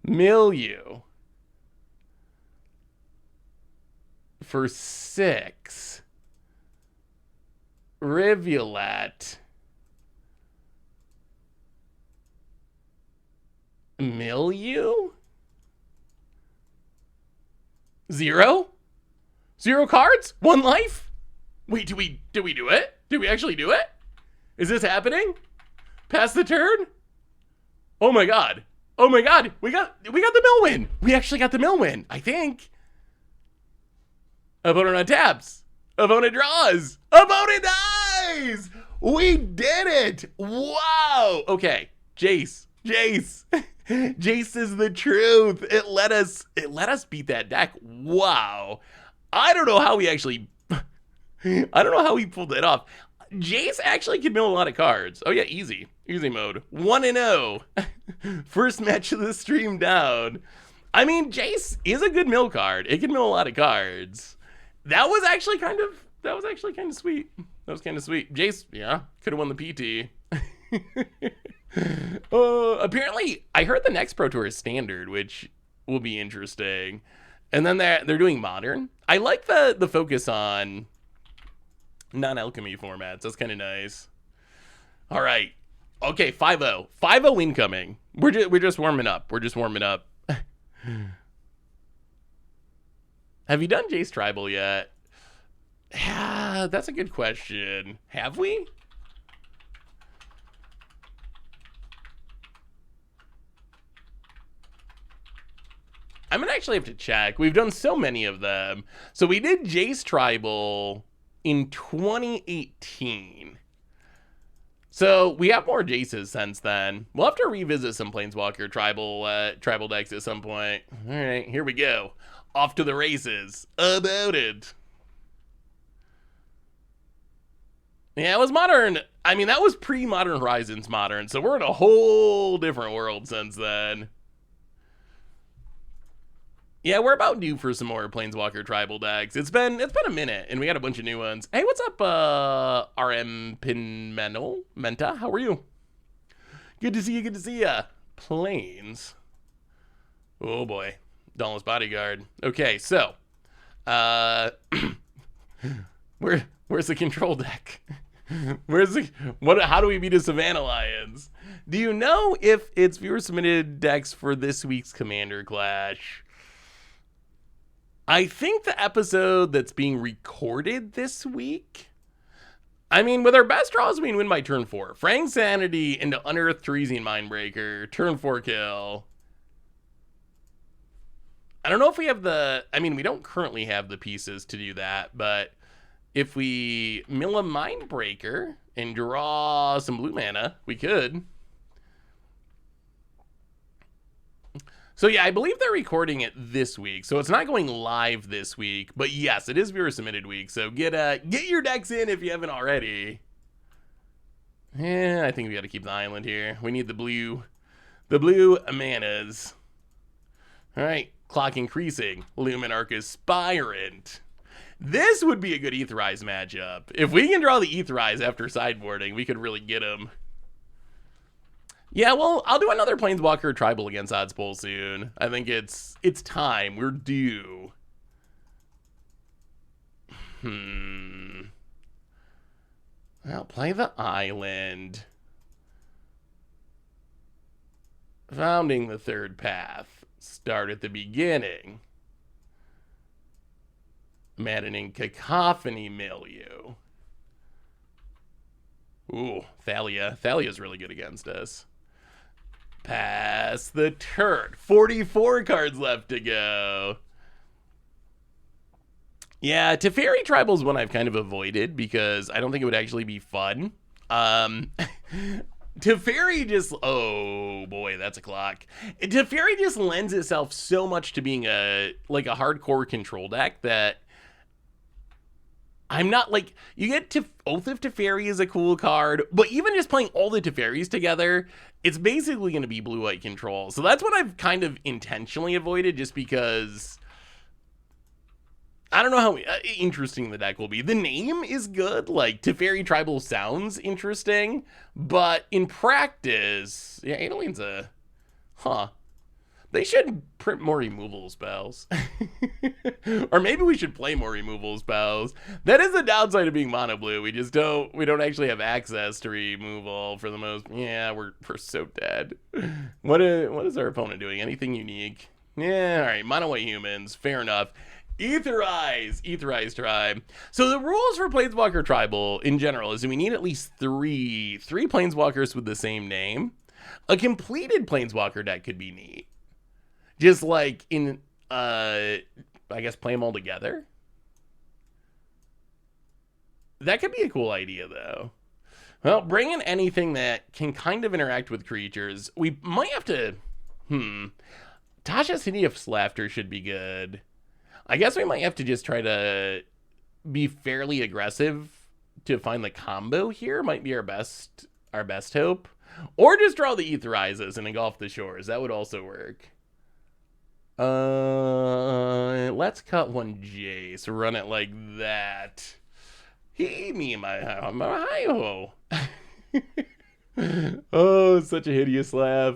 S1: Milieu. For 6. Rivulet. Milieu? 0? 0 cards? 1 life? Wait, did we do it? Did we actually do it? Is this happening? Pass the turn? Oh my god. Oh my god. We got the mill win. We actually got the mill win, I think. Opponent on taps. Opponent draws. Opponent dies. We did it. Wow. Okay. Jace. Jace is the truth. It let us beat that deck. Wow. I don't know how we pulled that off. Jace actually can mill a lot of cards. Oh yeah, easy mode. 1-0. First match of the stream down. I mean, Jace is a good mill card. It can mill a lot of cards. That was actually kind of sweet. That was kind of sweet. Jace, yeah, could have won the PT. Apparently, I heard the next Pro Tour is standard, which will be interesting. And then they're doing modern. I like the focus on non-alchemy formats. That's kind of nice. All right. Okay, 5-0. 5-0 incoming. We're just warming up. We're just warming up. Have you done Jace Tribal yet? Yeah, that's a good question. Have we? I'm gonna actually have to check. We've done so many of them. So we did Jace Tribal in 2018. So we have more Jaces since then. We'll have to revisit some Planeswalker tribal decks at some point. All right, here we go. Off to the races. About it. Yeah, it was modern. I mean, that was pre-Modern Horizons modern, so we're in a whole different world since then. Yeah, we're about due for some more Planeswalker tribal decks. It's been a minute, and we got a bunch of new ones. Hey, what's up, RM Pinmental? Menta, how are you? Good to see you, good to see ya. Planes. Oh boy. Dauntless Bodyguard. Okay, so, where's the control deck? How do we beat a Savannah Lions? Do you know if it's viewer submitted decks for this week's Commander Clash? I think the episode that's being recorded this week. I mean, with our best draws, we win by turn 4. Frang Sanity into Unearthed Teresian Mindbreaker. Turn 4 kill. I don't know if we have we don't currently have the pieces to do that, but if we mill a Mindbreaker and draw some blue mana, we could. So yeah, I believe they're recording it this week, so it's not going live this week. But yes, it is viewer submitted week, so get your decks in if you haven't already. Yeah, I think we got to keep the island here. We need the blue manas. All right, clock increasing. Lumen Arc Aspirant. This would be a good Aetherize matchup. If we can draw the Aetherize after sideboarding, we could really get him. Yeah, well, I'll do another Planeswalker Tribal against Odds Bowl soon. I think it's time. We're due. I'll play the island. Founding the third path. Start at the beginning. Maddening Cacophony Milieu. Ooh, Thalia. Thalia's really good against us. Pass the turn. 44 cards left to go. Yeah, Teferi Tribal is one I've kind of avoided because I don't think it would actually be fun. Teferi just... Oh, boy, that's a clock. Teferi just lends itself so much to being a hardcore control deck that I'm not like... You get Oath of Teferi is a cool card, but even just playing all the Teferis together, it's basically going to be blue-white control. So that's what I've kind of intentionally avoided just because... I don't know how interesting the deck will be. The name is good. Like, Teferi Tribal sounds interesting, but in practice... Yeah, Adeline's a... Huh. They should print more removal spells. Or maybe we should play more removal spells. That is the downside of being mono blue. We don't actually have access to removal for the most. Yeah, we're so dead. What is our opponent doing? Anything unique? Yeah, all right, mono white humans, fair enough. Aetherize tribe. So the rules for Planeswalker Tribal in general is that we need at least three Planeswalkers with the same name. A completed Planeswalker deck could be neat. Just like in, I guess play them all together. That could be a cool idea, though. Well, bring in anything that can kind of interact with creatures. We might have to, Tasha's Hideous Laughter should be good. I guess we might have to just try to be fairly aggressive to find the combo here. Might be our best hope. Or just draw the Aetherizes and engulf the shores. That would also work. Let's cut one Jace. Run it like that. Me, my hi-ho. Oh, such a hideous laugh.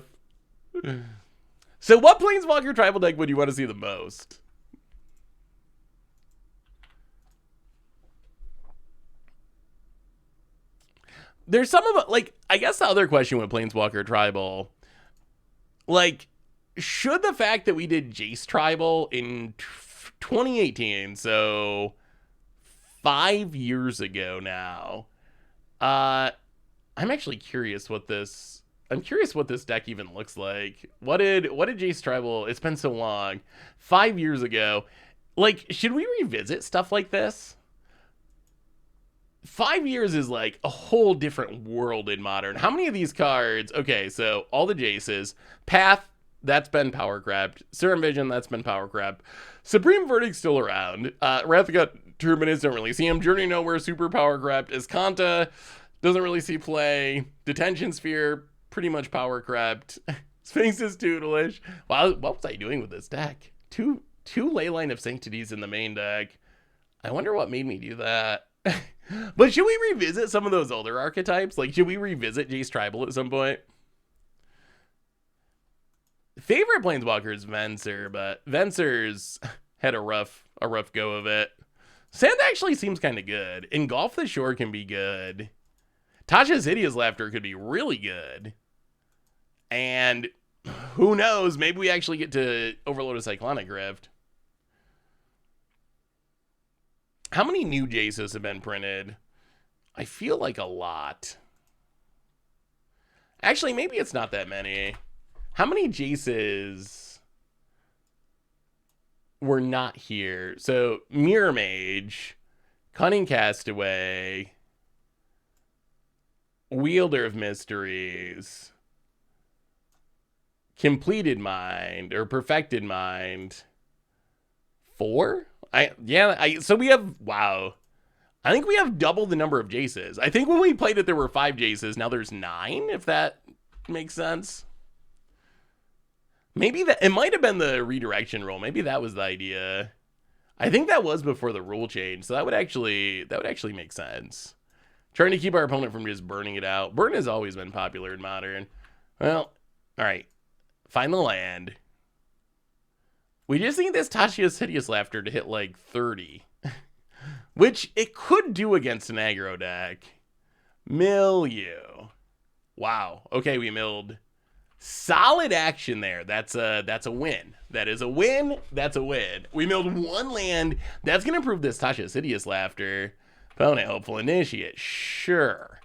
S1: So what Planeswalker Tribal deck would you want to see the most? There's some of like, I guess the other question with Planeswalker Tribal, like, should the fact that we did Jace Tribal in 2018, so 5 years ago now, I'm actually curious what this deck even looks like. What did Jace Tribal, it's been so long, 5 years ago, like, should we revisit stuff like this? 5 years is like a whole different world in Modern. How many of these cards? Okay, so all the Jaces. Path, that's been power grabbed. Serum Vision, that's been power grabbed. Supreme Verdict's still around. Wrath of God Terminus, don't really see him. Journey Nowhere, super power grabbed. Escanta, doesn't really see play. Detention Sphere, pretty much power grabbed. Sphinx's Tutelage. Wow, what was I doing with this deck? Two Leyline of Sanctities in the main deck. I wonder what made me do that. But should we revisit some of those older archetypes? Like, should we revisit Jace Tribal at some point? Favorite Planeswalker is Venser, but Venser's had a rough go of it. Sand actually seems kind of good. Engulf the Shore can be good. Tasha's Hideous Laughter could be really good. And who knows, maybe we actually get to overload a Cyclonic Rift. How many new Jaces have been printed? I feel like a lot. Actually, maybe it's not that many. How many Jaces were not here? So, Mirror Mage, Cunning Castaway, Wielder of Mysteries, Completed Mind, or Perfected Mind. 4? So we have, wow. I think we have double the number of Jaces. I think when we played it, there were 5 Jaces. Now there's 9, if that makes sense. Maybe that, it might have been the redirection rule. Maybe that was the idea. I think that was before the rule change. So that would actually make sense. Trying to keep our opponent from just burning it out. Burn has always been popular in Modern. Well, all right. Find the land. We just need this Tasha's Hideous Laughter to hit like 30. Which it could do against an aggro deck. Mill you. Wow. Okay, we milled. Solid action there. That's a win. That is a win. That's a win. We milled 1 land. That's going to improve this Tasha's Hideous Laughter. Opponent Hopeful Initiate. Sure.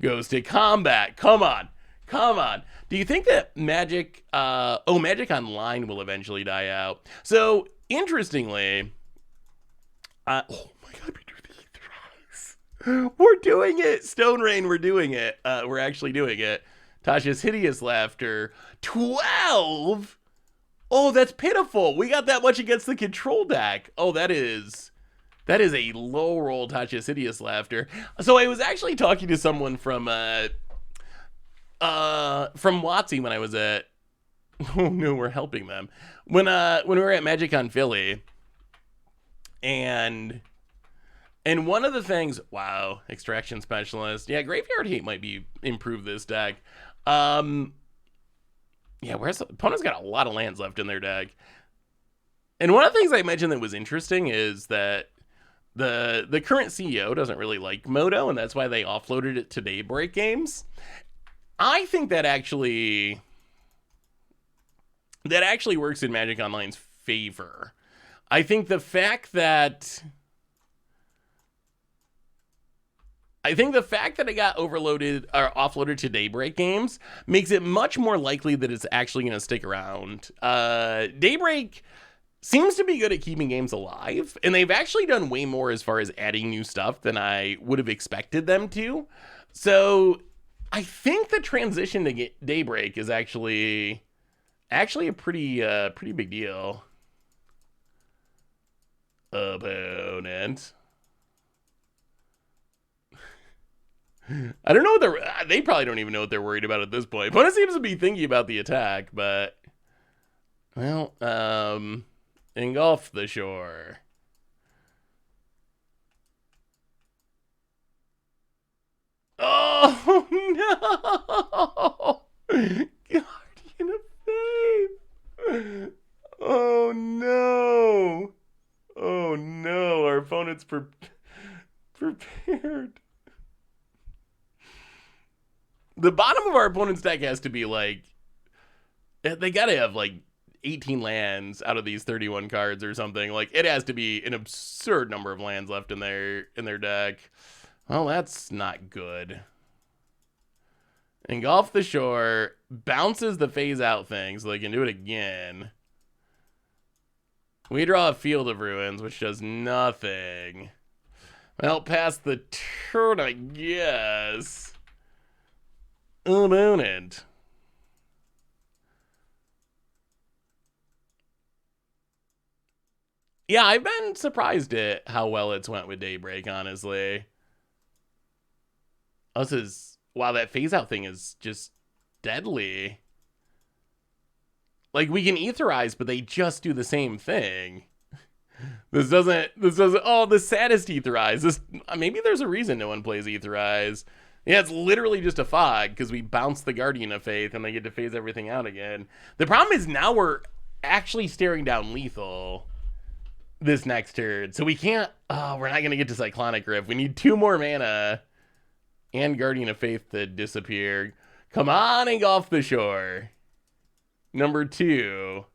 S1: Goes to combat. Come on. Come on. Do you think that Magic Online will eventually die out? So, interestingly, oh my god, we do the thrice. We're doing it. Stone Rain, we're doing it. We're actually doing it. Tasha's Hideous Laughter. 12? Oh, that's pitiful. We got that much against the control deck. Oh, that is a low roll Tasha's Hideous Laughter. So I was actually talking to someone from WotC when I was at, oh no, we're helping them. When we were at MagicCon Philly, and one of the things, wow, Extraction Specialist. Yeah, Graveyard Hate might be improve this deck. Yeah, where's the opponent's got a lot of lands left in their deck. And one of the things I mentioned that was interesting is that the current CEO doesn't really like Moto, and that's why they offloaded it to Daybreak Games. I think that actually works in Magic Online's favor. I think the fact that it got overloaded or offloaded to Daybreak Games makes it much more likely that it's actually going to stick around. Daybreak seems to be good at keeping games alive, and they've actually done way more as far as adding new stuff than I would have expected them to. So I think the transition to Daybreak is actually a pretty big deal. Opponent. I don't know what they probably don't even know what they're worried about at this point. Opponent seems to be thinking about the attack, but well, engulf the shore. Oh no! Guardian of Faith. Oh no! Oh no! Our opponent's prepared. The bottom of our opponent's deck has to be like, they gotta have like 18 lands out of these 31 cards or something. Like, it has to be an absurd number of lands left in their deck. Well, that's not good. Engulf the shore, bounces the phase out thing so they can do it again. We draw a Field of Ruins, which does nothing. Well, past the turn, I guess. Opponent. Yeah, I've been surprised at how well it's went with Daybreak, honestly. This is, wow, that phase out thing is just deadly. Like, we can etherize, but they just do the same thing. This doesn't, oh, the saddest etherize. This, maybe there's a reason no one plays etherize. Yeah, it's literally just a fog because we bounce the Guardian of Faith and they get to phase everything out again. The problem is now we're actually staring down lethal this next turn. So we can't, oh, we're not going to get to Cyclonic Rift. We need 2 more mana and Guardian of Faith to disappear. Come on, Engulf the Shore. Number 2.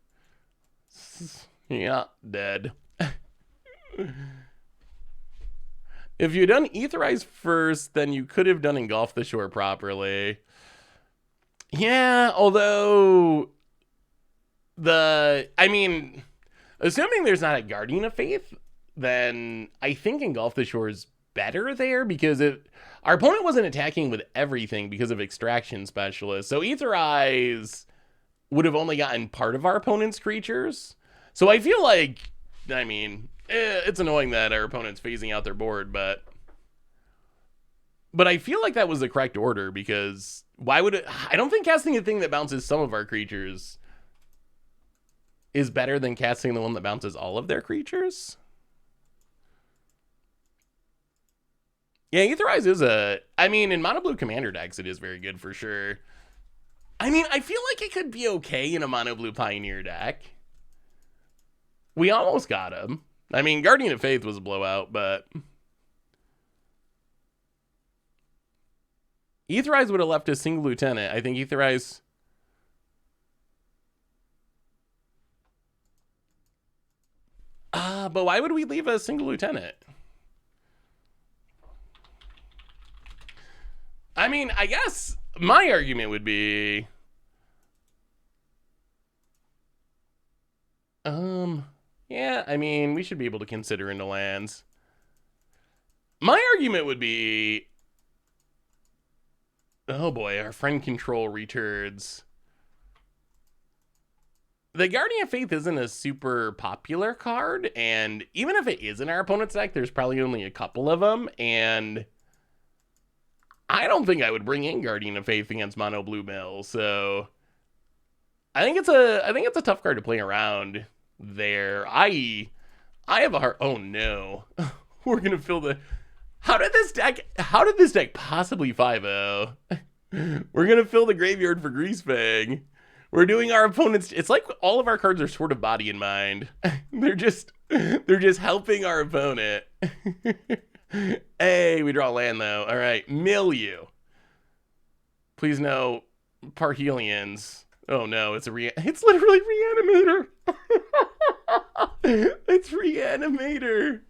S1: Yeah, dead. If you'd done Etherize first, then you could have done Engulf the Shore properly. Yeah, although I mean, assuming there's not a Guardian of Faith, then I think Engulf the Shore is better there because our opponent wasn't attacking with everything because of Extraction Specialist. So Etherize would have only gotten part of our opponent's creatures. So I feel like, I mean, it's annoying that our opponent's phasing out their board, but I feel like that was the correct order because why would it? I don't think casting a thing that bounces some of our creatures is better than casting the one that bounces all of their creatures. Yeah, Etherize is I mean, in Mono Blue Commander decks, it is very good for sure. I mean, I feel like it could be okay in a Mono Blue Pioneer deck. We almost got him. I mean, Guardian of Faith was a blowout, but Etherize would have left a single lieutenant. I think Etherize. But why would we leave a single lieutenant? I mean, I guess my argument would be, yeah, I mean, we should be able to consider into lands. My argument would be, oh boy, our friend control returns. The Guardian of Faith isn't a super popular card, and even if it is in our opponent's deck, there's probably only a couple of them, and I don't think I would bring in Guardian of Faith against Mono Blue Mill, so I think it's a tough card to play around there. I have a hard, oh no. We're gonna fill the, how did this deck possibly 5-0? We're gonna fill the graveyard for Greasefang. We're doing our opponent's, it's like all of our cards are sort of body and mind. They're just helping our opponent. Hey, we draw land though. All right, Milieu. Please no Parhelions. Oh no, it's literally Reanimator. It's Reanimator.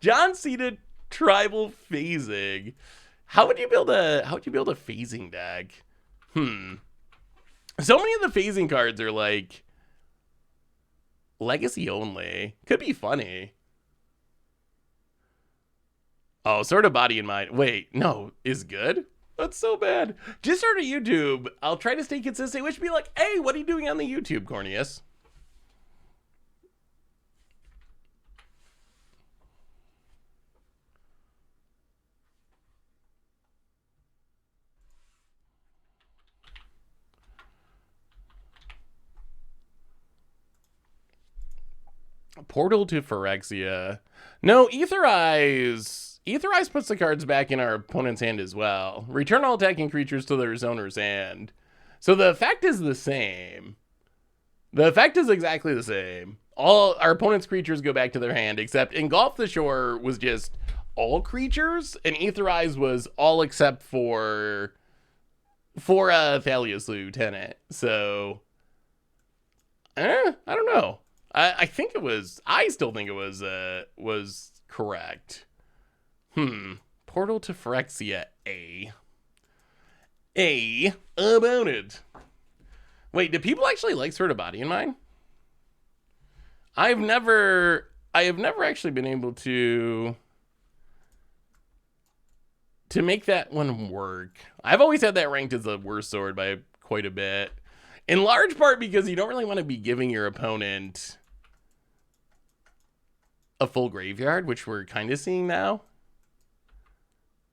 S1: John Cena tribal phasing. How would you build a phasing deck? So many of the phasing cards are like legacy only. Could be funny. Oh, sort of body and mind. Wait, no, is good? That's so bad. Just start a YouTube. I'll try to stay consistent, which would be like, hey, what are you doing on the YouTube, Corneus? Portal to Phyrexia. No, Etherize puts the cards back in our opponent's hand as well. Return all attacking creatures to their owner's hand. So the effect is the same. The effect is exactly the same. All our opponent's creatures go back to their hand, except Engulf the Shore was just all creatures, and Etherize was all except for Thalia's Lieutenant. So, I don't know. I think it was. I still think it was correct. Portal to Phyrexia A about it. Wait, do people actually like Sort of Body and Mind? I've never I have never actually been able to make that one work. I've always had that ranked as the worst sword by quite a bit. In large part because you don't really want to be giving your opponent a full graveyard, which we're kind of seeing now.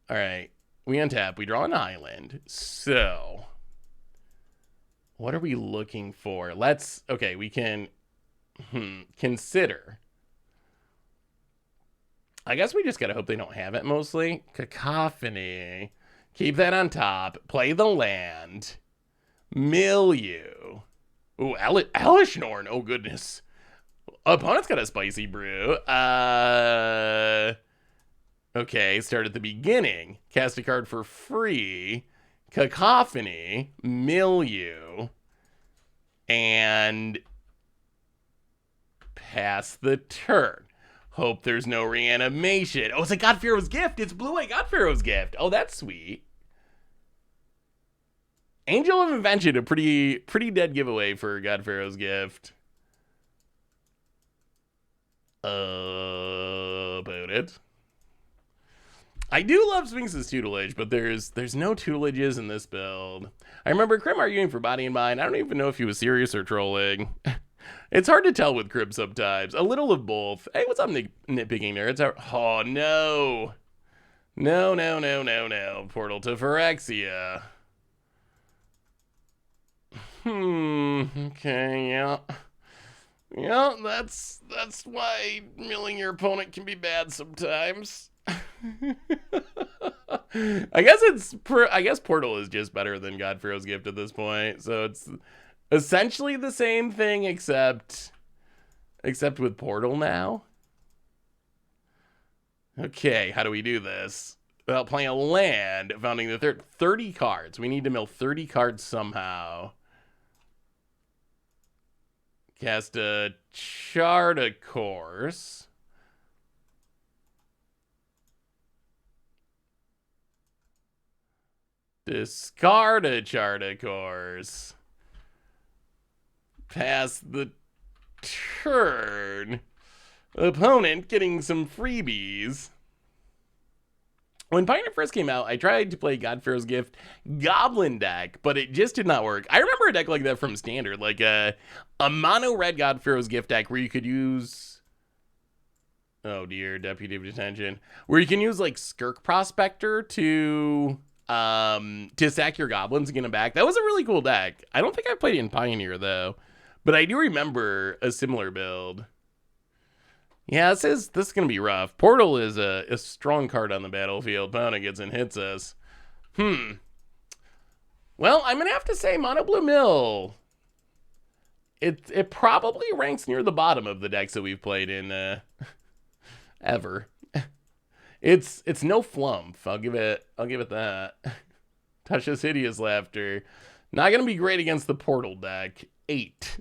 S1: All right, we untap, we draw an island. So what are we looking for? Okay, we can consider. I guess we just gotta hope they don't have it mostly. Cacophony. Keep that on top. Play the land. Milieu. Ooh, Alishnorn. Oh, goodness. Opponent's got a spicy brew. Okay, start at the beginning. Cast a card for free. Cacophony. Milieu. And pass the turn. Hope there's no reanimation. Oh, it's a God Pharaoh's Gift. It's blue-white God Pharaoh's Gift. Oh, that's sweet. Angel of Invention, a pretty dead giveaway for God Pharaoh's Gift. About it. I do love Sphinx's tutelage, but there's no tutelages in this build. I remember Krim arguing for Body and Mind. I don't even know if he was serious or trolling. It's hard to tell with Crib sometimes. A little of both. Hey, what's up, nitpicking nerds? Oh, no. No. Portal to Phyrexia. Okay, yeah. Yeah, that's why milling your opponent can be bad sometimes. I guess Portal is just better than God Pharaoh's Gift at this point. So it's essentially the same thing, except with Portal now. Okay, how do we do this? Well, playing a land, founding the third 30 cards. We need to mill 30 cards somehow. Cast a Chart of Course. Discard a Chart of Course. Pass the turn. Opponent getting some freebies. When Pioneer first came out, I tried to play God Pharaoh's Gift Goblin deck, but it just did not work. I remember a deck like that from Standard, like a mono red God Pharaoh's Gift deck where you could use, oh dear, Deputy of Detention, where you can use like Skirk Prospector to sack your goblins and get them back. That was a really cool deck. I don't think I played it in Pioneer though, but I do remember a similar build. Yeah, this is gonna be rough. Portal is a strong card on the battlefield. Opponent gets and hits us. Well, I'm gonna have to say Mono Blue Mill. It probably ranks near the bottom of the decks that we've played in ever. It's no flump. I'll give it that. Tasha's Hideous Laughter. Not gonna be great against the Portal deck. 8.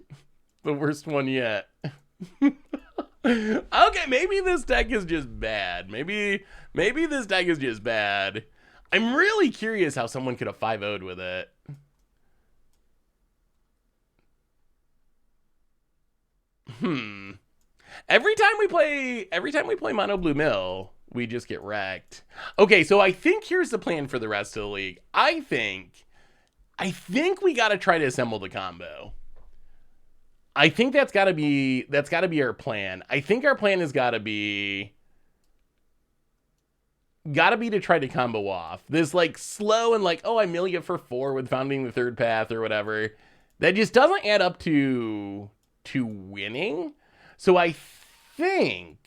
S1: The worst one yet. Okay, maybe this deck is just bad. Maybe this deck is just bad. I'm really curious how someone could have 5-0'd with it. Every time we play Mono Blue Mill, we just get wrecked. Okay, so I think here's the plan for the rest of the league. I think we got to try to assemble the combo. I think that's got to be our plan. I think our plan has got to be to try to combo off this like slow and like, oh, I mill you for 4 with founding the third path or whatever. That just doesn't add up to winning. So I think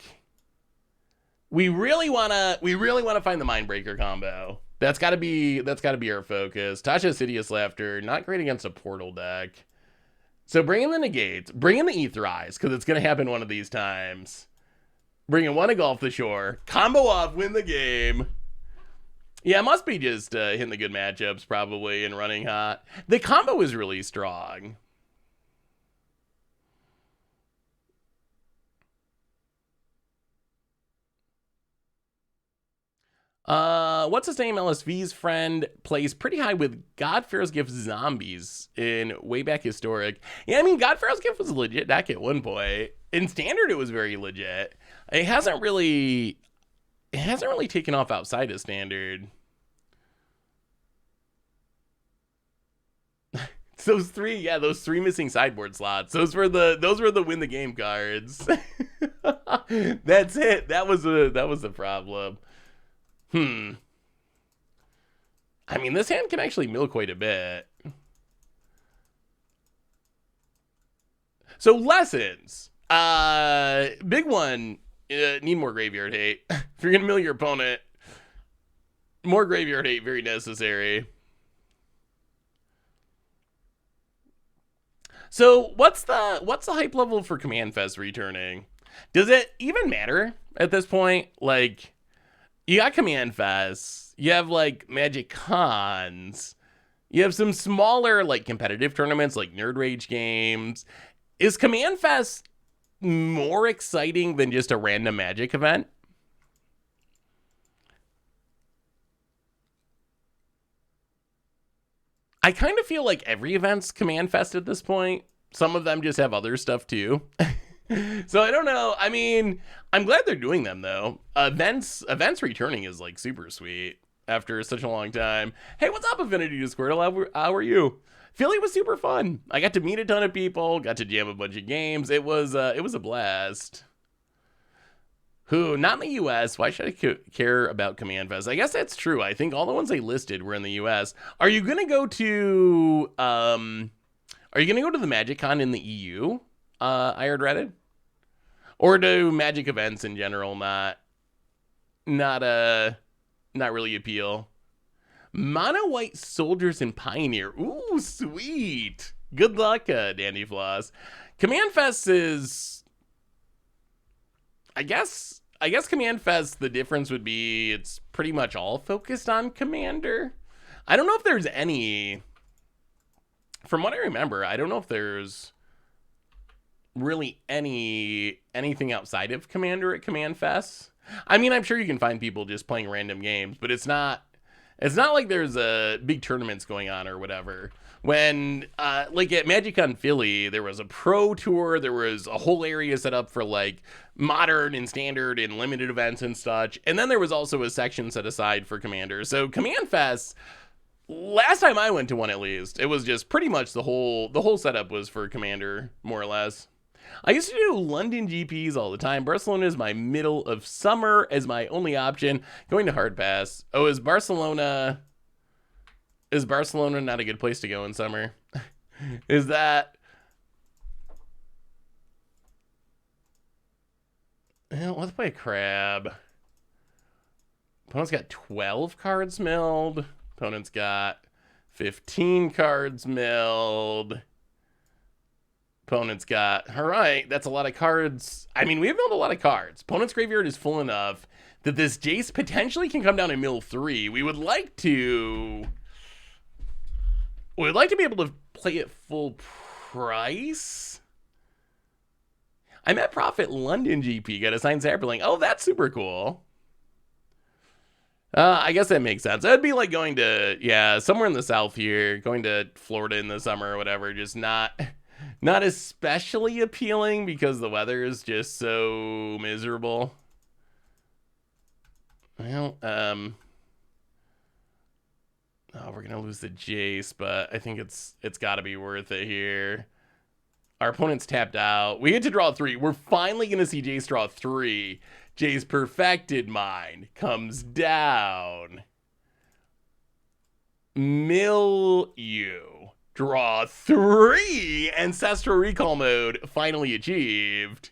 S1: we really wanna find the Mindbreaker combo. That's gotta be our focus. Tasha's Hideous Laughter, not great against a Portal deck. So bring in the negates, bring in the Ether Eyes, because it's going to happen one of these times. Bring in one to Golf the Shore, combo off, win the game. Yeah, it must be just hitting the good matchups probably and running hot. The combo is really strong. What's his name? LSV's friend plays pretty high with God Pharaoh's Gift Zombies in way back historic. Yeah, I mean, God Pharaoh's Gift was a legit deck at one point. In Standard, it was very legit. It hasn't really taken off outside of standard. Those three missing sideboard slots. Those were the win the game cards. That's it. That was a problem. I mean, this hand can actually mill quite a bit. So lessons. Big one. Need more graveyard hate. If you're gonna mill your opponent, more graveyard hate, very necessary. So what's the hype level for Command Fest returning? Does it even matter at this point? Like, you got Command Fest, you have like Magic Cons, you have some smaller like competitive tournaments like Nerd Rage games. Is Command Fest more exciting than just a random Magic event? I kind of feel like every event's Command Fest at this point. Some of them just have other stuff too. So I don't know. I mean, I'm glad they're doing them though. Events returning is like super sweet after such a long time. Hey, what's up, Affinity Discord? How are you? Philly was super fun. I got to meet a ton of people, got to jam a bunch of games. It was a blast. Who? Not in the U.S. Why should I care about Command Fest? I guess that's true. I think all the ones they listed were in the U.S. Are you gonna go to the Magic Con in the EU? I heard Reddit. Or do Magic events in general not really appeal? Mono White Soldiers and Pioneer. Ooh, sweet. Good luck, Dandy Floss. Command Fest is, I guess Command Fest, the difference would be it's pretty much all focused on Commander. I don't know if there's any, from what I remember, I don't know if there's really anything outside of Commander at Command Fest. I mean, I'm sure you can find people just playing random games, but it's not like there's big tournaments going on or whatever. When like at MagicCon Philly, there was a pro tour, there was a whole area set up for like modern and standard and limited events and such, and then there was also a section set aside for Commander. So Command Fest, last time I went to one at least, it was just pretty much the whole setup was for Commander, more or less. I used to do London GPs all the time. Barcelona is my middle of summer as my only option. Going to Hard Pass. Oh, is Barcelona not a good place to go in summer? Is that... Well, let's play a crab. Opponent's got 12 cards milled. Opponent's got 15 cards milled. Opponent's got, all right, that's a lot of cards. I mean, we've milled a lot of cards. Opponent's graveyard is full enough that this Jace potentially can come down and mill 3. We would like to be able to play it full price. I met Profit London GP, got a signed Saberling. Oh, that's super cool. I guess that makes sense. That'd be like going to, somewhere in the South here, going to Florida in the summer or whatever, just not especially appealing because the weather is just so miserable. Well, we're gonna lose the Jace, but I think it's got to be worth it here. Our opponent's tapped out. We get to draw 3. We're finally gonna see Jace draw 3. Jace Perfected Mind comes down. Mill you. Draw 3. Ancestral Recall mode finally achieved.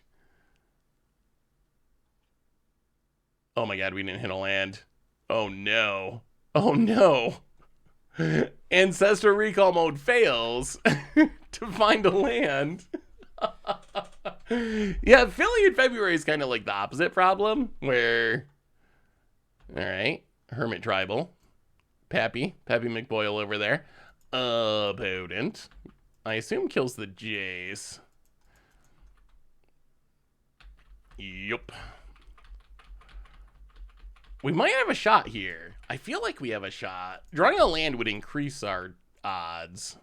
S1: Oh my god, we didn't hit a land. Oh no. Oh no. Ancestral Recall mode fails to find a land. Yeah, Philly in February is kind of like the opposite problem, where, all right, Hermit Tribal, Pappy McBoyle over there. Opponent, I assume, kills the Jace. Yup. We might have a shot here. I feel like we have a shot. Drawing a land would increase our odds.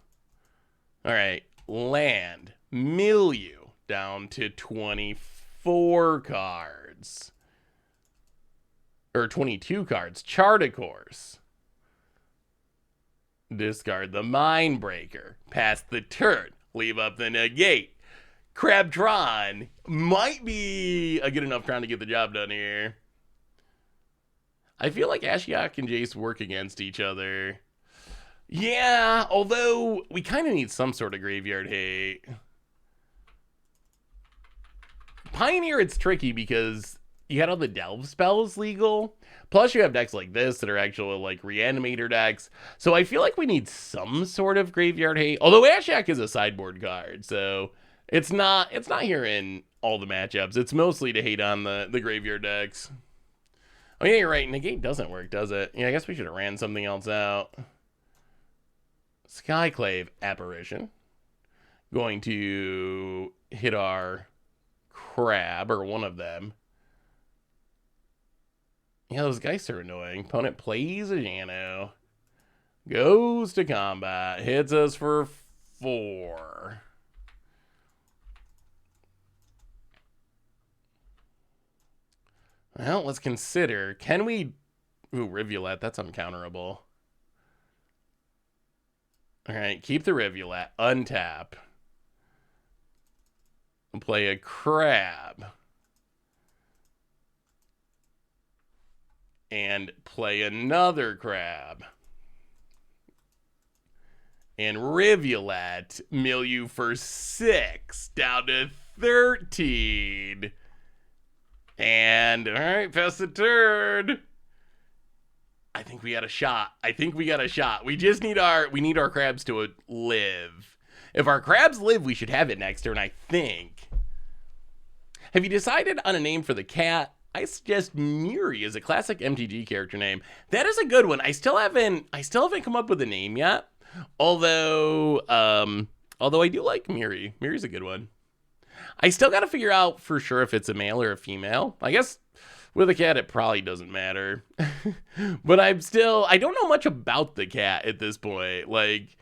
S1: All right, land. Mill you down to 25. 24 cards. Or 22 cards. Chart a Course. Discard the Mindbreaker. Pass the turn. Leave up the Negate. Crabtron. Might be a good enough Tron to get the job done here. I feel like Ashiok and Jace work against each other. Yeah, although we kind of need some sort of graveyard hate. Pioneer, it's tricky because you got all the delve spells legal. Plus you have decks like this that are actual like reanimator decks. So I feel like we need some sort of graveyard hate. Although Ashiok is a sideboard card, so it's not here in all the matchups. It's mostly to hate on the graveyard decks. Oh yeah, you're right. Negate doesn't work, does it? Yeah, I guess we should have ran something else out. Skyclave Apparition. Going to hit our crab, or one of them. Yeah, those guys are annoying. Opponent plays a Jano. Goes to combat. Hits us for 4. Well, let's consider. Can we... Ooh, Rivulet. That's uncounterable. Alright, keep the Rivulet. Untap. And play a crab. And play another crab. And Rivulet. Mill you for 6. Down to 13. And, alright, pass the turn. I think we got a shot. We just need our crabs to live. If our crabs live, we should have it next turn, I think. Have you decided on a name for the cat? I suggest Muri as a classic MTG character name. That is a good one. I still haven't come up with a name yet. Although I do like Muri. Muri's a good one. I still got to figure out for sure if it's a male or a female. I guess with a cat, it probably doesn't matter. But I don't know much about the cat at this point. Like,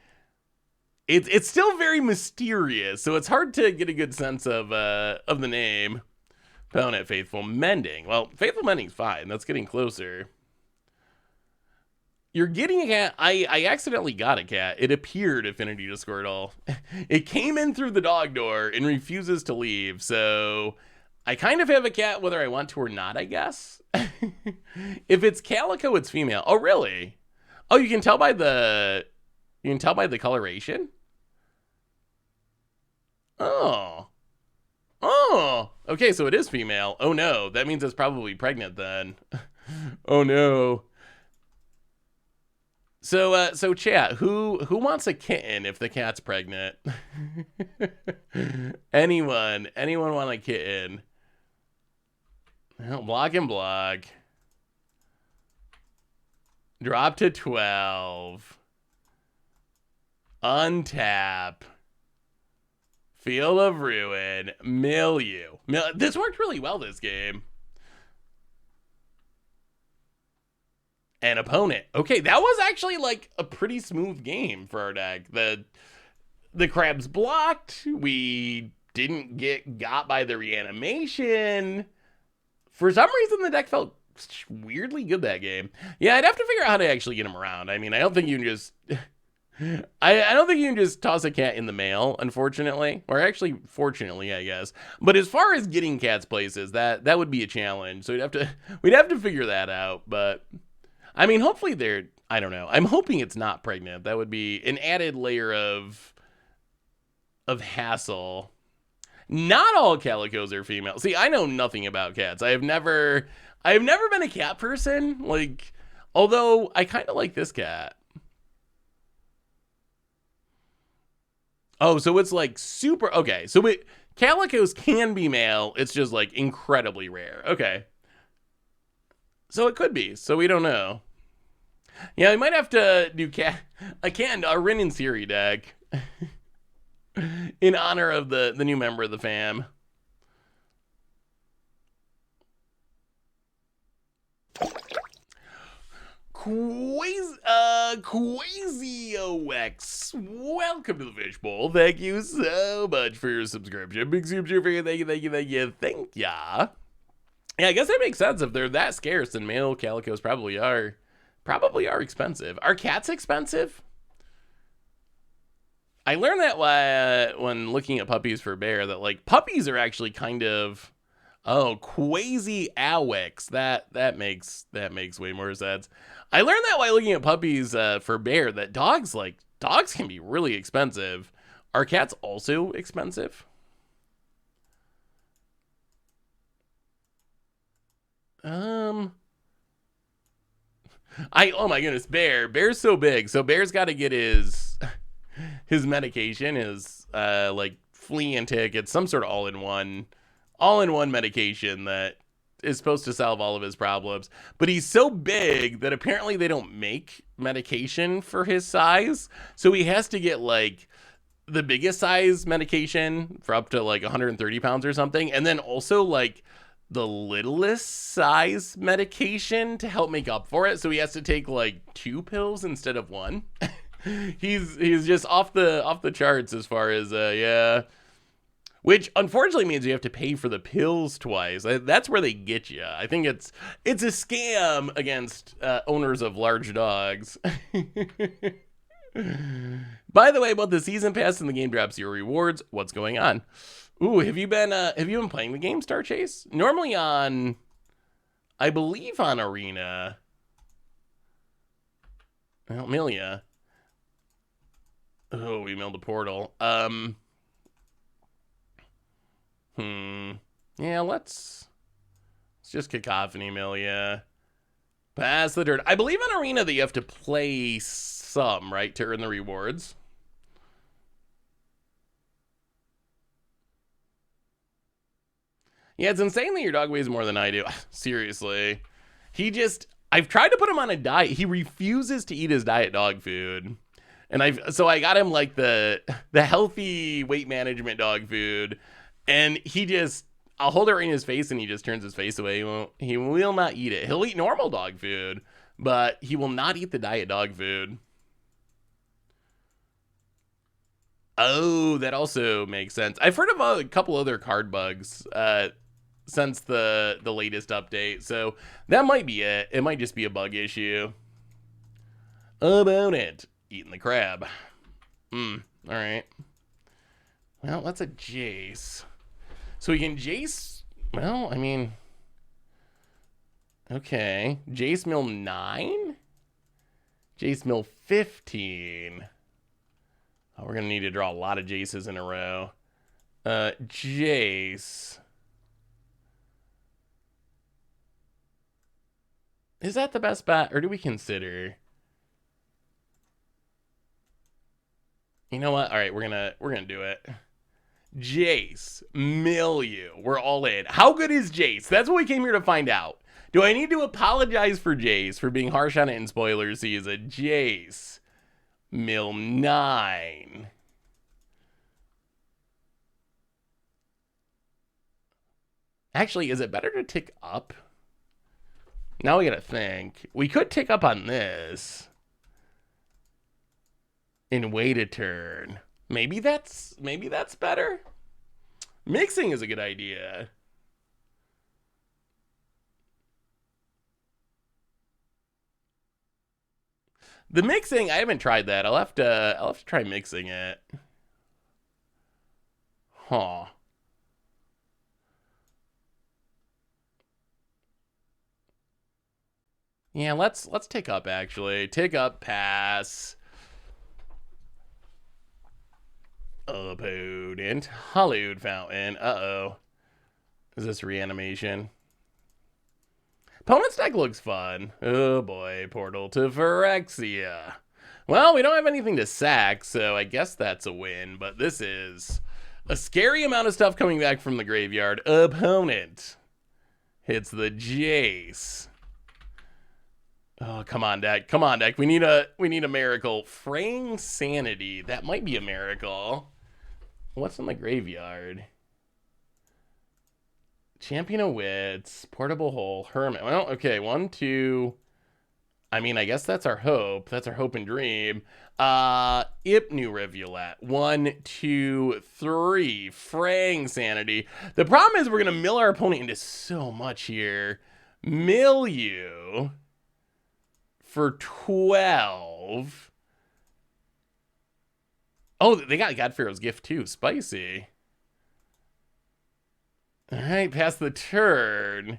S1: it's still very mysterious, so it's hard to get a good sense of the name. Opponent, Faithful Mending. Well, Faithful Mending's fine. That's getting closer. You're getting a cat. I accidentally got a cat. It appeared Affinity to Squirtle. It came in through the dog door and refuses to leave. So I kind of have a cat whether I want to or not, I guess. If it's Calico, it's female. Oh, really? Oh, you can tell by the coloration? Oh, okay, so it is female. Oh no, that means it's probably pregnant then. Oh no. So chat, who wants a kitten if the cat's pregnant? Anyone want a kitten? Well, block and block. Drop to 12. Untap. Field of Ruin. Mill you. This worked really well this game. An opponent. Okay, that was actually like a pretty smooth game for our deck. The crabs blocked. We didn't get got by the reanimation. For some reason, the deck felt weirdly good that game. Yeah, I'd have to figure out how to actually get him around. I mean, I don't think you can just... I don't think you can just toss a cat in the mail, unfortunately. Or actually, fortunately, I guess. But as far as getting cats places, that would be a challenge. So we'd have to figure that out. But I mean, hopefully I don't know. I'm hoping it's not pregnant. That would be an added layer of hassle. Not all calicos are female. See, I know nothing about cats. I have never been a cat person. Like, although I kind of like this cat. Oh, so it's like super... Okay, so calicos can be male. It's just like incredibly rare. Okay. So it could be. So we don't know. Yeah, we might have to do a Rin and Siri deck. In honor of the new member of the fam. Quasio-X, welcome to the Fishbowl. Thank you so much for your subscription. Big super for you. Thank you, thank you, thank you. Thank ya. Yeah, I guess that makes sense. If they're that scarce, then male calicos probably are expensive. Are cats expensive? I learned that when looking at puppies for bear, that like puppies are actually kind of, Quasi-Alex. That makes way more sense. I learned that while looking at puppies for bear, that dogs can be really expensive. Are cats also expensive? Oh my goodness, Bear's so big. So Bear's got to get his medication, his like flea and tick. It's some sort of all-in-one medication that is supposed to solve all of his problems. But he's so big that apparently they don't make medication for his size. So he has to get like the biggest size medication for up to like 130 pounds or something. And then also like the littlest size medication to help make up for it. So he has to take like 2 pills instead of 1. he's just off the charts as far as yeah. Which unfortunately means you have to pay for the pills twice. That's where they get you. I think it's a scam against owners of large dogs. By the way, about the season pass and the game drops your rewards, what's going on? Ooh, have you been playing the game, Star Chase? Normally on, I believe on Arena. Well, Amelia. Oh, we mailed a portal. Yeah, let's just kick off an email, yeah. Pass the dirt. I believe on Arena that you have to play some, right, to earn the rewards. Yeah, it's insane that your dog weighs more than I do. Seriously. I've tried to put him on a diet. He refuses to eat his diet dog food. And so I got him like the healthy weight management dog food. And I'll hold it right in his face and he just turns his face away. He will not eat it. He'll eat normal dog food, but he will not eat the diet dog food. Oh, that also makes sense. I've heard of a couple other card bugs since the latest update, so that might be it. It might just be a bug issue. About it. Eating the crab. All right. Well, that's a Jace. So we can Jace. Well, I mean, okay. Jace mill 9? Jace mill 15. Oh, we're going to need to draw a lot of Jaces in a row. Jace. Is that the best bet, or do we consider? You know what? All right, we're gonna do it. Jace, Milieu. We're all in. How good is Jace? That's what we came here to find out. Do I need to apologize for Jace for being harsh on it in spoiler season? Jace, Mill 9. Actually, is it better to tick up? Now we gotta think. We could tick up on this and wait a turn. Maybe that's better. Mixing is a good idea. The mixing, I haven't tried that. I'll have to try mixing it. Huh. Yeah, let's tick up actually. Tick up, pass. Opponent. Hollywood Fountain. Uh-oh. Is this reanimation? Opponent's deck looks fun. Oh boy, Portal to Phyrexia. Well, we don't have anything to sack, so I guess that's a win, but this is a scary amount of stuff coming back from the graveyard. Opponent hits the Jace. Oh, come on, deck. Come on, deck. We need a miracle. Fraying Sanity. That might be a miracle. What's in the graveyard? Champion of Wits, Portable Hole, Hermit. Well, okay, 1, 2. I mean, I guess that's our hope. That's our hope and dream. New Rivulet. 1, 2, 3. Fraying Sanity. The problem is we're gonna mill our opponent into so much here. Mill you for 12. Oh, they got God Pharaoh's Gift too. Spicy. All right, pass the turn.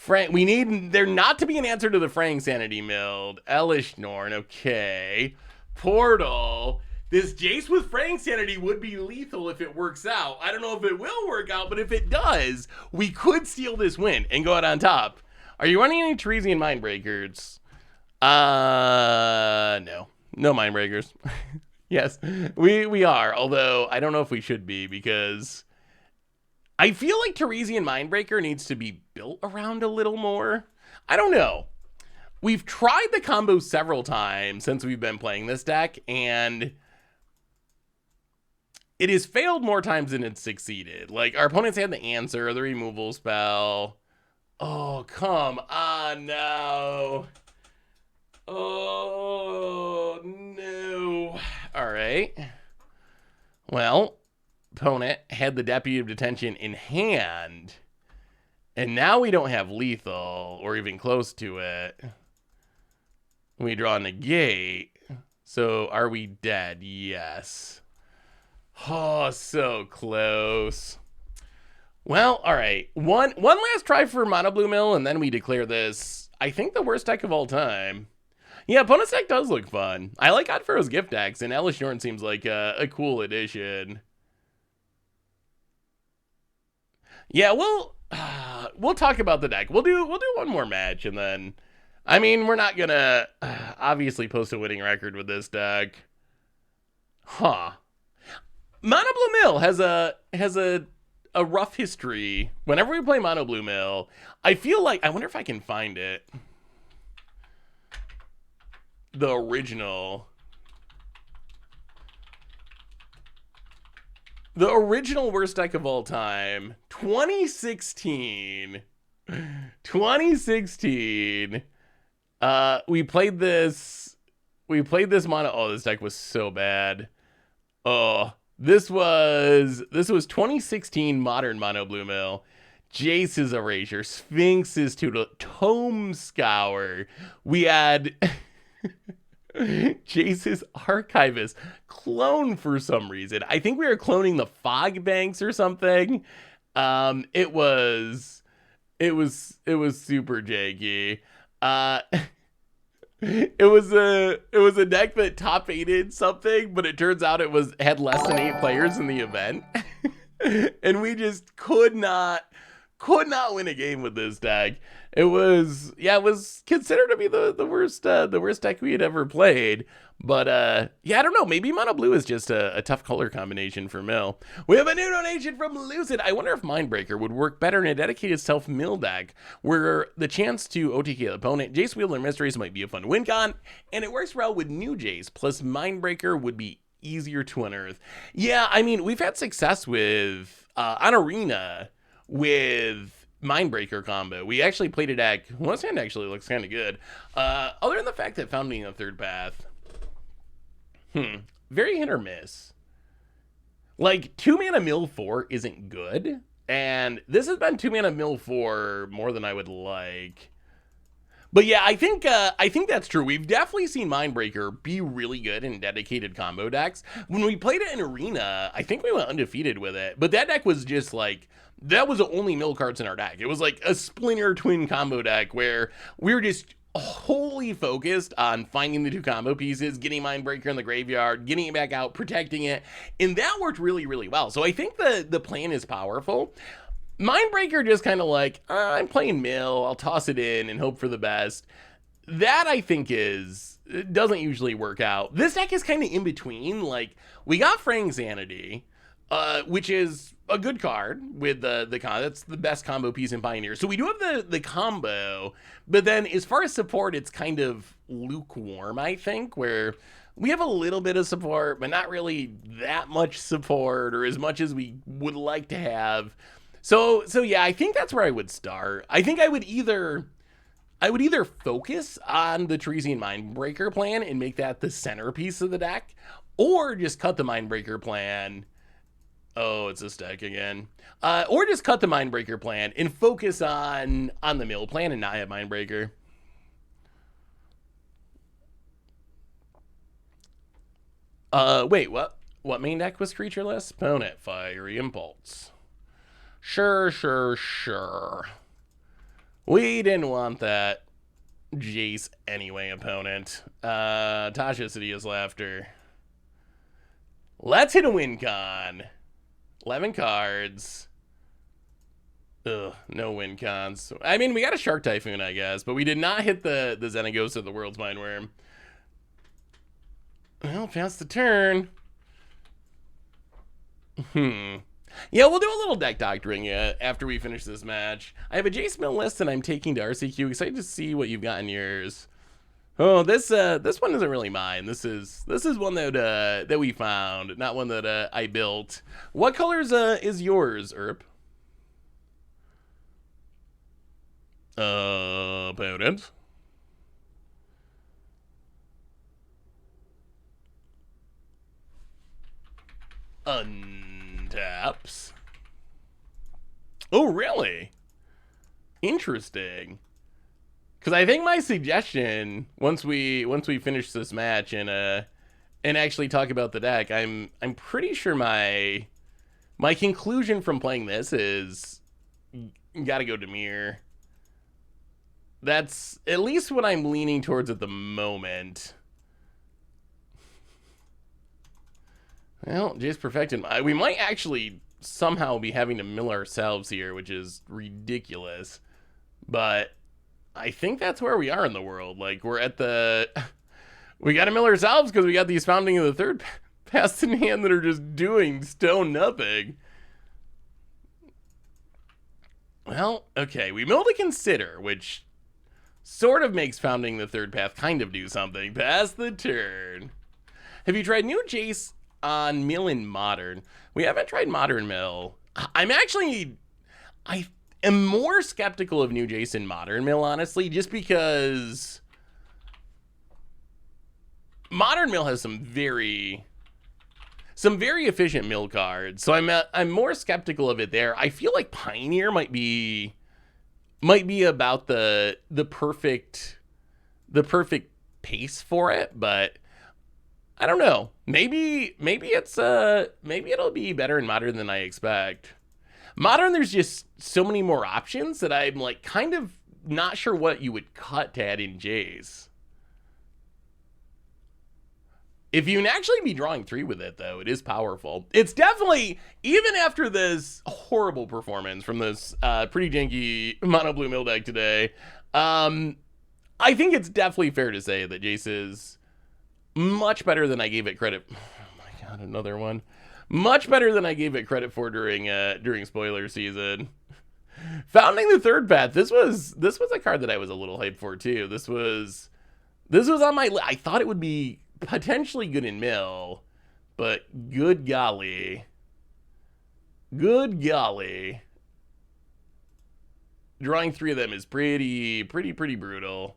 S1: We need there not to be an answer to the Fraying Sanity milled. Elish Norn, okay. Portal. This Jace with Fraying Sanity would be lethal if it works out. I don't know if it will work out, but if it does, we could steal this win and go out on top. Are you running any Teresian Mindbreakers? No. No Mindbreakers. Yes, we are. Although, I don't know if we should be because I feel like Teresian Mindbreaker needs to be built around a little more. I don't know. We've tried the combo several times since we've been playing this deck, and it has failed more times than it's succeeded. Like, our opponents had the answer, the removal spell. Oh, come on now. Oh, no. All right. Well, opponent had the Deputy of Detention in hand, and now we don't have lethal or even close to it. We draw negate. So are we dead? Yes. Oh, so close. Well, all right. One last try for Mono Blue Mill, and then we declare this, I think, the worst deck of all time. Yeah, opponent's deck does look fun. I like God Pharaoh's Gift decks, and Elish Norn seems like a cool addition. Yeah, we'll talk about the deck. We'll do one more match, and then, I mean, we're not gonna obviously post a winning record with this deck. Huh. Mono Blue Mill has a rough history. Whenever we play Mono Blue Mill, I feel like, I wonder if I can find it. The original worst deck of all time, 2016. We played this mono. Oh, this deck was so bad. Oh, this was 2016 modern Mono Blue Mill. Jace's Erasure, Sphinx's Tutor, Tome Scour. We had Jace's Archivist clone for some reason. I think we were cloning the Fog Banks or something. It was super janky. It was a deck that top 8'd something, but it turns out it had less than 8 players in the event. And we just could not win a game with this deck. It was considered to be the worst deck we had ever played. But yeah, I don't know. Maybe Mono Blue is just a tough color combination for Mill. We have a new donation from Lucid. I wonder if Mindbreaker would work better in a dedicated self-mill deck, where the chance to OTK the opponent, Jace Wheeler Mysteries might be a fun win con, and it works well with new Jace, plus Mindbreaker would be easier to unearth. Yeah, I mean, we've had success with on Arena with Mindbreaker combo. We actually played a deck. One's hand actually looks kind of good. Other than the fact that found me in the third path. Very hit or miss. Like, 2-mana mill 4 isn't good, and this has been 2-mana mill 4 more than I would like. But yeah, I think that's true. We've definitely seen Mindbreaker be really good in dedicated combo decks. When we played it in Arena, I think we went undefeated with it, but that deck was just like, that was the only mill cards in our deck. It was like a Splinter Twin combo deck where we were just wholly focused on finding the 2 combo pieces, getting Mindbreaker in the graveyard, getting it back out, protecting it, and that worked really, really well. So I think the plan is powerful. Mindbreaker just kind of like, I'm playing mill, I'll toss it in and hope for the best. That, I think, it doesn't usually work out. This deck is kind of in between. Like, we got Fraying Sanity, which is a good card with the that's the best combo piece in Pioneer. So we do have the combo, but then as far as support, it's kind of lukewarm, I think, where we have a little bit of support, but not really that much support or as much as we would like to have. So yeah, I think that's where I would start. I think I would either I would either focus on the Teresian Mindbreaker plan and make that the centerpiece of the deck, or just cut the Mindbreaker plan. Oh, it's this deck again. Or just cut the Mindbreaker plan and focus on the mill plan and not have Mindbreaker. Wait, what? What main deck was creatureless? Opponent, Fiery Impulse. Sure. We didn't want that Jace anyway, opponent. Tasha Sidious Laughter. Let's hit a win con. 11 cards. Ugh, no win cons. I mean, we got a Shark Typhoon, I guess, but we did not hit the Xenagos of the World's Mindworm. Well, pass the turn. Yeah, we'll do a little deck doctoring after we finish this match. I have a Jace Mill list and I'm taking to RCQ. Excited to see what you've got in yours. Oh, this one isn't really mine. This is one that we found, not one that I built. What colors is yours, Erp? Opponent. Untaps. Oh, really? Interesting. Because I think my suggestion, once we finish this match and actually talk about the deck, I'm pretty sure my conclusion from playing this is gotta go Dimir. That's at least what I'm leaning towards at the moment. Well, Jace perfected. We might actually somehow be having to mill ourselves here, which is ridiculous. But I think that's where we are in the world. Like, we're at the... We got to mill ourselves because we got these Founding of the Third Paths in hand that are just doing stone nothing. Well, okay. We milled a Consider, which sort of makes Founding the Third Path kind of do something. Pass the turn. Have you tried new Jace on Mill in Modern? We haven't tried Modern Mill. I am more skeptical of new Jace in Modern Mill, honestly, just because Modern Mill has some very efficient mill cards. So I'm more skeptical of it there. I feel like Pioneer might be about the perfect pace for it, but I don't know. Maybe it'll be better in Modern than I expect. Modern, there's just so many more options that I'm like kind of not sure what you would cut to add in Jace. If you can actually be drawing 3 with it, though, it is powerful. It's definitely, even after this horrible performance from this pretty janky mono blue mill deck today, I think it's definitely fair to say that Jace is much better than I gave it credit. Oh my god, another one. Much better than I gave it credit for during spoiler season. Founding the Third Path. This was a card that I was a little hyped for too. This was on my list. I thought it would be potentially good in mill, but good golly, drawing 3 of them is pretty brutal.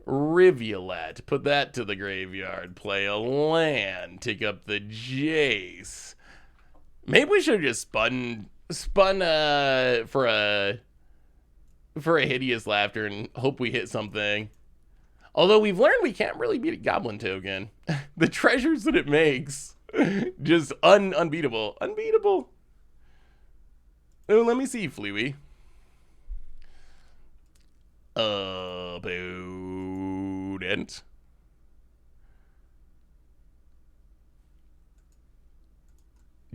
S1: Rivulet, put that to the graveyard. Play a land, take up the Jace. Maybe we should have just spun for a Hideous Laughter and hope we hit something. Although we've learned we can't really beat a Goblin token. The treasures that it makes, just unbeatable. Oh, let me see, Flewy. Opponent.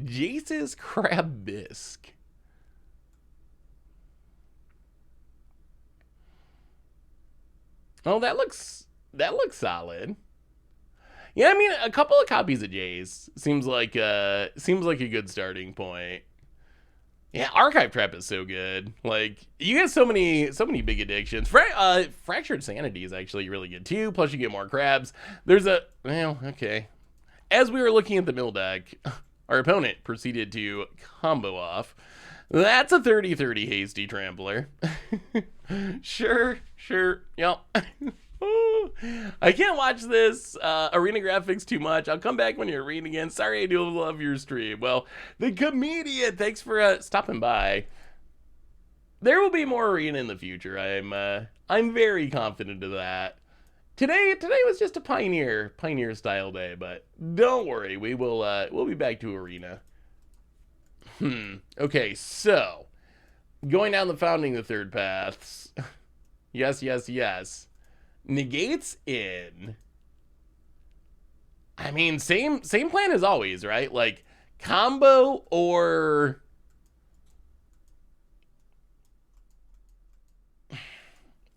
S1: Jace's Crab Bisque. Oh, that looks solid. Yeah, I mean, a couple of copies of Jace seems like a good starting point. Yeah, Archive Trap is so good. Like, you get so many big addictions. Fractured Sanity is actually really good too. Plus, you get more crabs. Okay. As we were looking at the mill deck, our opponent proceeded to combo off. That's a 30-30 Hasty Trampler. Sure. Sure. Yep. I can't watch this arena graphics too much. I'll come back when you're arena again. Sorry, I do love your stream. Well, the comedian, thanks for stopping by. There will be more arena in the future. I'm very confident of that. Today was just a pioneer style day, but don't worry, we'll be back to arena. Okay, so going down the founding the third paths. Yes. Negates in. I mean, same plan as always, right? Like combo or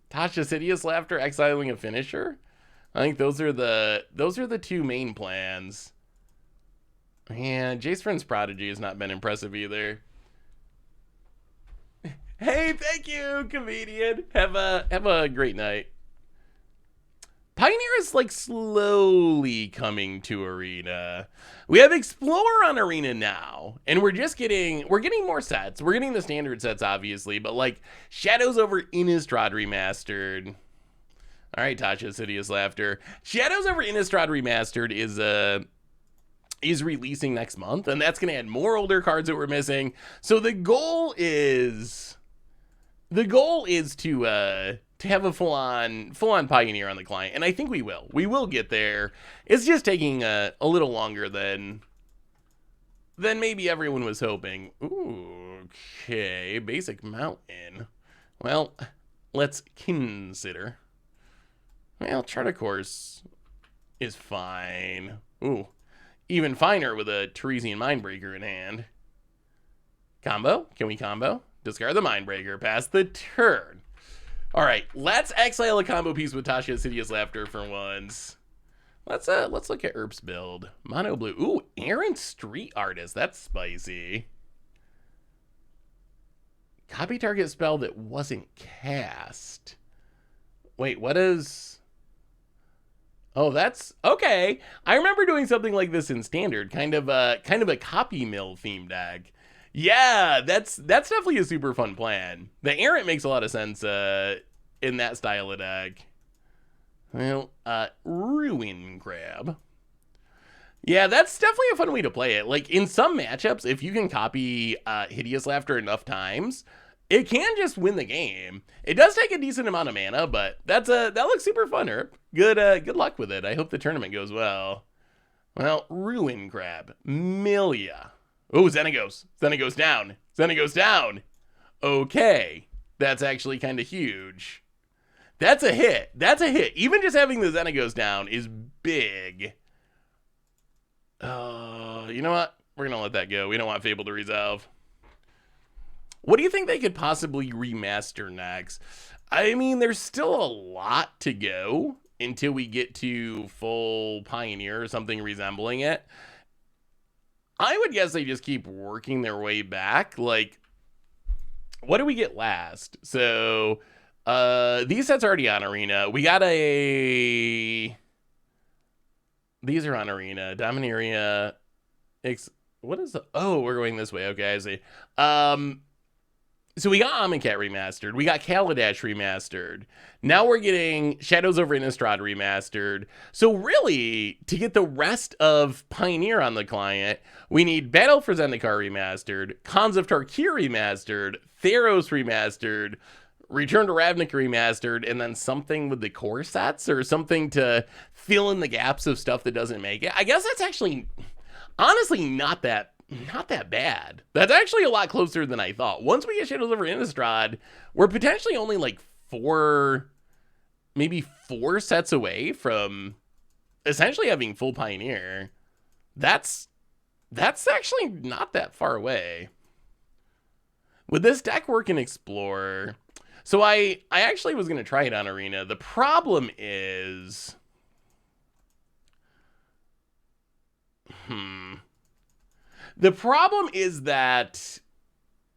S1: Tasha's hideous laughter exiling a finisher. I think those are the two main plans. And Jace Friend's Prodigy has not been impressive either. Hey, thank you, comedian. Have a great night. Pioneer is like slowly coming to arena. We have Explorer on arena now, and we're getting more sets. We're getting the standard sets, obviously, but like Shadows over Innistrad remastered. All right, Tasha's hideous laughter. Shadows over Innistrad remastered is releasing next month, and that's gonna add more older cards that we're missing. So the goal is to have a full-on Pioneer on the client, and I think we will get there. It's just taking a little longer than maybe everyone was hoping. Ooh, okay, basic mountain. Well, let's consider. Well, Charter Course is fine. Ooh, even finer with a Teresian Mindbreaker in hand. Combo? Can we combo? Discard the Mindbreaker, pass the turn. All right, let's exile a combo piece with Tasha's hideous laughter for once. Let's look at Earp's build. Mono blue. Ooh, Errant Street Artist. That's spicy. Copy target spell that wasn't cast. Wait, what is? Oh, that's okay. I remember doing something like this in standard, kind of a copy mill theme deck. Yeah, that's definitely a super fun plan. The Errant makes a lot of sense in that style of deck. Well, Ruin Grab. Yeah, that's definitely a fun way to play it. Like in some matchups, if you can copy Hideous Laughter enough times, it can just win the game. It does take a decent amount of mana, but that looks super fun, Herb. Good luck with it. I hope the tournament goes well. Well, Ruin Grab. Milia. Oh, Xenagos. Xenagos down. Xenagos down. Okay. That's actually kind of huge. That's a hit. That's a hit. Even just having the Xenagos down is big. You know what? We're going to let that go. We don't want Fable to resolve. What do you think they could possibly remaster next? I mean, there's still a lot to go until we get to full Pioneer or something resembling it. I would guess they just keep working their way back. Like, what do we get last? So, these sets are already on Arena. We got these are on Arena. Dominaria. What is the... Oh, we're going this way. Okay, I see. So we got Amonkhet remastered. We got Kaladesh remastered. Now we're getting Shadows over Innistrad remastered. So really, to get the rest of Pioneer on the client, we need Battle for Zendikar remastered, Khans of Tarkir remastered, Theros remastered, Return to Ravnica remastered, and then something with the core sets or something to fill in the gaps of stuff that doesn't make it. I guess that's actually, honestly, not that bad. That's actually a lot closer than I thought. Once we get Shadows over Innistrad, we're potentially only like maybe four sets away from essentially having full Pioneer. That's actually not that far away. With this deck work in Explorer, so I actually was going to try it on Arena. The problem is... The problem is that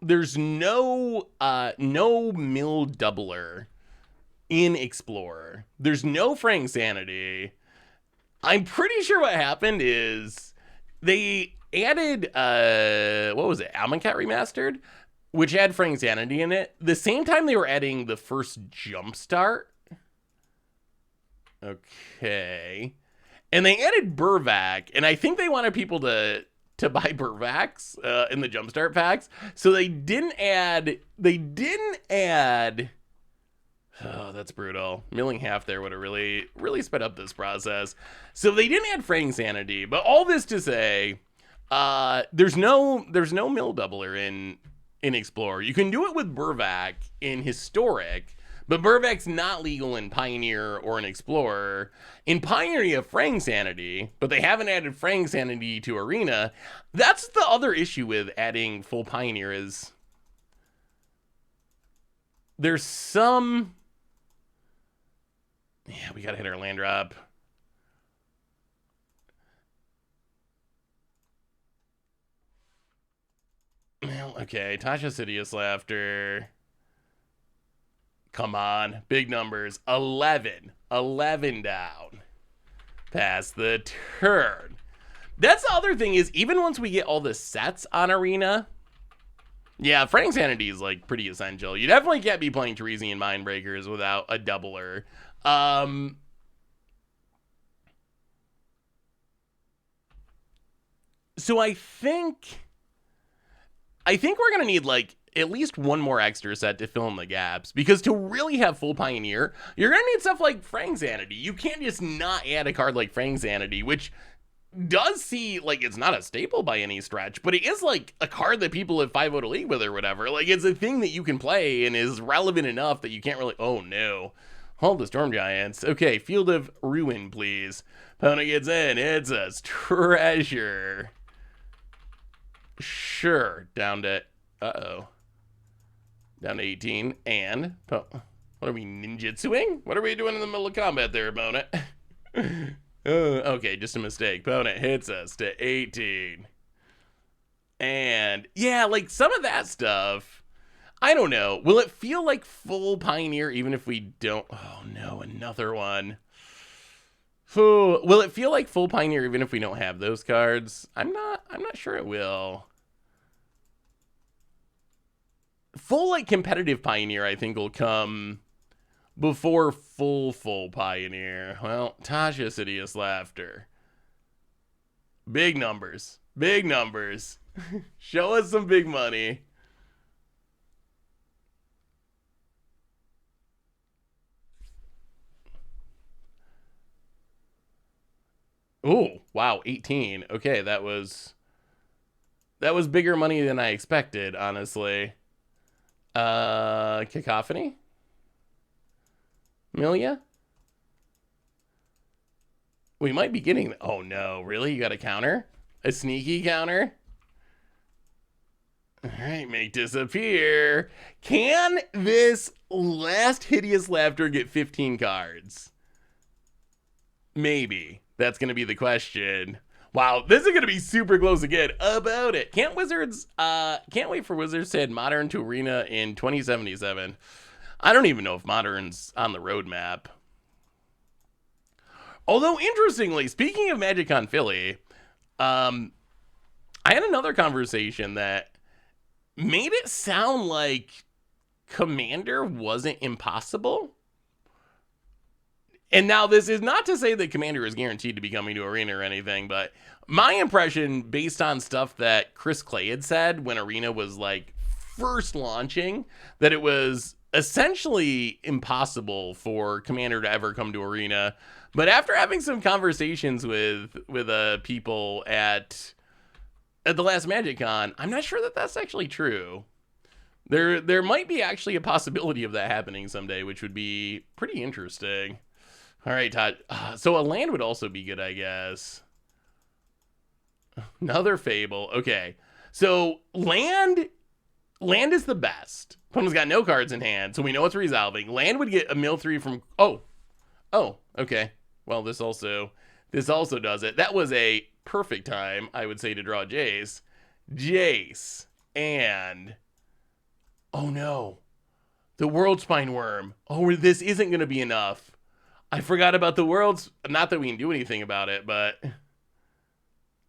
S1: there's no mill doubler in Explorer. There's no Frank Sanity. I'm pretty sure what happened is they added, what was it, Amonkhet Remastered? which had Frank's Sanity in it, the same time they were adding the first Jumpstart. Okay. And they added Burvac, and I think they wanted people to buy Burvacs in the Jumpstart packs. So they didn't add, oh, that's brutal. Milling half there would have really sped up this process. So they didn't add Fraying Sanity, but all this to say, there's no mill doubler in Explorer. You can do it with Burvac in Historic, but Burvac's not legal in Pioneer or in Explorer. In Pioneer, you have Fraying Sanity, but they haven't added Fraying Sanity to Arena. That's the other issue with adding full Pioneer is there's some... Yeah, we gotta hit our land drop. Well, okay, Tasha Sidious Laughter. Come on, big numbers. 11 down. Past the turn. That's the other thing is, even once we get all the sets on Arena, yeah, Fraying Sanity is like pretty essential. You definitely can't be playing Teresian Mindbreakers without a doubler. So I think we're gonna need like at least one more extra set to fill in the gaps, because to really have full Pioneer, you're gonna need stuff like Fraying Sanity. You can't just not add a card like Fraying Sanity, which does see, like, it's not a staple by any stretch, but it is like a card that people have 5-0 to league with or whatever. Like, it's a thing that you can play and is relevant enough that you can't really, oh no. Hold the Storm Giants. Okay, Field of Ruin, please. Opponent gets in, it's a treasure. Sure, down to, down to 18, and, what are we, ninjutsuing? What are we doing in the middle of combat there, opponent? Okay, just a mistake. Opponent hits us to 18. And, yeah, like, some of that stuff, I don't know. Will it feel like full Pioneer even if we don't? Oh, no, another one. Will it feel like full Pioneer even if we don't have those cards? I'm not sure it will. Full, like, competitive Pioneer, I think, will come before full Pioneer. Well, Tasha Sidious Laughter. Big numbers. Big numbers. Show us some big money. Oh, wow, 18. Okay, that was bigger money than I expected, honestly. Cacophony? Milia? We might be getting... Oh, no. Really? You got a counter? A sneaky counter? All right, make disappear. Can this last Hideous Laughter get 15 cards? Maybe. That's going to be the question. Wow, this is going to be super close again. About it. Can't wait for Wizards to add Modern to Arena in 2077. I don't even know if Modern's on the roadmap. Although, interestingly, speaking of MagicCon Philly, I had another conversation that made it sound like Commander wasn't impossible. And now this is not to say that Commander is guaranteed to be coming to Arena or anything, but my impression, based on stuff that Chris Clay had said when Arena was like first launching, that it was essentially impossible for Commander to ever come to Arena. But after having some conversations with people at the last MagicCon, I'm not sure that that's actually true. There might be actually a possibility of that happening someday, which would be pretty interesting. All right, Todd. So a land would also be good, I guess. Another Fable. Okay. So land is the best. Opponent's got no cards in hand, so we know it's resolving. Land would get a mill 3 from... Oh, okay. Well, this also does it. That was a perfect time, I would say, to draw Jace. Jace. And... Oh, no. The World Spine Worm. Oh, this isn't going to be enough. I forgot about the world's... Not that we can do anything about it, but...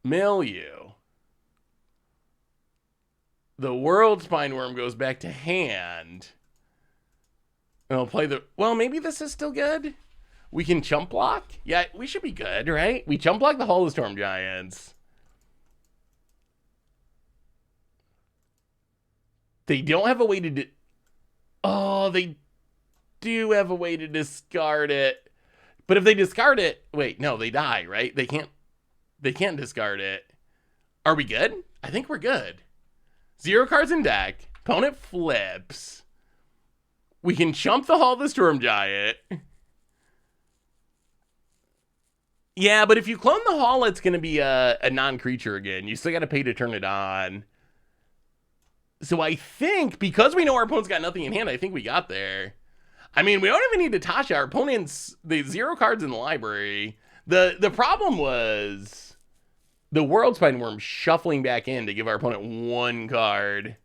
S1: Milieu. The World Spine Worm goes back to hand. And I'll play the... Well, maybe this is still good. We can chump block? Yeah, we should be good, right? We chump block the Hall of Storm Giants. They don't have a way to... Oh, they do have a way to discard it. But if they discard it... Wait, no, they die, right? They can't discard it. Are we good? I think we're good. 0 cards in deck. Opponent flips. We can chump the Hall of the Storm Giant. Yeah, but if you clone the Hall, it's going to be a non-creature again. You still got to pay to turn it on. So I think, because we know our opponent's got nothing in hand, I think we got there. I mean, we don't even need to Tasha. Our opponent's the 0 cards in the library. The problem was the World Spine Worm shuffling back in to give our opponent 1 card.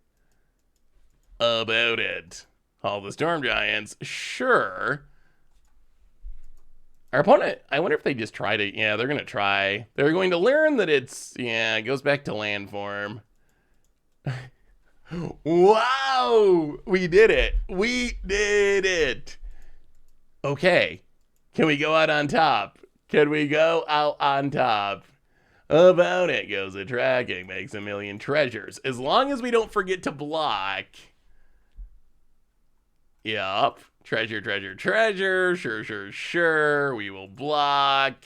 S1: About it. All the Storm Giants, sure. Our opponent, I wonder if they just try to, yeah, they're going to try. They're going to learn that it's, yeah, it goes back to land form. Wow, we did it. We did it. Okay, can we go out on top? Can we go out on top? About it goes a tracking, makes 1,000,000 treasures. As long as we don't forget to block. Yup. Treasure, treasure, treasure. Sure, sure, sure. We will block.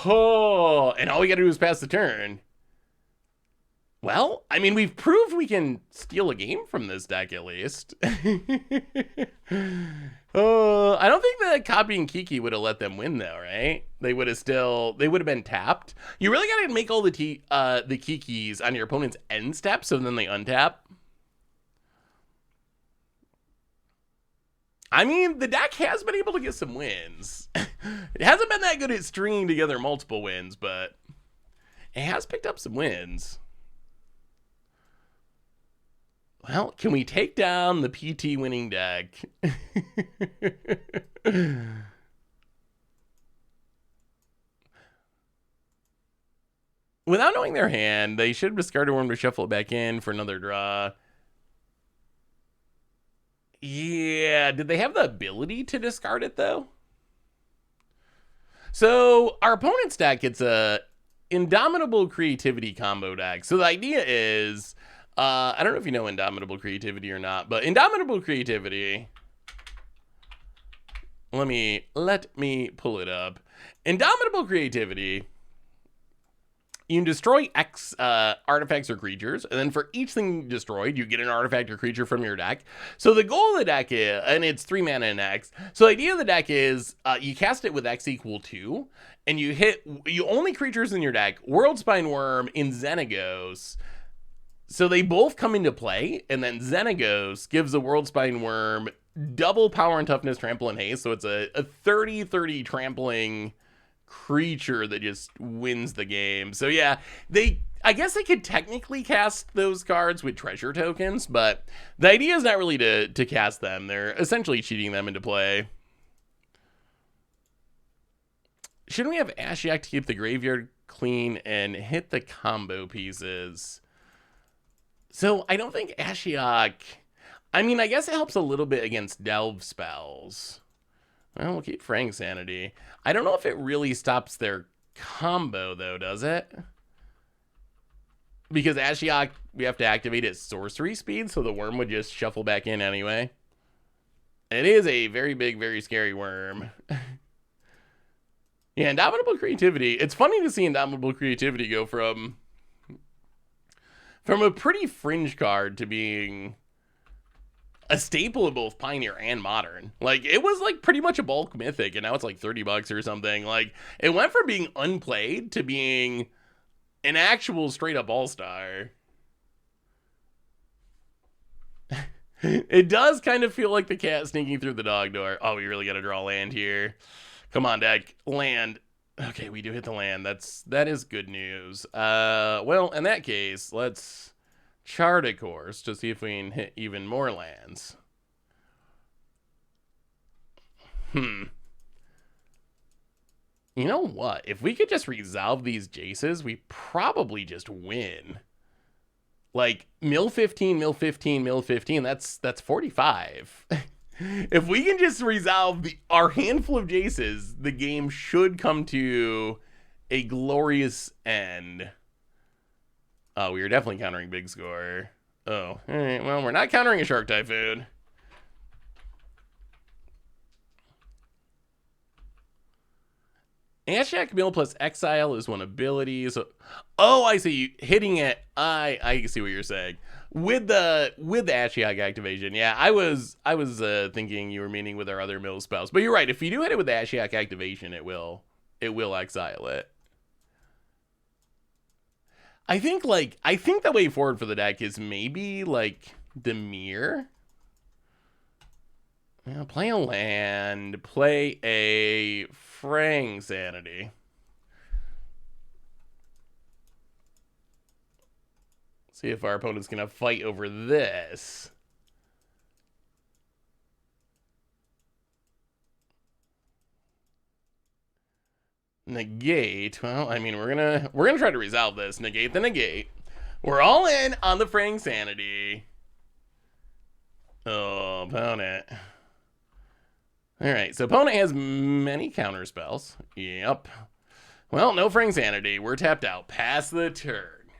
S1: Oh, and all we gotta do is pass the turn. Well, I mean, we've proved we can steal a game from this deck, at least. I don't think that copying Kiki would have let them win, though, right? They would have been tapped. You really gotta make all the Kikis on your opponent's end step, so then they untap. I mean, the deck has been able to get some wins. It hasn't been that good at stringing together multiple wins, but it has picked up some wins. Well, can we take down the PT winning deck? Without knowing their hand, they should have discarded one to shuffle it back in for another draw. Yeah, did they have the ability to discard it, though? So, our opponent's deck, it's a Indomitable Creativity combo deck. So the idea is, I don't know if you know Indomitable Creativity or not, but Indomitable Creativity, let me pull it up. Indomitable Creativity, you can destroy X artifacts or creatures, and then for each thing destroyed, you get an artifact or creature from your deck. So the goal of the deck is, and it's 3 mana and X, so the idea of the deck is you cast it with X = 2, and you only creatures in your deck, World Spine Worm in Xenagos. So they both come into play, and then Xenagos gives the World Spine Worm double power and toughness, trample, and haste, so it's a 30/30 trampling creature that just wins the game. So yeah, I guess they could technically cast those cards with treasure tokens, but the idea is not really to cast them. They're essentially cheating them into play. Shouldn't we have Ashiok to keep the graveyard clean and hit the combo pieces? So I don't think Ashiok, I mean, I guess it helps a little bit against delve spells. Well, we'll keep Frank's sanity. I don't know if it really stops their combo, though, does it? Because Ashiok, we have to activate its sorcery speed, so the worm would just shuffle back in anyway. It is a very big, very scary worm. Yeah, Indomitable Creativity. It's funny to see Indomitable Creativity go from a pretty fringe card to being a staple of both Pioneer and Modern. Like, it was like pretty much a bulk mythic, and now it's like $30 or something. Like, it went from being unplayed to being an actual straight up all-star. It does kind of feel like the cat sneaking through the dog door. Oh, we really got to draw land here. Come on, deck. Land. Okay, we do hit the land. That is good news. Well, in that case, let's chart a course to see if we can hit even more lands. You know what? If we could just resolve these Jaces, we probably just win. Like mill 15, mill 15, mill 15. That's 45. If we can just resolve our handful of Jaces, the game should come to a glorious end. Oh, we are definitely countering big score. Oh, all right. Well, we're not countering a Shark Typhoon. Ashak Mill plus Exile is one ability. So, oh, I see you hitting it. I see what you're saying with the Ashiok activation. Yeah, I was thinking you were meaning with our other mill spells, but you're right. If you do hit it with the Ashiok activation, it will exile it. I think the way forward for the deck is maybe like Demir. Yeah, play a land, play a Fraying Sanity. See if our opponent's gonna fight over this. Negate. Well, I mean, we're gonna try to resolve this. Negate the negate. We're all in on the Fraying Sanity. Oh, opponent. All right, so opponent has many counter spells. Yep. Well, no Fraying Sanity. We're tapped out. Pass the turn.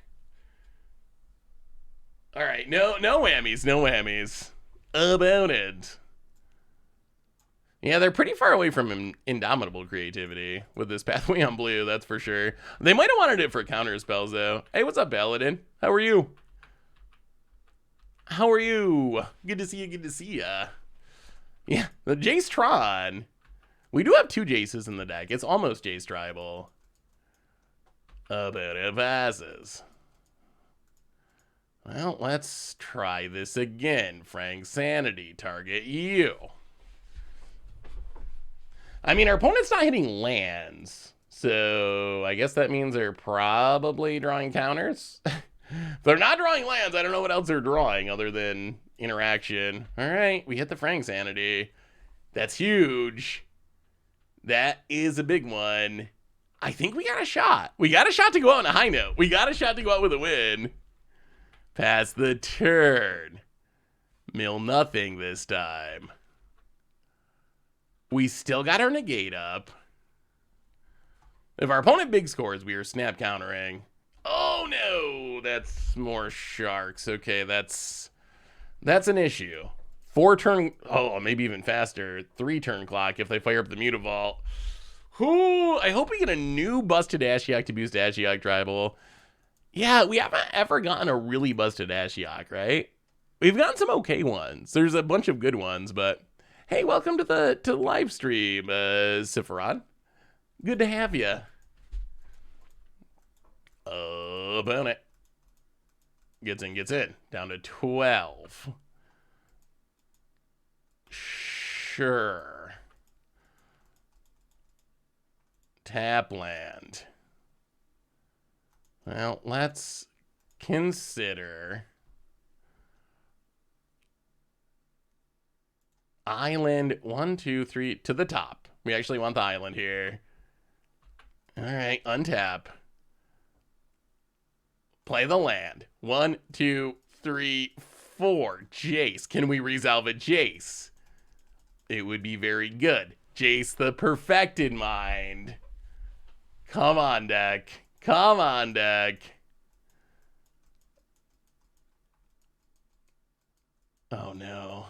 S1: All right, no whammies, no whammies. Opponent. Yeah, they're pretty far away from Indomitable creativity with this Pathway on Blue, that's for sure. They might have wanted it for counter spells, though. Hey, what's up, Paladin? How are you? How are you? Good to see you, good to see ya. Yeah, the Jace Tron. We do have 2 Jaces in the deck. It's almost Jace Tribal. But it passes. Well, let's try this again. Fraying Sanity, target you. I mean, our opponent's not hitting lands, so I guess that means they're probably drawing counters. If they're not drawing lands, I don't know what else they're drawing other than interaction. All right, we hit the Fraying Sanity. That's huge. That is a big one. I think we got a shot. We got a shot to go out on a high note. We got a shot to go out with a win. Pass the turn. Mill nothing this time. We still got our negate up. If our opponent big scores, we are snap countering. Oh no, that's more sharks. Okay, that's an issue. 4 turn, oh, maybe even faster. 3 turn clock if they fire up the Mutavault. Ooh, I hope we get a new busted Ashiok to boost Ashiok Tribal. Yeah, we haven't ever gotten a really busted Ashiok, right? We've gotten some okay ones. There's a bunch of good ones, but hey, welcome to the live stream, Sephiron. Good to have you. Opponent. Gets in. Down to 12. Sure. Tap land. Well, let's consider island 1, 2, 3 to the top. We actually want the island here. All right, untap. Play the land. 1, 2, 3, 4. Jace. Can we resolve a Jace? It would be very good. Jace the Perfected Mind. Come on, deck. Come on, deck. Oh, no.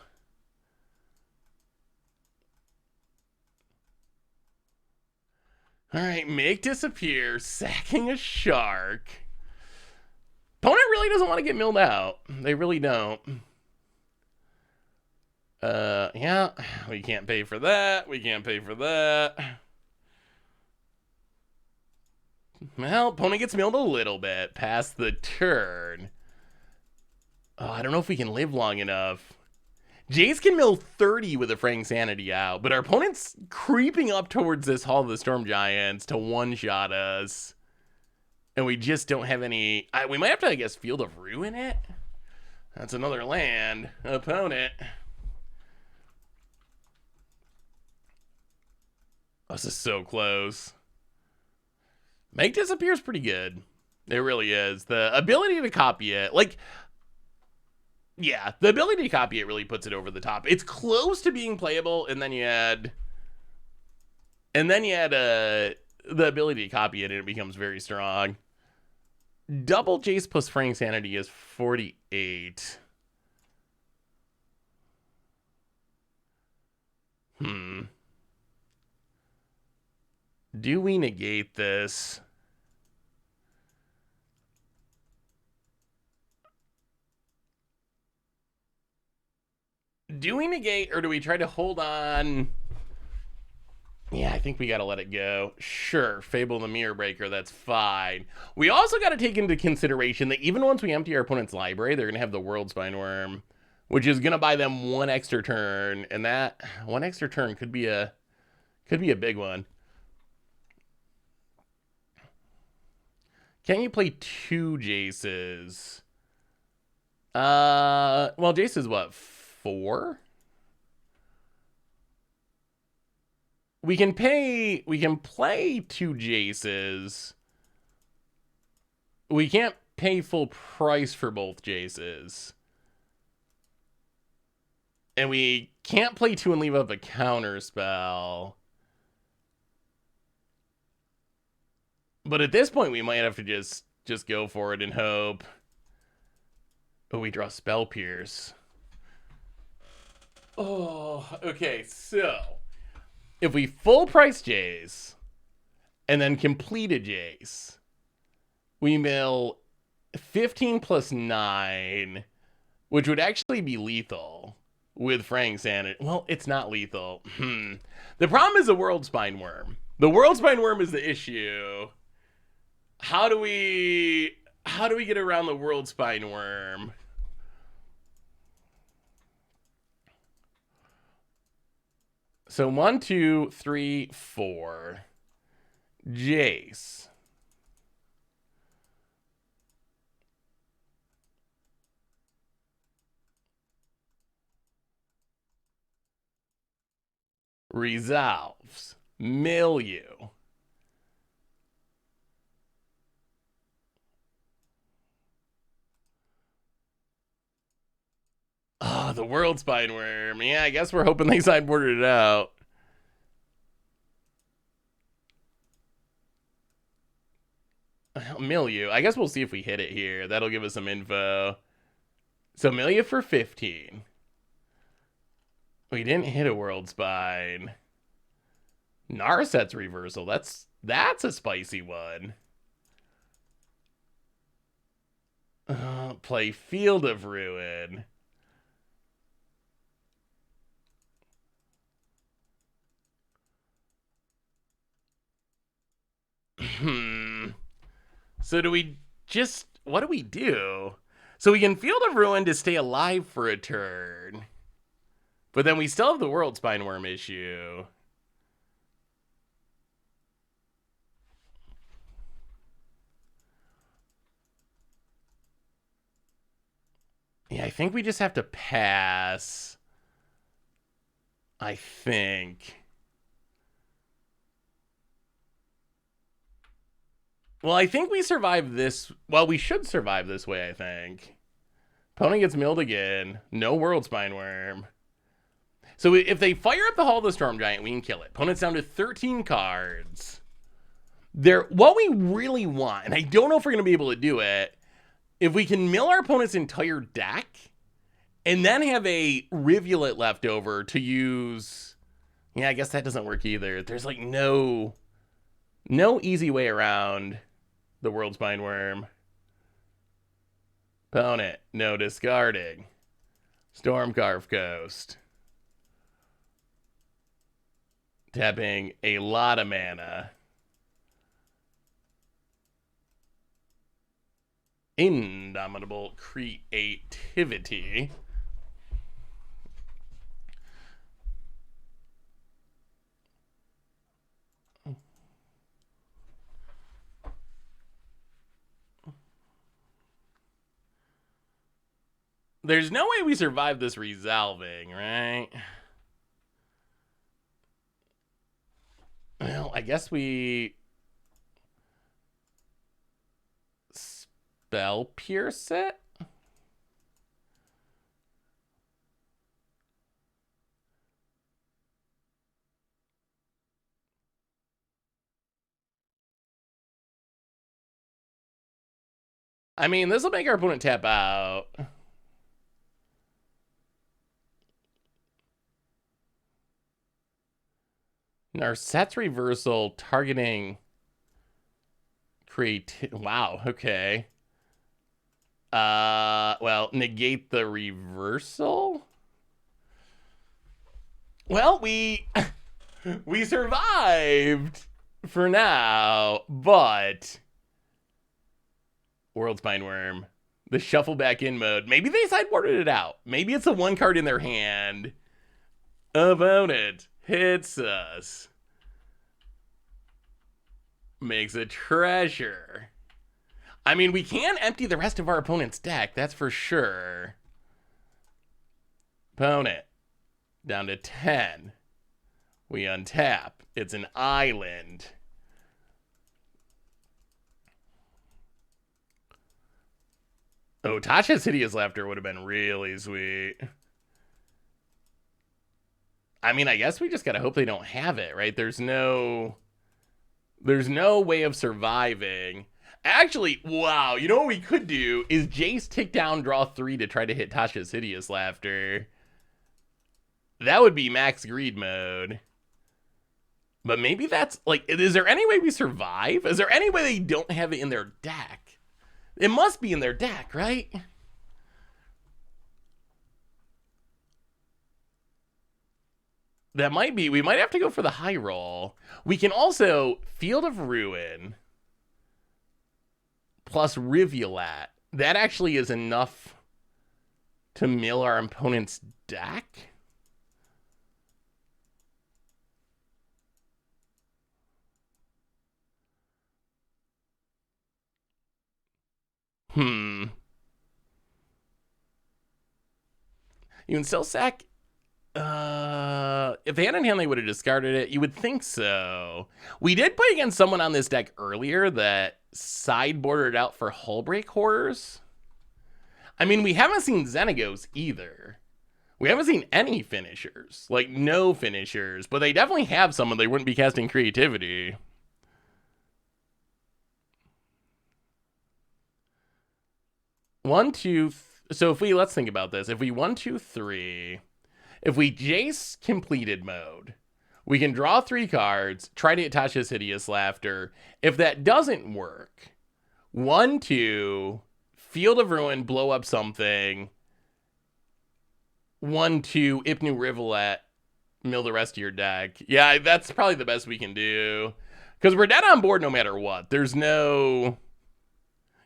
S1: All right, make disappear, sacking a shark. Opponent really doesn't want to get milled out. They really don't. Yeah, we can't pay for that. We can't pay for that. Well, opponent gets milled a little bit past the turn. Oh, I don't know if we can live long enough. Jace can mill 30 with a Fraying Sanity out, but our opponent's creeping up towards this Hall of the Storm Giants to one-shot us. And we just don't have any... we might have to, I guess, Field of Ruin it. That's another land. Opponent. Oh, this is so close. Make disappears pretty good. It really is. The ability to copy it, like, yeah, the ability to copy it really puts it over the top. It's close to being playable, and then you add, the ability to copy it, and it becomes very strong. Double Jace plus Fraying Sanity is 48. Do we negate this? Do we negate, or do we try to hold on? Yeah, I think we got to let it go. Sure, Fable the Mirror Breaker, that's fine. We also got to take into consideration that even once we empty our opponent's library, they're going to have the World Spine Worm, which is going to buy them one extra turn, and that one extra turn could be a big one. Can you play two Jaces? Well, Jace is what, 4? We can play two Jaces. We can't pay full price for both Jaces. And we can't play 2 and leave up a counter spell. But at this point, we might have to just go for it and hope. Oh, we draw Spell Pierce. Oh, okay, so if we full price Jace and then complete a Jace, we mill 15 plus 9, which would actually be lethal with Fraying Sanity. Well, it's not lethal. The problem is the World Spine Worm. The World Spine Worm is the issue. How do we get around the World Spine Worm? So 1, 2, 3, 4. Jace. Resolves. Milieu. Oh, the World Spine Worm. Yeah, I guess we're hoping they sideboarded it out. Milieu. I guess we'll see if we hit it here. That'll give us some info. So Milieu for 15. We didn't hit a World Spine. Narset's reversal. That's a spicy one. Play Field of Ruin. So do we just... What do we do? So we can Field of Ruin to stay alive for a turn. But then we still have the World Spine Worm issue. Yeah, I think we just have to pass. I think. Well, I think we survive this. Well, we should survive this way, I think. Opponent gets milled again. No World Spine Worm. So if they fire up the Hall of the Storm Giant, we can kill it. Opponent's down to 13 cards. What we really want, and I don't know if we're going to be able to do it, if we can mill our opponent's entire deck and then have a Rivulet left over to use... Yeah, I guess that doesn't work either. There's like no easy way around the World Spine Worm. Opponent, no discarding. Stormcarve Ghost. Tapping a lot of mana. Indomitable Creativity. There's no way we survive this resolving, right? Well, I guess we Spell Pierce it? I mean, this will make our opponent tap out. Narset's Reversal targeting wow, okay. Well, negate the reversal? Well, we survived for now, but World Spineworm, the shuffle back in mode. Maybe they sideboarded it out. Maybe it's the one card in their hand. Opponent hits us. Makes a treasure. I mean, we can empty the rest of our opponent's deck, that's for sure. Opponent, down to 10. We untap. It's an island. Oh, Tasha's Hideous Laughter would have been really sweet. I mean, I guess we just gotta hope they don't have it, right? There's no way of surviving. Actually, wow, you know what we could do is Jace tick down, draw 3 to try to hit Tasha's Hideous Laughter. That would be max greed mode. But maybe that's, like, is there any way we survive? Is there any way they don't have it in their deck? It must be in their deck, right? That might be. We might have to go for the high roll. We can also Field of Ruin plus Rivulet. That actually is enough to mill our opponent's deck. You can still sack. If they had in hand, they would have discarded it. You would think so. We did play against someone on this deck earlier that sideboarded out for Hullbreak Horrors. I mean, we haven't seen Xenagos either. We haven't seen any finishers. Like, no finishers. But they definitely have someone they wouldn't be casting Creativity. One, two. So if we, let's think about this. If we 1, 2, 3. If we Jace completed mode, we can draw 3 cards, try to hit Tasha's Hideous Laughter. If that doesn't work, 1, 2, Field of Ruin, blow up something. 1, 2, Ipnu Rivulet, mill the rest of your deck. Yeah, that's probably the best we can do. Because we're dead on board no matter what. There's no...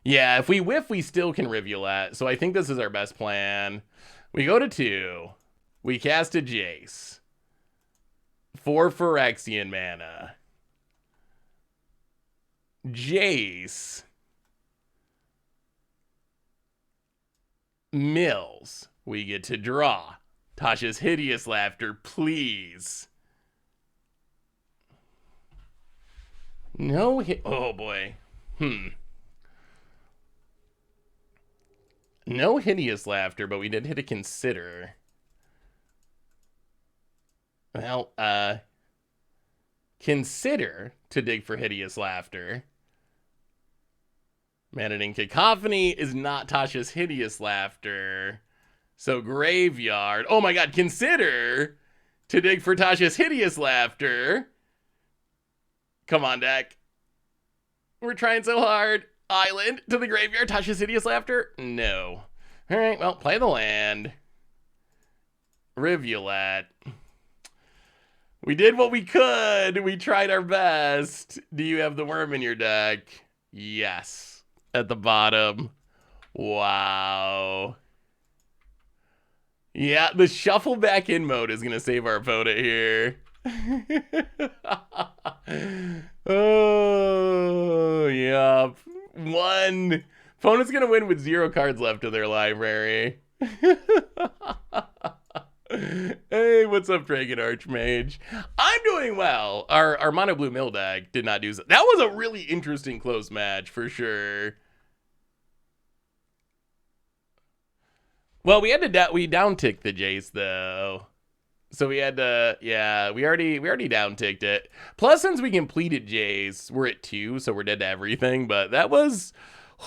S1: Yeah, if we whiff, we still can Rivulet. So I think this is our best plan. We go to 2. We cast a Jace. 4 Phyrexian mana. Jace. Mills. We get to draw. Tasha's Hideous Laughter, please. No hit. Oh boy. No Hideous Laughter, but we did hit a Consider. Well, consider to dig for Hideous Laughter. Managing Cacophony is not Tasha's Hideous Laughter. So Graveyard. Oh my god, consider to dig for Tasha's Hideous Laughter. Come on, deck. We're trying so hard. Island to the graveyard. Tasha's Hideous Laughter? No. Alright, well, play the land. Rivulet. We did what we could. We tried our best. Do you have the worm in your deck? Yes. At the bottom. Wow. Yeah, the shuffle back in mode is going to save our opponent here. Oh, yeah. One. Opponent's going to win with 0 cards left in their library. Hey, what's up, Dragon Archmage? I'm doing well. Our mono blue mill deck did not do so. That was a really interesting close match for sure. Well, we down ticked the Jace though. So we had to, yeah, we already down ticked it. Plus, since we completed Jace, we're at 2, so we're dead to everything. But that was,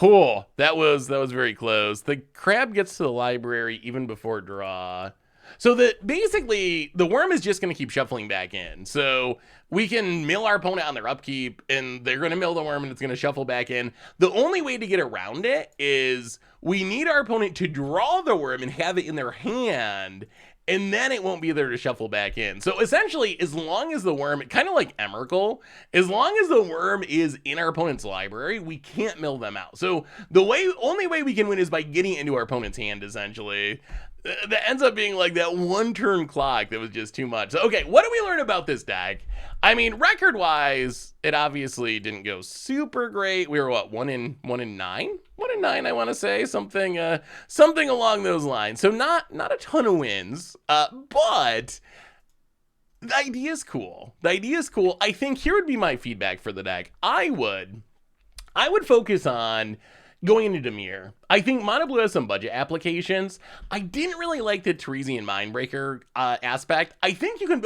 S1: that was very close. The crab gets to the library even before draw. So that basically the worm is just going to keep shuffling back in. So we can mill our opponent on their upkeep, and they're going to mill the worm, and it's going to shuffle back in. The only way to get around it is we need our opponent to draw the worm and have it in their hand, and then it won't be there to shuffle back in. So essentially, as long as the worm, kind of like Emrakul, as long as the worm is in our opponent's library, we can't mill them out. So the only way we can win is by getting it into our opponent's hand, essentially. That ends up being like that one turn clock that was just too much. So, okay, what do we learn about this deck? I mean, record-wise, it obviously didn't go super great. We were what, 1 in 9? 1 in 9, I want to say, something along those lines. So not a ton of wins, but the idea is cool. The idea is cool. I think here would be my feedback for the deck. I would focus on going into Dimir. I think Mono Blue has some budget applications. I didn't really like the Teresian Mindbreaker aspect. I think you can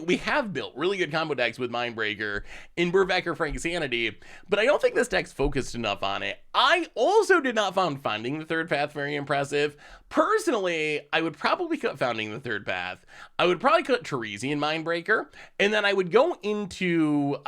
S1: we have built really good combo decks with Mindbreaker in Burvecker Frank Sanity, but I don't think this deck's focused enough on it. I also did not find Finding the Third Path very impressive. Personally, I would probably cut Founding the Third Path. I would probably cut Teresian Mindbreaker, and then I would go into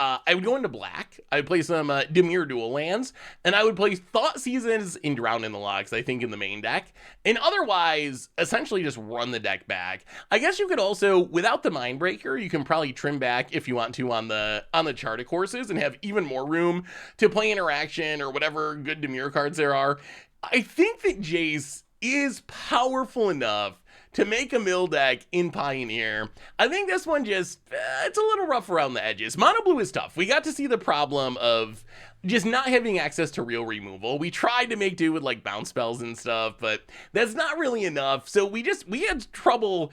S1: black. I would play some Dimir dual lands, and I would play Thought Seasons in Drown in the Locks, I think, in the main deck, and otherwise essentially just run the deck back. I guess you could also, without the Mindbreaker, you can probably trim back if you want to on the Chartic Horses and have even more room to play Interaction or whatever good Dimir cards there are. I think that Jace is powerful enough to make a mill deck in Pioneer. I think this one just, it's a little rough around the edges. Mono Blue is tough. We got to see the problem of just not having access to real removal. We tried to make do with like bounce spells and stuff, but that's not really enough. So we had trouble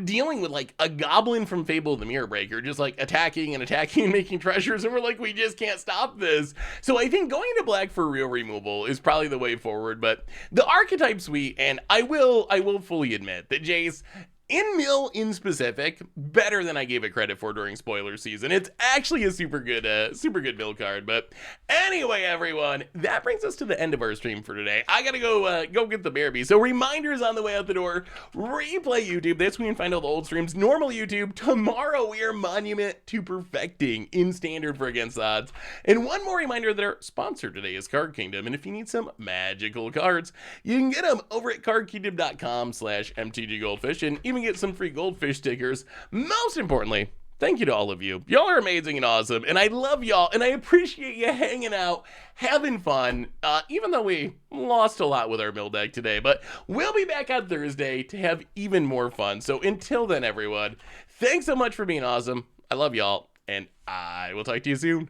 S1: dealing with like a goblin from Fable of the Mirror Breaker, just like attacking and making treasures, and we're like, we just can't stop this. So I think going to black for real removal is probably the way forward. But the archetype suite, and I will fully admit that Jace, in mill in specific, better than I gave it credit for during spoiler season. It's actually a super good mill card. But anyway, everyone, that brings us to the end of our stream for today. I gotta go get the Bearby. So reminders on the way out the door. Replay YouTube. That's where you can find all the old streams. Normal YouTube. Tomorrow we are Monument to Perfecting in Standard for Against Odds. And one more reminder that our sponsor today is Card Kingdom. And if you need some magical cards, you can get them over at cardkingdom.com/MTG Goldfish, and even get some free goldfish stickers. Most importantly, thank you to all of you. Y'all are amazing and awesome, and I love y'all, and I appreciate you hanging out, having fun, even though we lost a lot with our mill deck today. But we'll be back on Thursday to have even more fun. So until then, everyone, thanks so much for being awesome. I love y'all, and I will talk to you soon.